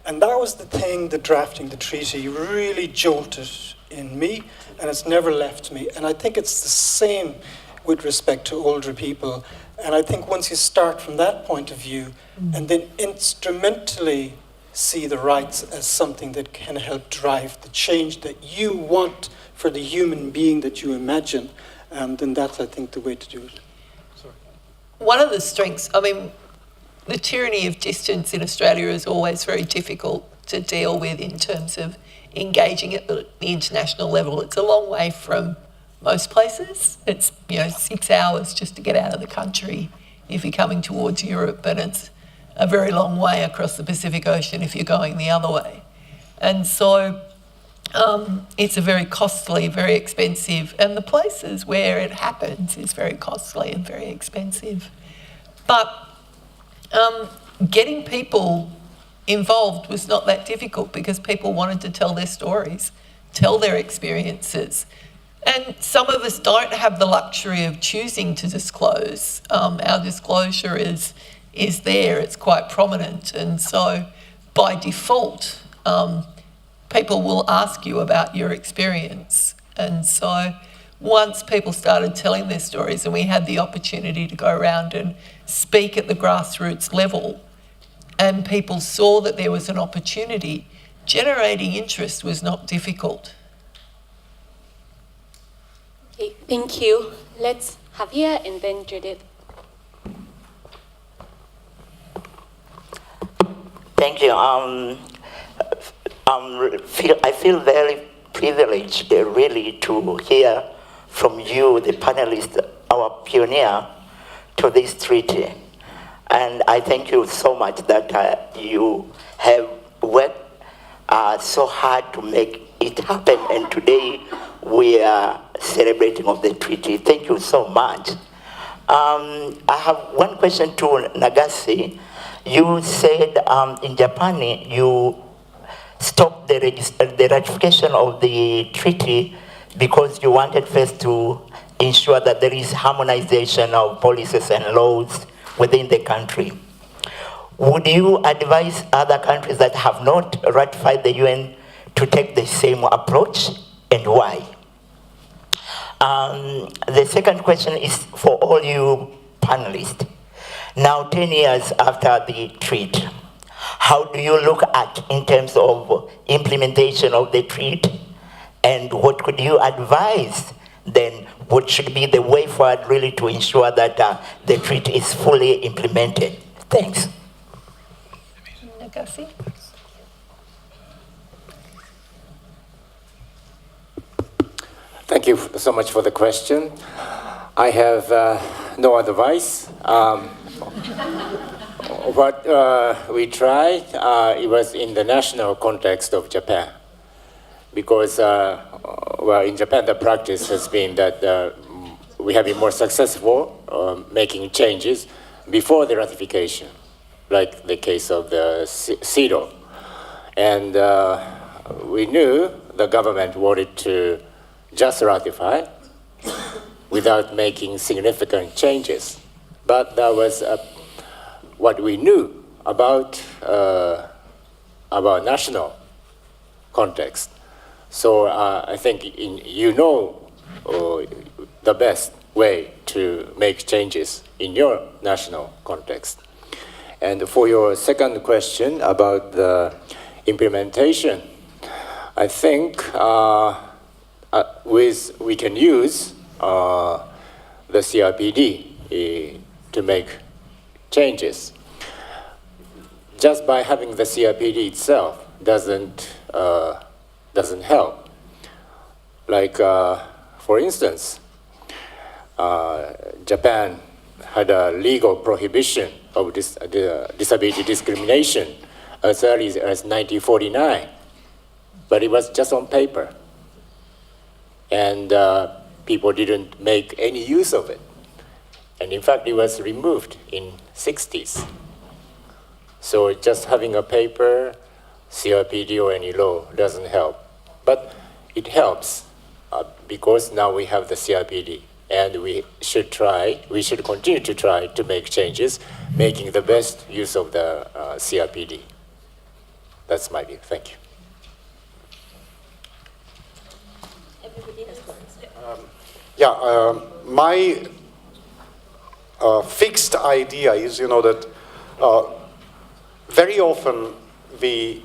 And that was the thing that drafting the treaty really jolted in me, and it's never left me. And I think it's the same with respect to older people. And I think once you start from that point of view, and then instrumentally see the rights as something that can help drive the change that you want for the human being that you imagine, then that's, I think, the way to do it. Sorry. One of the strengths, I mean, the tyranny of distance in Australia is always very difficult to deal with in terms of engaging at the international level. It's a long way from most places. It's 6 hours just to get out of the country if you're coming towards Europe, and it's a very long way across the Pacific Ocean if you're going the other way. And so it's a very costly, very expensive, and the places where it happens is very costly and very expensive. But getting people involved was not that difficult because people wanted to tell their stories, tell their experiences. And some of us don't have the luxury of choosing to disclose. Our disclosure is there, it's quite prominent. And so by default, people will ask you about your experience. And so once people started telling their stories and we had the opportunity to go around and speak at the grassroots level, and people saw that there was an opportunity, generating interest was not difficult. Okay, thank you. Let's Javier and then Judith. Thank you. I feel very privileged really to hear from you, the panelists, our pioneer to this treaty. And I thank you so much that you have worked so hard to make it happen. And today we are celebrating of the treaty. Thank you so much. I have one question to Nagese. You said in Japan you stopped the ratification of the treaty because you wanted first to ensure that there is harmonization of policies and laws within the country. Would you advise other countries that have not ratified the UN to take the same approach, and why? The second question is for all you panelists. Now, 10 years after the treaty, how do you look at in terms of implementation of the treaty, and what could you advise then? What should be the way forward really to ensure that the treaty is fully implemented? Thanks. Nagese? Thank you so much for the question. I have no advice. What we tried, it was in the national context of Japan. Because, well, in Japan, the practice has been that we have been more successful making changes before the ratification, like the case of the CEDAW. And we knew the government wanted to just ratify without making significant changes. But that was what we knew about national context. So I think the best way to make changes in your national context. And for your second question about the implementation, I think we can use the CRPD to make changes. Just by having the CRPD itself doesn't help. Like, for instance, Japan had a legal prohibition of disability discrimination as early as 1949, but it was just on paper. And people didn't make any use of it. And in fact, it was removed in 60s. So just having a paper CRPD or any law doesn't help. But it helps because now we have the CRPD, and we should continue to try to make changes, making the best use of the CRPD. That's my view. Thank you. My fixed idea is, that very often we,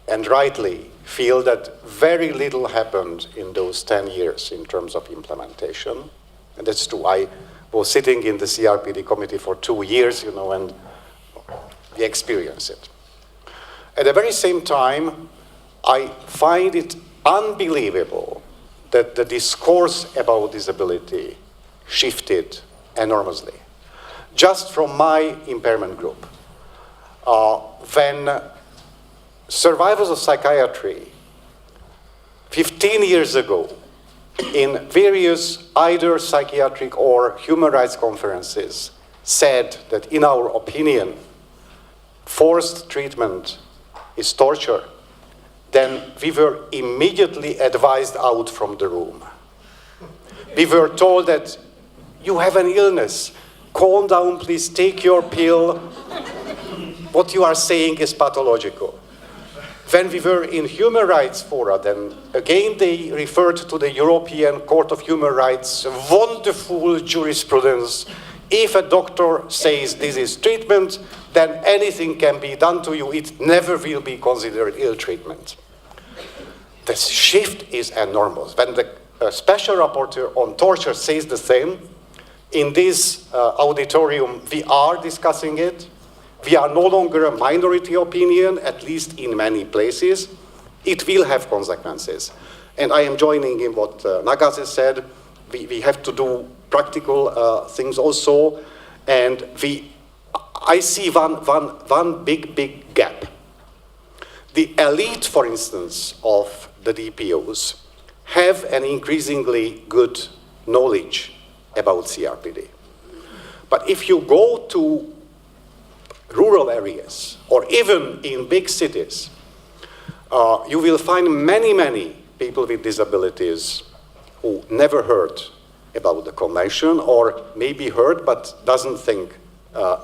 and rightly, feel that very little happened in those 10 years in terms of implementation. And that's true. I was sitting in the CRPD committee for 2 years, and we experienced it. At the very same time, I find it unbelievable that the discourse about disability shifted enormously. Just from my impairment group, when survivors of psychiatry 15 years ago in various either psychiatric or human rights conferences said that in our opinion forced treatment is torture, then we were immediately advised out from the room. We were told that you have an illness, calm down please, take your pill, what you are saying is pathological. When we were in human rights fora, then again they referred to the European Court of Human Rights, wonderful jurisprudence. If a doctor says this is treatment, then anything can be done to you. It never will be considered ill treatment. The shift is enormous. When the special rapporteur on torture says the same, in this auditorium we are discussing it. We are no longer a minority opinion, at least in many places. It will have consequences. And I am joining in what Nagase said. We have to do practical things also. And I see one big gap. The elite, for instance, of the DPOs have an increasingly good knowledge about CRPD. But if you go to rural areas, or even in big cities, you will find many people with disabilities who never heard about the convention, or maybe heard but doesn't think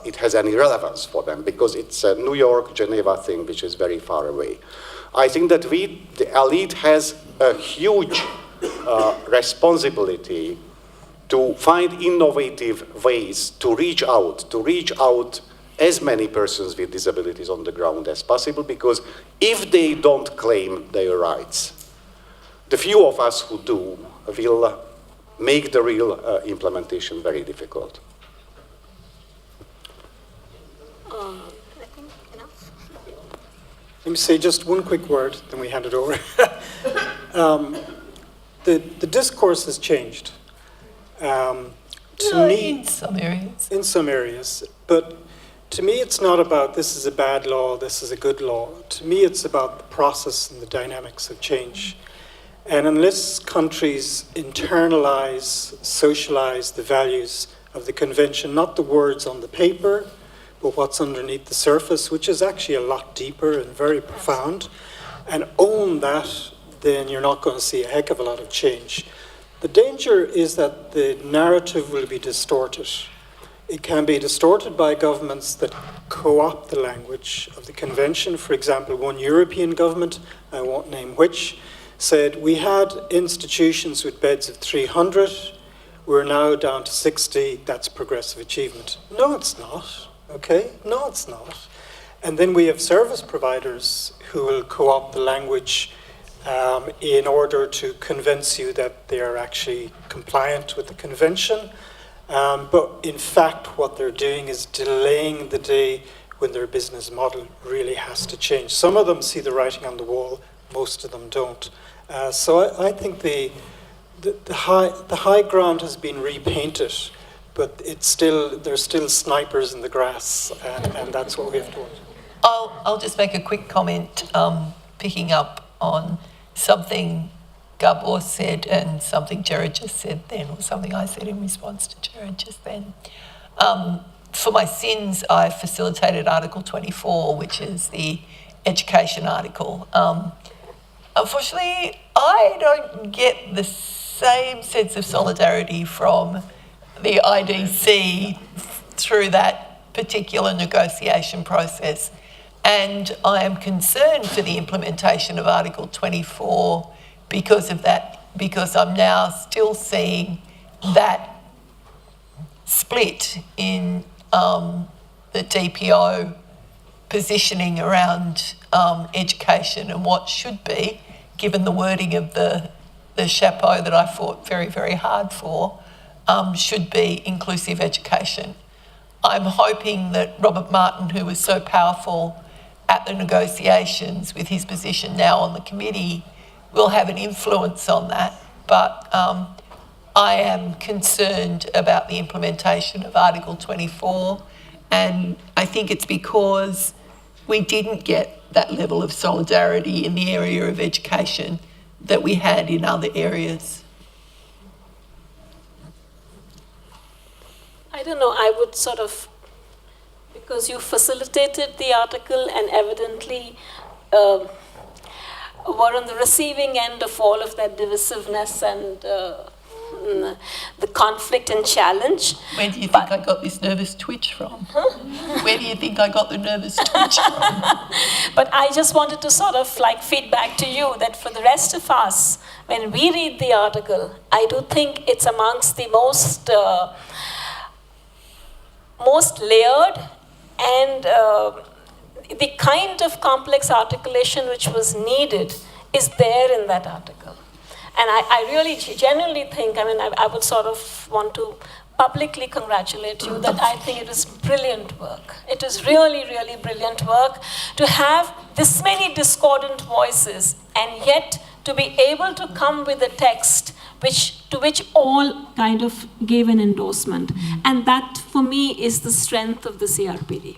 it has any relevance for them, because it's a New York, Geneva thing, which is very far away. I think that the elite has a huge responsibility to find innovative ways to reach out as many persons with disabilities on the ground as possible, because if they don't claim their rights, the few of us who do will make the real implementation very difficult. I think enough. Let me say just one quick word, then we hand it over. The discourse has changed. In some areas. In some areas, but to me, it's not about this is a bad law, this is a good law. To me, it's about the process and the dynamics of change. And unless countries internalize, socialize the values of the convention, not the words on the paper, but what's underneath the surface, which is actually a lot deeper and very profound, and own that, then you're not going to see a heck of a lot of change. The danger is that the narrative will be distorted. It can be distorted by governments that co-opt the language of the convention. For example, one European government, I won't name which, said we had institutions with beds of 300, we're now down to 60, that's progressive achievement. No, it's not, okay? No, it's not. And then we have service providers who will co-opt the language in order to convince you that they are actually compliant with the convention. But in fact, what they're doing is delaying the day when their business model really has to change. Some of them see the writing on the wall, most of them don't. So I think the high ground has been repainted, but there's still snipers in the grass, and that's what we have to watch. I'll just make a quick comment, picking up on something Gabor said and something Jared just said then, or something I said in response to Jared just then. For my sins, I facilitated Article 24, which is the education article. Unfortunately, I don't get the same sense of solidarity from the IDC through that particular negotiation process. And I am concerned for the implementation of Article 24 because of that, because I'm now still seeing that split in the DPO positioning around education and what should be, given the wording of the chapeau that I fought very, very hard for, should be inclusive education. I'm hoping that Robert Martin, who was so powerful at the negotiations with his position now on the committee, will have an influence on that. But I am concerned about the implementation of Article 24, and I think it's because we didn't get that level of solidarity in the area of education that we had in other areas. I don't know, I would sort of, because you facilitated the article and evidently were on the receiving end of all of that divisiveness and the conflict and challenge. Where do you think I got this nervous twitch from? Where do you think I got the nervous twitch from? But I just wanted to sort of like feed back to you that for the rest of us, when we read the article, I do think it's amongst the most layered and the kind of complex articulation which was needed is there in that article. And I really genuinely think, I would sort of want to publicly congratulate you that I think it is brilliant work. It is really, really brilliant work to have this many discordant voices and yet to be able to come with a text to which all kind of gave an endorsement. And that, for me, is the strength of the CRPD.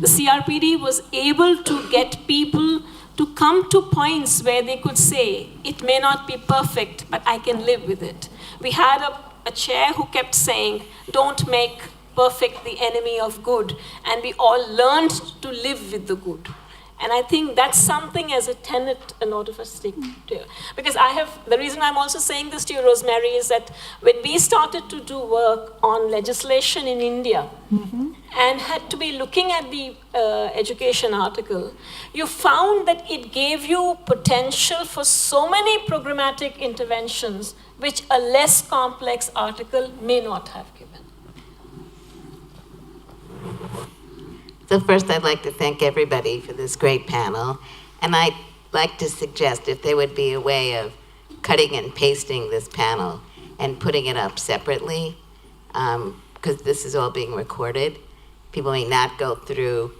The CRPD was able to get people to come to points where they could say, it may not be perfect, but I can live with it. We had a chair who kept saying, don't make perfect the enemy of good. And we all learned to live with the good. And I think that's something as a tenet a lot of us stick to. Because the reason I'm also saying this to you, Rosemary, is that when we started to do work on legislation in India, and had to be looking at the education article, you found that it gave you potential for so many programmatic interventions which a less complex article may not have given. So first, I'd like to thank everybody for this great panel. And I'd like to suggest if there would be a way of cutting and pasting this panel and putting it up separately, because this is all being recorded. People may not go through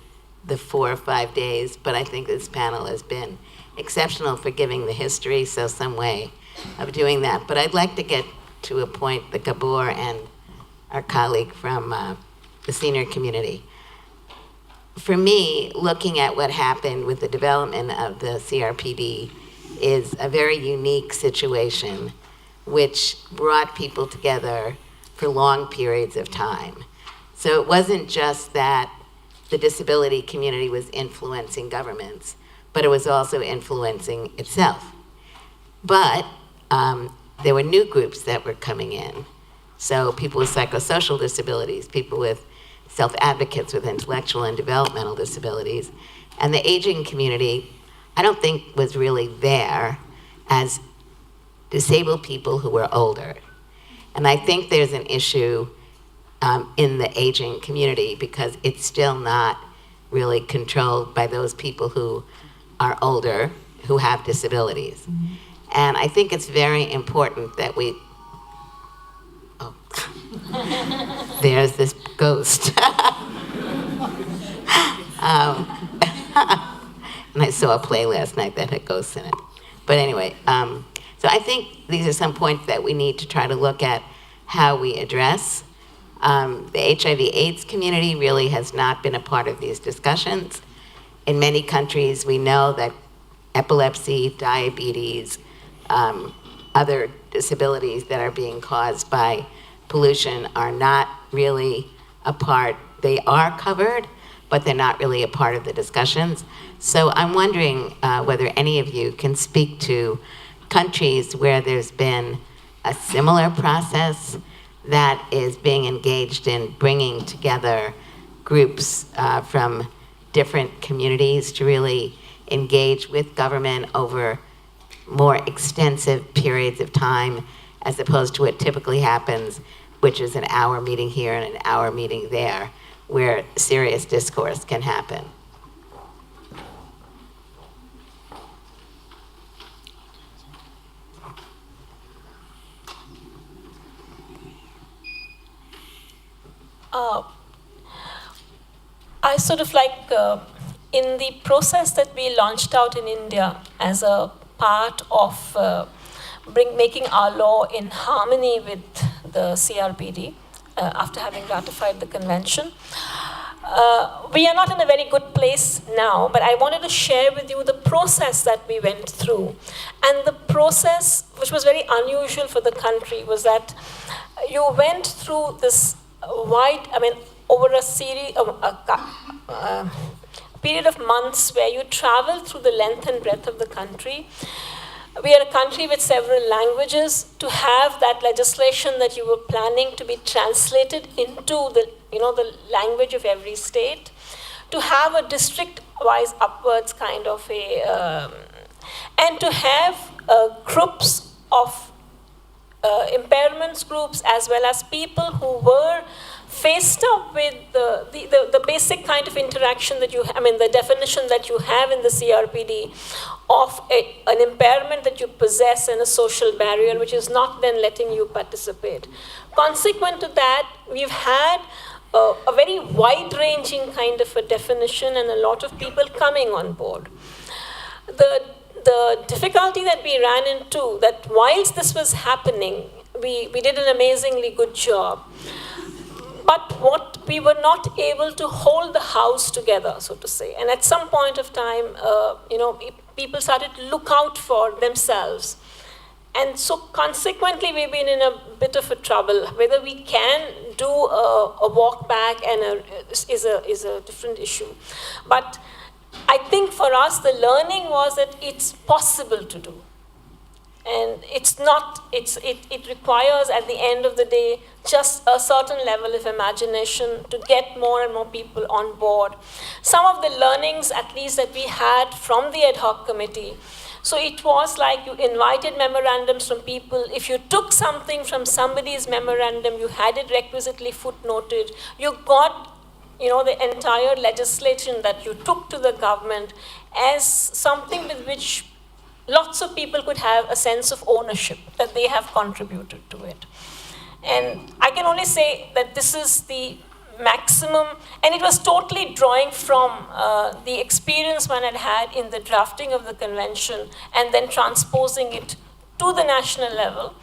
the 4 or 5 days, but I think this panel has been exceptional for giving the history, so some way of doing that. But I'd like to get to a point that Gabor and our colleague from the senior community. For me, looking at what happened with the development of the CRPD is a very unique situation which brought people together for long periods of time. So it wasn't just that the disability community was influencing governments, but it was also influencing itself. But there were new groups that were coming in. So people with psychosocial disabilities, people with self-advocates with intellectual and developmental disabilities. And the aging community, I don't think was really there as disabled people who were older. And I think there's an issue in the aging community because it's still not really controlled by those people who are older, who have disabilities. And I think it's very important that we, there's this ghost. And I saw a play last night that had ghosts in it. But anyway, so I think these are some points that we need to try to look at how we address. The HIV/AIDS community really has not been a part of these discussions. In many countries, we know that epilepsy, diabetes, other disabilities that are being caused by pollution are not really a part. They are covered, but they're not really a part of the discussions. So I'm wondering whether any of you can speak to countries where there's been a similar process that is being engaged in bringing together groups from different communities to really engage with government over more extensive periods of time, as opposed to what typically happens, which is an hour meeting here and an hour meeting there, where serious discourse can happen. I sort of like, in the process that we launched out in India as a part of making our law in harmony with the CRPD after having ratified the convention. We are not in a very good place now, but I wanted to share with you the process that we went through. And the process, which was very unusual for the country, was that you went through this over a series of period of months where you travel through the length and breadth of the country. We are a country with several languages. To have that legislation that you were planning to be translated into the language of every state, to have a district-wise upwards kind of and to have groups of impairments groups as well as people who were faced up with the basic kind of interaction that the definition that you have in the CRPD of an impairment that you possess and a social barrier which is not then letting you participate. Consequent to that, we've had a very wide-ranging kind of a definition and a lot of people coming on board. The difficulty that we ran into, that whilst this was happening, we did an amazingly good job. But what we were not able to hold the house together, so to say. And at some point of time, people started to look out for themselves. And so consequently, we've been in a bit of a trouble. Whether we can do a walk back is a different issue. But I think for us, the learning was that it's possible to do. And it requires, at the end of the day, just a certain level of imagination to get more and more people on board. Some of the learnings, at least, that we had from the ad hoc committee, so it was like you invited memorandums from people. If you took something from somebody's memorandum, you had it requisitely footnoted. You got the entire legislation that you took to the government as something with which lots of people could have a sense of ownership, that they have contributed to it. And I can only say that this is the maximum, and it was totally drawing from the experience one had had in the drafting of the convention and then transposing it to the national level.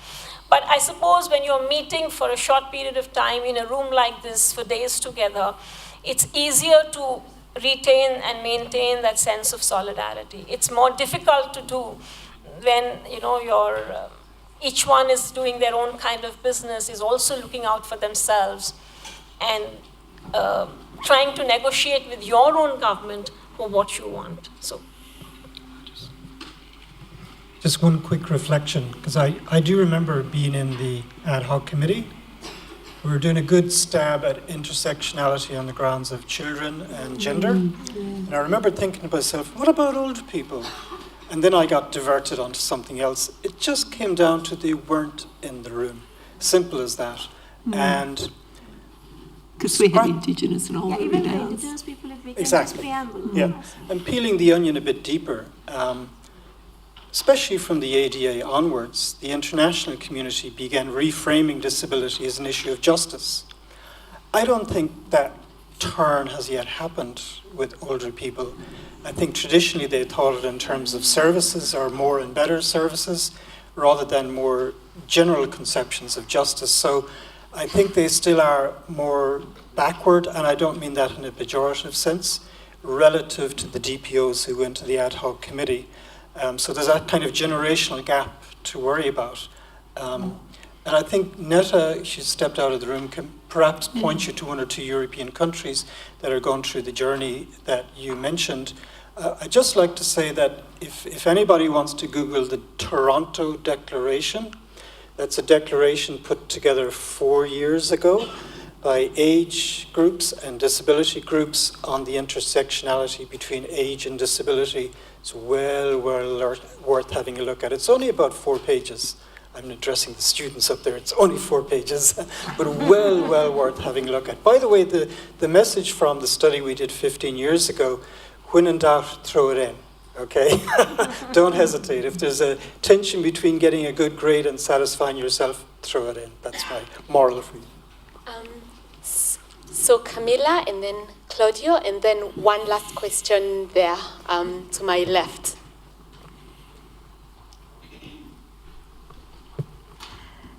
But I suppose when you're meeting for a short period of time in a room like this for days together, it's easier to retain and maintain that sense of solidarity. It's more difficult to do when each one is doing their own kind of business, is also looking out for themselves and trying to negotiate with your own government for what you want. So, just one quick reflection, because I do remember being in the ad hoc committee. We were doing a good stab at intersectionality on the grounds of children and gender. And I remember thinking to myself, what about older people? And then I got diverted onto something else. It just came down to they weren't in the room. Simple as that. And because we have Indigenous and all yeah, the even else. Indigenous people, if we can Exactly. preamble. Yeah. And peeling the onion a bit deeper, especially from the ADA onwards, the international community began reframing disability as an issue of justice. I don't think that turn has yet happened with older people. I think traditionally they thought it in terms of services or more and better services rather than more general conceptions of justice. So I think they still are more backward, and I don't mean that in a pejorative sense, relative to the DPOs who went to the ad hoc committee. So there's that kind of generational gap to worry about. And I think Netta, she's stepped out of the room, can perhaps point you to one or two European countries that are going through the journey that you mentioned. I'd just like to say that if anybody wants to Google the Toronto Declaration, that's a declaration put together 4 years ago by age groups and disability groups on the intersectionality between age and disability. It's well worth having a look at. It's only about 4 pages. I'm addressing the students up there. It's only 4 pages, but well worth having a look at. By the way, the message from the study we did 15 years ago, when in doubt, throw it in, okay? Don't hesitate. If there's a tension between getting a good grade and satisfying yourself, throw it in. That's my moral for you. So Camilla, and then Claudio, and then one last question there to my left.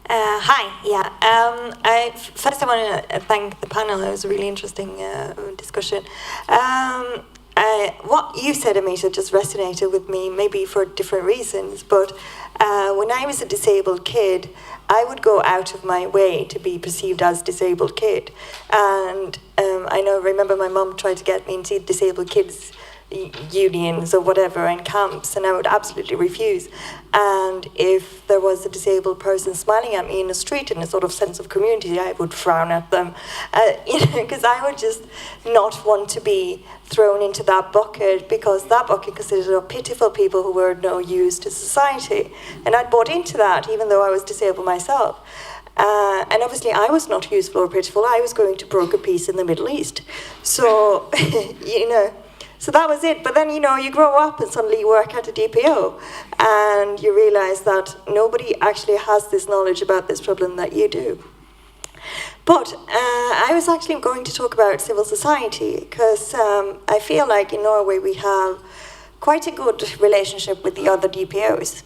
Hi, first I want to thank the panel. It was a really interesting discussion. What you said, Amita, just resonated with me, maybe for different reasons, but when I was a disabled kid, I would go out of my way to be perceived as a disabled kid. And I remember my mum tried to get me into disabled kids unions or whatever in camps, and I would absolutely refuse. And if there was a disabled person smiling at me in the street in a sort of sense of community, I would frown at them, because I would just not want to be thrown into that bucket, because that bucket consisted of pitiful people who were no use to society. And I'd bought into that, even though I was disabled myself. And obviously I was not useful or pitiful. I was going to broker peace in the Middle East. So, so that was it. But then, you grow up and suddenly you work at a DPO and you realize that nobody actually has this knowledge about this problem that you do. But I was actually going to talk about civil society, because I feel like in Norway we have quite a good relationship with the other DPOs.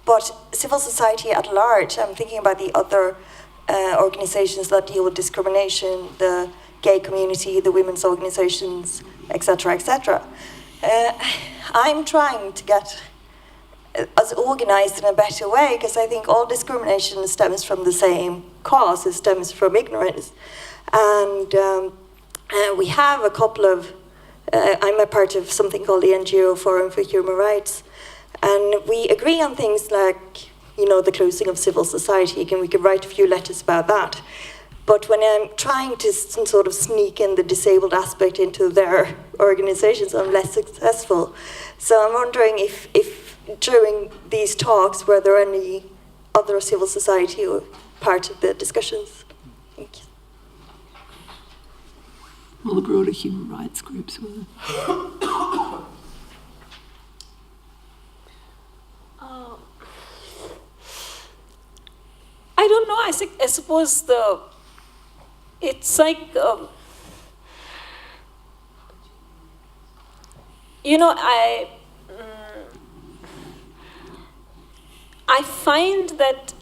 But civil society at large, I'm thinking about the other organizations that deal with discrimination, the gay community, the women's organizations, etc., etc. I'm trying to get us organized in a better way, because I think all discrimination stems from the same cause. It stems from ignorance. And we have a couple of, I'm a part of something called the NGO Forum for Human Rights, and we agree on things like, the closing of civil society, and we could write a few letters about that. But when I'm trying to sort of sneak in the disabled aspect into their organizations, I'm less successful. So I'm wondering if during these talks, were there any other civil society or part of the discussions? Thank you. Well, the broader human rights groups were. I don't know. I suppose it's like, I find that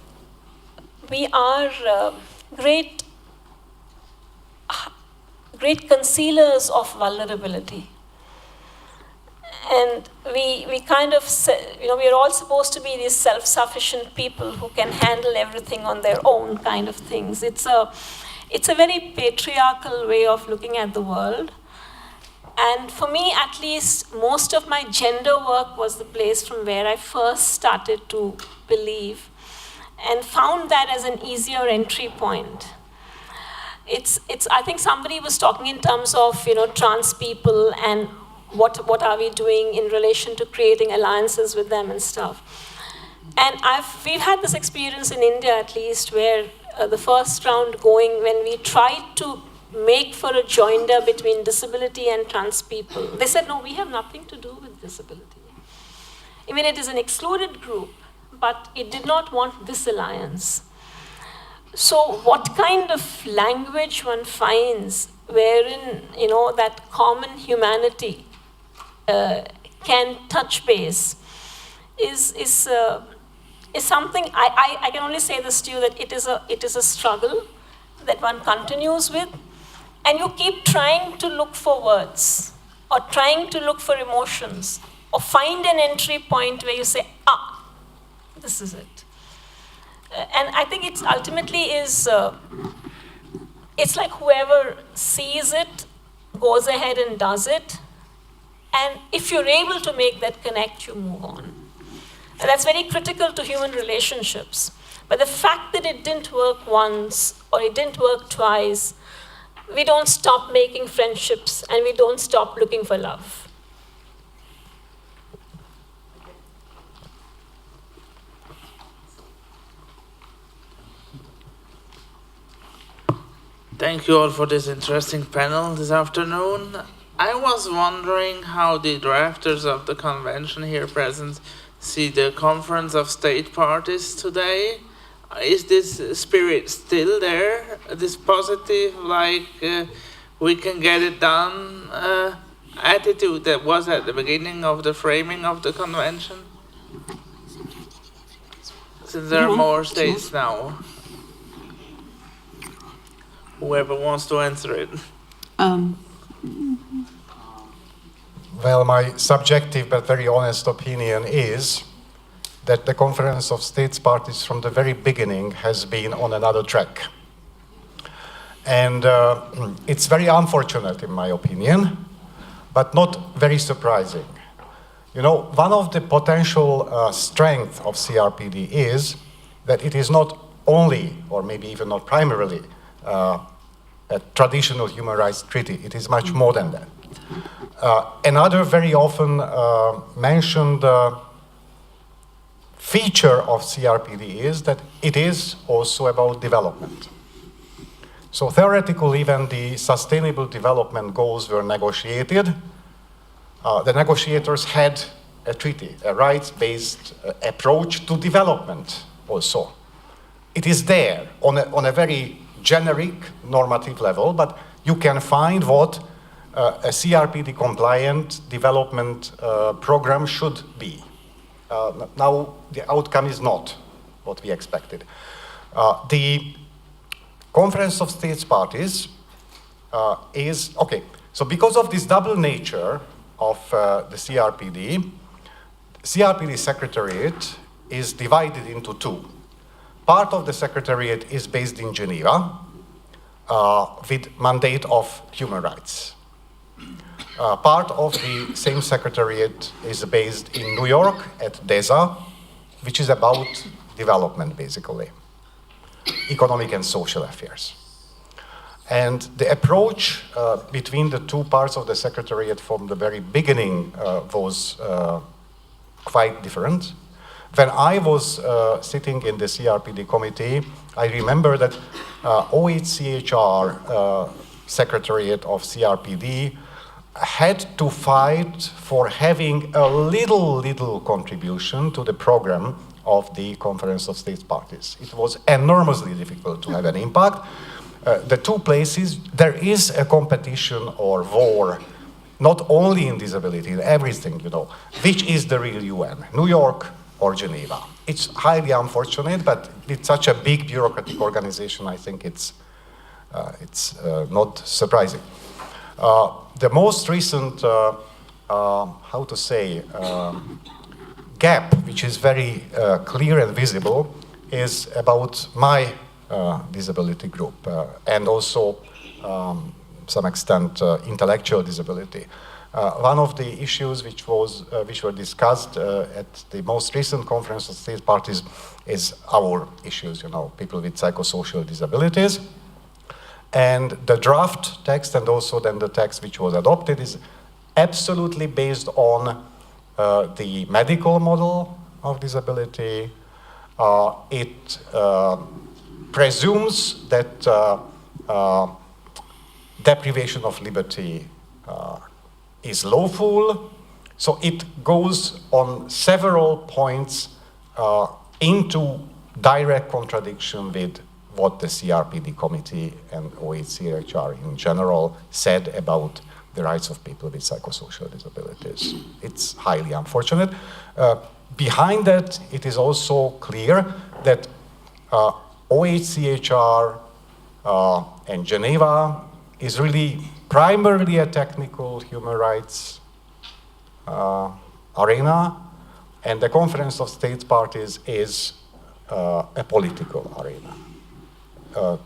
we are great concealers of vulnerability. And we kind of, we're all supposed to be these self-sufficient people who can handle everything on their own kind of things. It's a very patriarchal way of looking at the world. And for me, at least, most of my gender work was the place from where I first started to believe, and found that as an easier entry point. I think somebody was talking in terms of, trans people and what are we doing in relation to creating alliances with them and stuff. And we've had this experience in India, at least, where the first round going, when we tried to make for a joinder between disability and trans people, they said, no, we have nothing to do with disability. I mean, it is an excluded group, but it did not want this alliance. So what kind of language one finds wherein, that common humanity can touch base is something. I can only say this to you, that it is a struggle that one continues with, and you keep trying to look for words or trying to look for emotions or find an entry point where you say, this is it. And I think it's ultimately is, it's like whoever sees it goes ahead and does it. And if you're able to make that connect, you move on. And that's very critical to human relationships. But the fact that it didn't work once or it didn't work twice, we don't stop making friendships and we don't stop looking for love. Thank you all for this interesting panel this afternoon. I was wondering how the drafters of the convention here present see the Conference of State Parties today. Is this spirit still there? This positive, like we can get it done attitude that was at the beginning of the framing of the convention? Since there are more states now. Whoever wants to answer it. Well, my subjective but very honest opinion is that the Conference of States Parties from the very beginning has been on another track. And it's very unfortunate in my opinion, but not very surprising. You know, one of the potential strengths of CRPD is that it is not only, or maybe even not primarily, a traditional human rights treaty. It is much more than that. Another very often mentioned feature of CRPD is that it is also about development. So theoretically, when the Sustainable Development Goals were negotiated, the negotiators had a treaty, a rights-based approach to development also. It is there on a very generic normative level, but you can find what a CRPD compliant development program should be. Now the outcome is not what we expected. The Conference of States Parties is, okay, so because of this double nature of the CRPD Secretariat is divided into two. Part of the Secretariat is based in Geneva with mandate of human rights. Part of the same Secretariat is based in New York at DESA, which is about development, basically, economic and social affairs. And the approach between the two parts of the Secretariat from the very beginning was quite different. When I was sitting in the CRPD committee, I remember that OHCHR Secretariat of CRPD had to fight for having a little contribution to the program of the Conference of States Parties. It was enormously difficult to have an impact. The two places, there is a competition or war, not only in disability, in everything, you know, which is the real UN, New York or Geneva. It's highly unfortunate, but it's such a big bureaucratic organization, I think it's not surprising. The most recent, how to say, gap, which is very clear and visible, is about my disability group and also, some extent, intellectual disability. One of the issues which were discussed at the most recent Conference of State Parties is our issues, you know, people with psychosocial disabilities. And the draft text and also then the text which was adopted is absolutely based on the medical model of disability. It presumes that deprivation of liberty is lawful, so it goes on several points into direct contradiction with what the CRPD committee and OHCHR in general said about the rights of people with psychosocial disabilities. It's highly unfortunate. Behind that, it is also clear that OHCHR and Geneva is really primarily a technical human rights arena, and the Conference of States Parties is a political arena.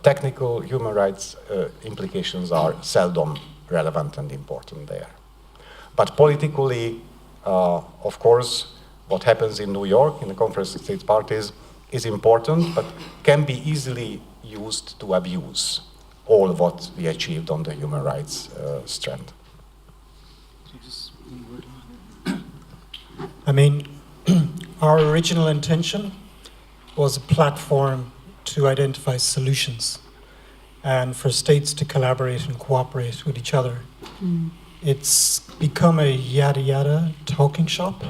Technical human rights implications are seldom relevant and important there. But politically, of course, what happens in New York in the Conference of State Parties is important, but can be easily used to abuse all what we achieved on the human rights strand. I mean, our original intention was a platform to identify solutions and for states to collaborate and cooperate with each other. It's become a yada yada talking shop.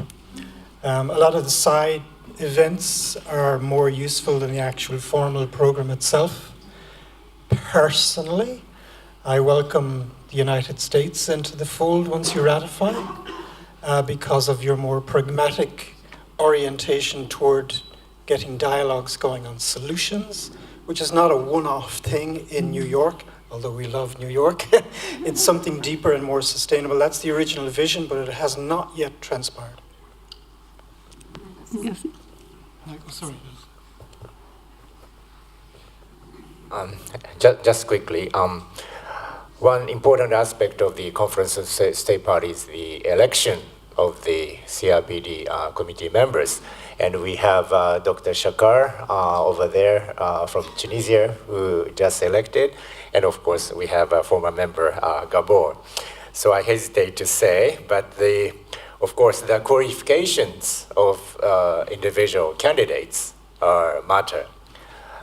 A lot of the side events are more useful than the actual formal program itself. Personally, I welcome the United States into the fold once you ratify, because of your more pragmatic orientation toward getting dialogues going on solutions, which is not a one-off thing in New York, although we love New York. It's something deeper and more sustainable. That's the original vision, but it has not yet transpired. Yes. Sorry. Just quickly, one important aspect of the Conference of State Parties is the election of the CRPD committee members. And we have Dr. Shakar over there from Tunisia, who just elected. And of course, we have a former member, Gabor. So I hesitate to say, but of course, the qualifications of individual candidates matter.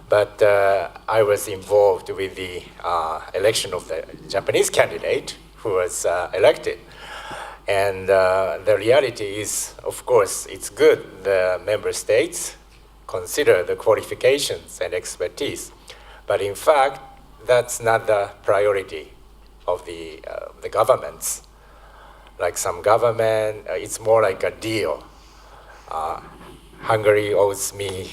But I was involved with the election of the Japanese candidate who was elected. And the reality is, of course, it's good the member states consider the qualifications and expertise. But in fact, that's not the priority of the governments. Like some government, it's more like a deal. Hungary owes me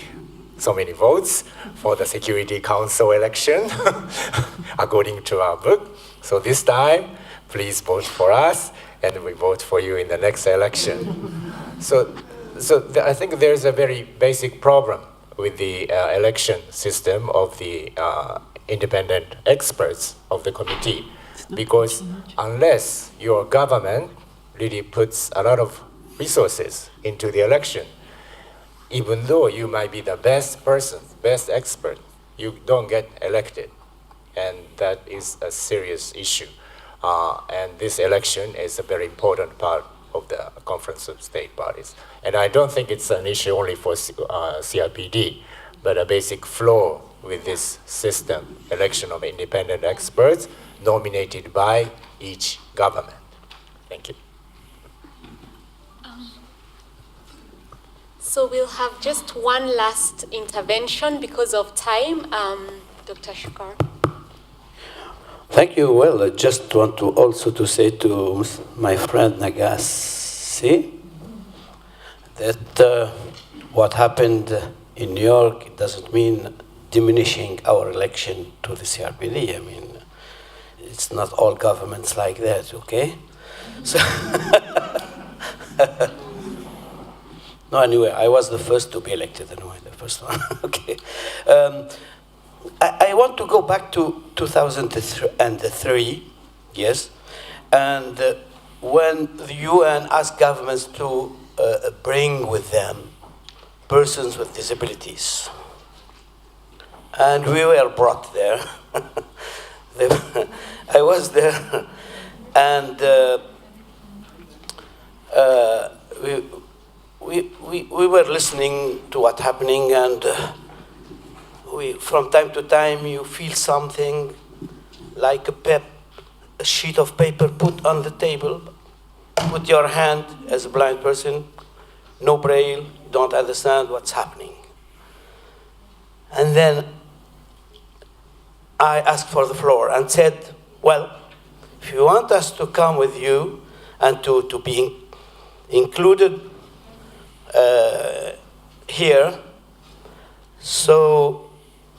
so many votes for the Security Council election, according to our book. So this time, please vote for us, and we vote for you in the next election. So I think there's a very basic problem with the election system of the independent experts of the committee, because unless your government really puts a lot of resources into the election, even though you might be the best person, best expert, you don't get elected. And that is a serious issue. And this election is a very important part of the Conference of State Parties. And I don't think it's an issue only for CRPD, but a basic flaw with this system, election of independent experts nominated by each government. Thank you. So we'll have just one last intervention because of time. Dr. Shukar. Thank you. Well, I just want to also to say to my friend Nagese that what happened in New York, it doesn't mean diminishing our election to the CRPD. I mean, it's not all governments like that, okay? So no, anyway, I was the first to be elected anyway, the first one, okay. I want to go back to 2003, yes, and when the UN asked governments to bring with them persons with disabilities. And we were brought there. I was there, and we were listening to what's happening, and from time to time you feel something like a sheet of paper put on the table, put your hand as a blind person, no braille, don't understand what's happening. And then I asked for the floor and said, well, if you want us to come with you and to be included here, so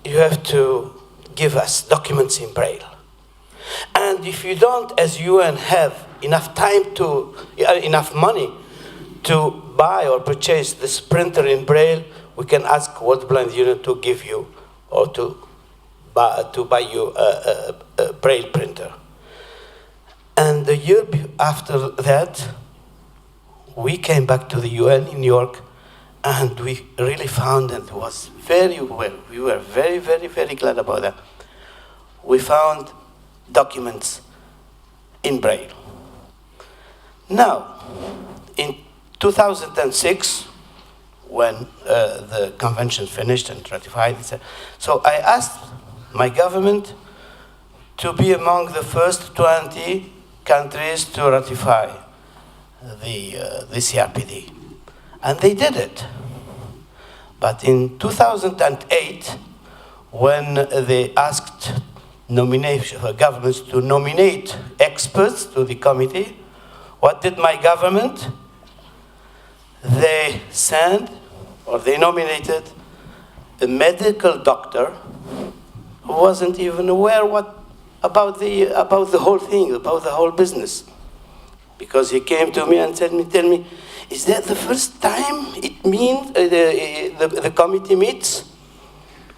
you have to give us documents in Braille. And if you don't, as UN, have enough time enough money to buy or purchase this printer in Braille, we can ask World Blind Union to give you or to buy you a braille printer. And the year after that, we came back to the UN in New York, and we really found, and it was very well, we were very, very, very glad about that. We found documents in braille. Now, in 2006, when the convention finished and ratified, so I asked my government to be among the first 20 countries to ratify the CRPD. And they did it. But in 2008, when they asked governments to nominate experts to the committee, what did my government? They nominated a medical doctor who wasn't even aware about the whole thing, about the whole business. Because he came to me and tell me, is that the first time it means the committee meets?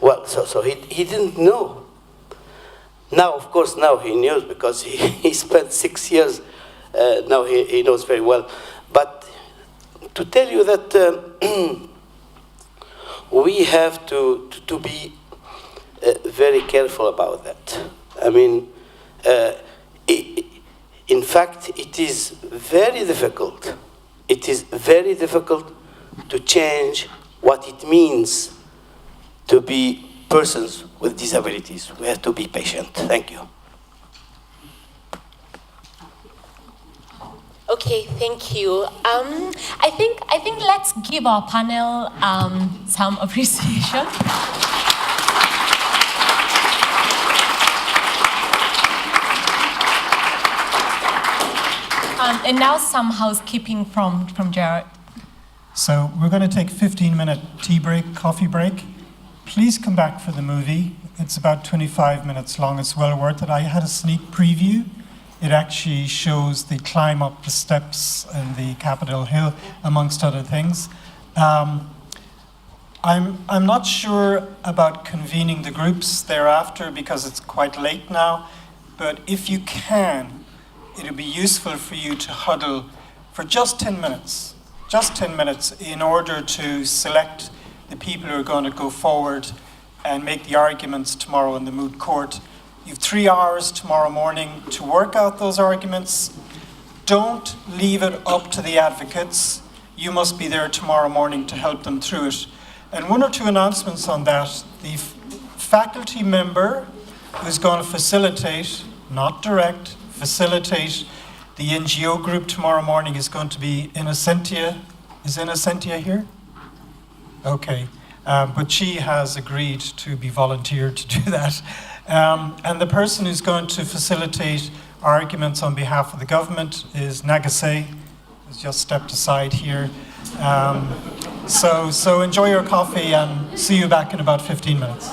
Well, so he didn't know. Now, of course, now he knows because he spent 6 years. Now he knows very well. But to tell you that we have to be very careful about that. I mean, in fact, it is very difficult. It is very difficult to change what it means to be persons with disabilities. We have to be patient. Thank you. Okay, thank you. I think let's give our panel some appreciation. And now some housekeeping from Gerard. So we're going to take a 15-minute tea break, coffee break. Please come back for the movie. It's about 25 minutes long. It's well worth it. I had a sneak preview. It actually shows the climb up the steps in the Capitol Hill, amongst other things. I'm not sure about convening the groups thereafter because it's quite late now, but if you can, it'll be useful for you to huddle for just 10 minutes in order to select the people who are going to go forward and make the arguments tomorrow in the moot court. You have 3 hours tomorrow morning to work out those arguments. Don't leave it up to the advocates. You must be there tomorrow morning to help them through it. And 1 or 2 announcements on that. The faculty member who's going to facilitate, not direct, facilitate the NGO group tomorrow morning is going to be Innocentia. Is Innocentia here? Okay. But she has agreed to be volunteered to do that. And the person who's going to facilitate arguments on behalf of the government is Nagese, who's just stepped aside here. So enjoy your coffee and see you back in about 15 minutes.